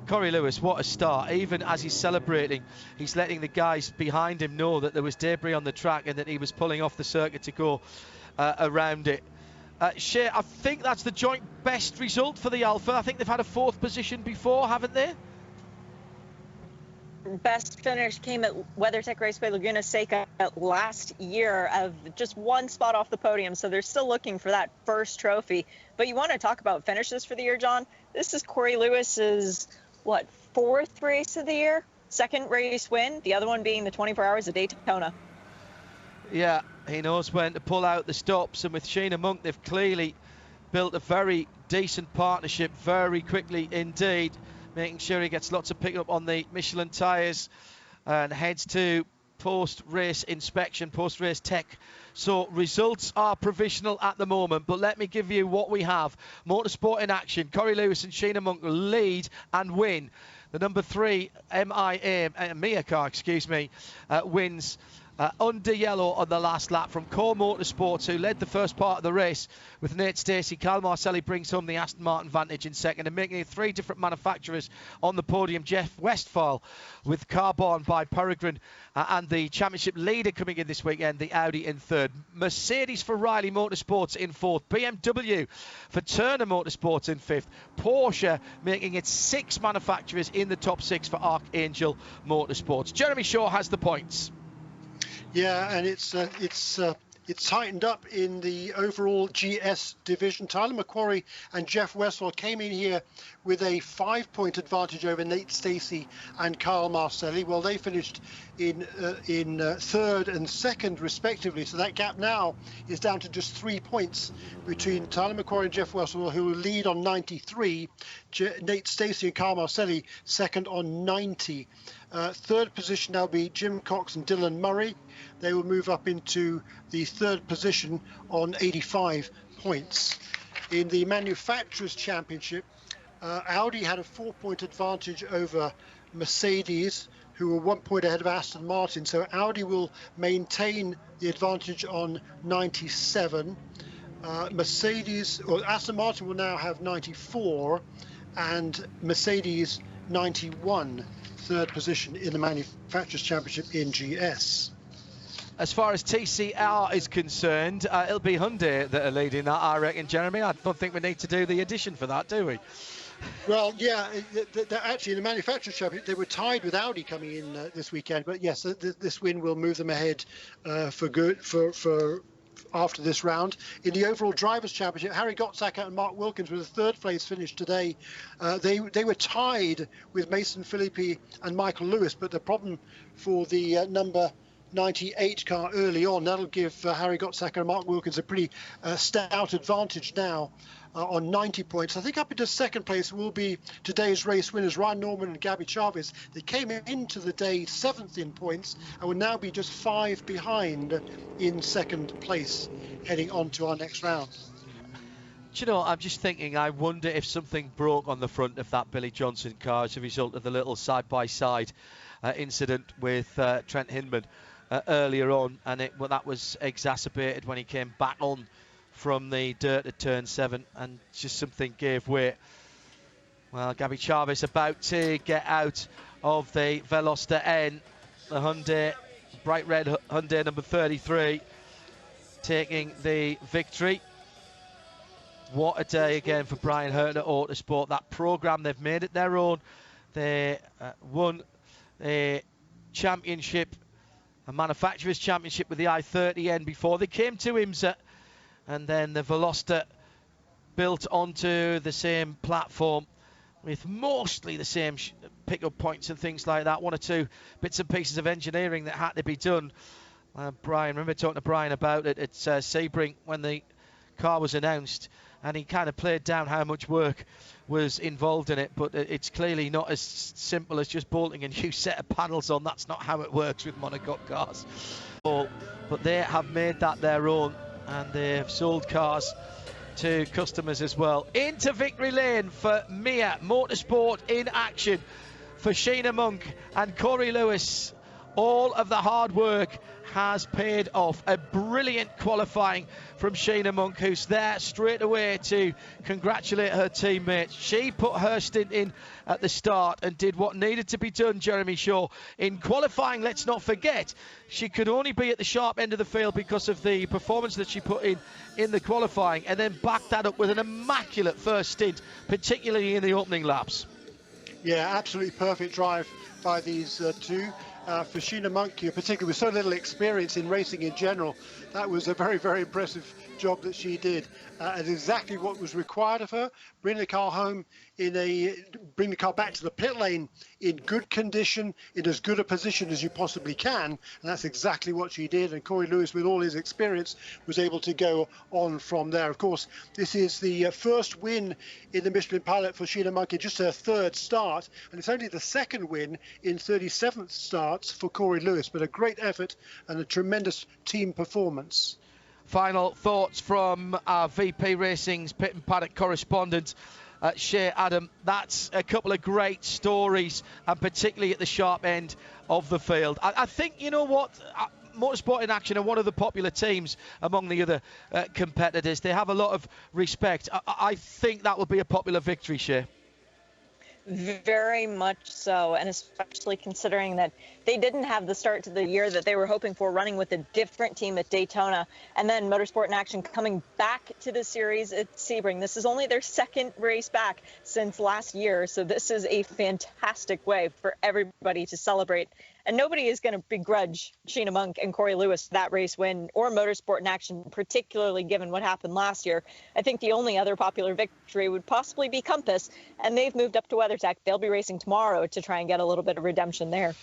Corey Lewis, what a start. Even as he's celebrating, he's letting the guys behind him know that there was debris on the track and that he was pulling off the circuit to go around it. Shay, I think that's the joint best result for the Alpha. I think they've had a 4th position before, haven't they? Best finish came at WeatherTech Raceway Laguna Seca last year, of just 1 spot off the podium, so they're still looking for that first trophy. But you want to talk about finishes for the year, John? This is Corey Lewis's 4th race of the year, 2nd race win, the other one being the 24 Hours of Daytona. Yeah, he knows when to pull out the stops, and with Sheena Monk they've clearly built a very decent partnership very quickly indeed, making sure he gets lots of pickup on the Michelin tyres and heads to post-race inspection, post-race tech. So results are provisional at the moment, but let me give you what we have. Motorsport in action. Corey Lewis and Sheena Monk lead and win. The number 3 MIA car, wins under yellow on the last lap from Core Motorsports, who led the first part of the race with Nate Stacey. Kyle Marcelli brings home the Aston Martin Vantage in second, and making it 3 different manufacturers on the podium. Jeff Westphal with Carbon by Peregrine, and the championship leader coming in this weekend, the Audi, in third. Mercedes for Riley Motorsports in fourth. BMW for Turner Motorsports in fifth. Porsche making it 6 manufacturers in the top 6 for Archangel Motorsports. Jeremy Shaw has the points. Yeah, and it's tightened up in the overall GS division. Tyler McQuarrie and Jeff Westphal came in here with a 5-point advantage over Nate Stacey and Kyle Marcelli. Well, they finished in 3rd and 2nd respectively, so that gap now is down to just 3 points between Tyler McQuarrie and Jeff Westphal, who will lead on 93. Nate Stacey and Kyle Marcelli 2nd on 90. 3rd position now be Jim Cox and Dylan Murray. They will move up into the 3rd position on 85 points. In the Manufacturers' Championship, Audi had a 4-point advantage over Mercedes, who were 1 point ahead of Aston Martin. So Audi will maintain the advantage on 97. Aston Martin will now have 94, and Mercedes 91, third position in the Manufacturers' Championship in GS. As far as TCR is concerned, it'll be Hyundai that are leading that, I reckon, Jeremy. I don't think we need to do the addition for that, do we? Well, yeah, actually in the Manufacturers' Championship, they were tied with Audi coming in this weekend. But yes, this win will move them ahead for good for after this round. In the overall Drivers' Championship, Harry Gottsacker and Mark Wilkins with a third place finish today. They were tied with Mason Philippi and Michael Lewis, but the problem for the number 98 car early on, that'll give Harry Gottsacker and Mark Wilkins a pretty stout advantage now on 90 points. I think up into second place will be today's race winners, Ryan Norman and Gabby Chavez. They came into the day 7th in points and will now be just 5 behind in second place heading on to our next round. Do you know, I'm just thinking, I wonder if something broke on the front of that Billy Johnson car as a result of the little side-by-side incident with Trent Hinman earlier on, and that was exacerbated when he came back on from the dirt at turn 7, and just something gave way. Well, Gabby Chavez about to get out of the Veloster N, the Hyundai, bright red Hyundai number 33, taking the victory. What a day again for Brian Hurton at Autosport. That programme, they've made it their own. They won the championship, a manufacturer's championship with the i30N before they came to IMSA, and then the Veloster built onto the same platform with mostly the same pickup points and things like that. 1 or 2 bits and pieces of engineering that had to be done. Brian, remember talking to Brian about it at Sebring when the car was announced, and he kind of played down how much work was involved in it, but it's clearly not as simple as just bolting a new set of panels on. That's not how it works with monocoque cars. But they have made that their own, and they have sold cars to customers as well. Into victory lane for Mia Motorsport in action for Sheena Monk and Corey Lewis. All of the hard work has paid off. A brilliant qualifying from Sheena Monk, who's there straight away to congratulate her teammates. She put her stint in at the start and did what needed to be done, Jeremy Shaw. In qualifying, let's not forget, she could only be at the sharp end of the field because of the performance that she put in the qualifying, and then backed that up with an immaculate first stint, particularly in the opening laps. Yeah, absolutely perfect drive by these two. For Sheena Monk, particularly with so little experience in racing in general, that was a very, very impressive job that she did, and exactly what was required of her. Bring the car back to the pit lane in good condition, in as good a position as you possibly can, and that's exactly what she did. And Corey Lewis, with all his experience, was able to go on from there. Of course, this is the first win in the Michelin Pilot for Sheena Monk in just her third start, and it's only the second win in 37th starts for Corey Lewis, but a great effort and a tremendous team performance. Final thoughts from our VP Racing's pit and paddock correspondent, Shea Adam. That's a couple of great stories, and particularly at the sharp end of the field. I think, you know what, Motorsport in Action are one of the popular teams among the other competitors. They have a lot of respect. I think that will be a popular victory, Shea. Very much so, and especially considering that they didn't have the start to the year that they were hoping for, running with a different team at Daytona, and then Motorsport in Action coming back to the series at Sebring. This is only their second race back since last year, so this is a fantastic way for everybody to celebrate. And nobody is going to begrudge Sheena Monk and Corey Lewis that race win, or Motorsport in Action, particularly given what happened last year. I think the only other popular victory would possibly be Compass, and they've moved up to WeatherTech. They'll be racing tomorrow to try and get a little bit of redemption there.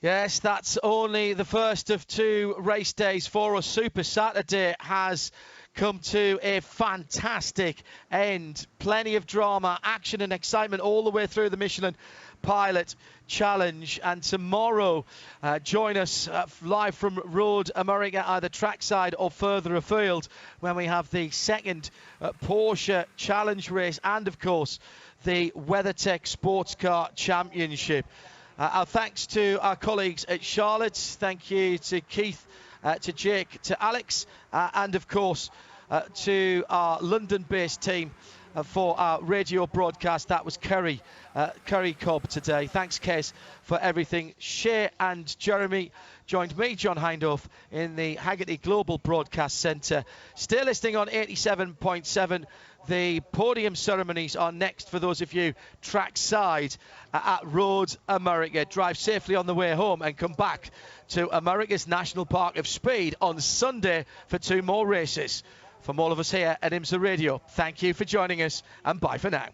Yes, that's only the first of 2 race days for us. Super Saturday has come to a fantastic end. Plenty of drama, action and excitement all the way through the Michelin Pilot Challenge. And tomorrow, join us live from Road America, either trackside or further afield, when we have the second Porsche Challenge race and, of course, the WeatherTech Sports Car Championship. Our thanks to our colleagues at Charlotte. Thank you to Keith, to Jake, to Alex, and of course to our London-based team for our radio broadcast. That was Curry Cobb today. Thanks, Kes, for everything. Shea and Jeremy joined me, John Hindhaugh, in the Haggerty Global Broadcast Centre. Still listening on 87.7. The podium ceremonies are next for those of you trackside at Road America. Drive safely on the way home and come back to America's National Park of Speed on Sunday for 2 more races. From all of us here at IMSA Radio, thank you for joining us, and bye for now.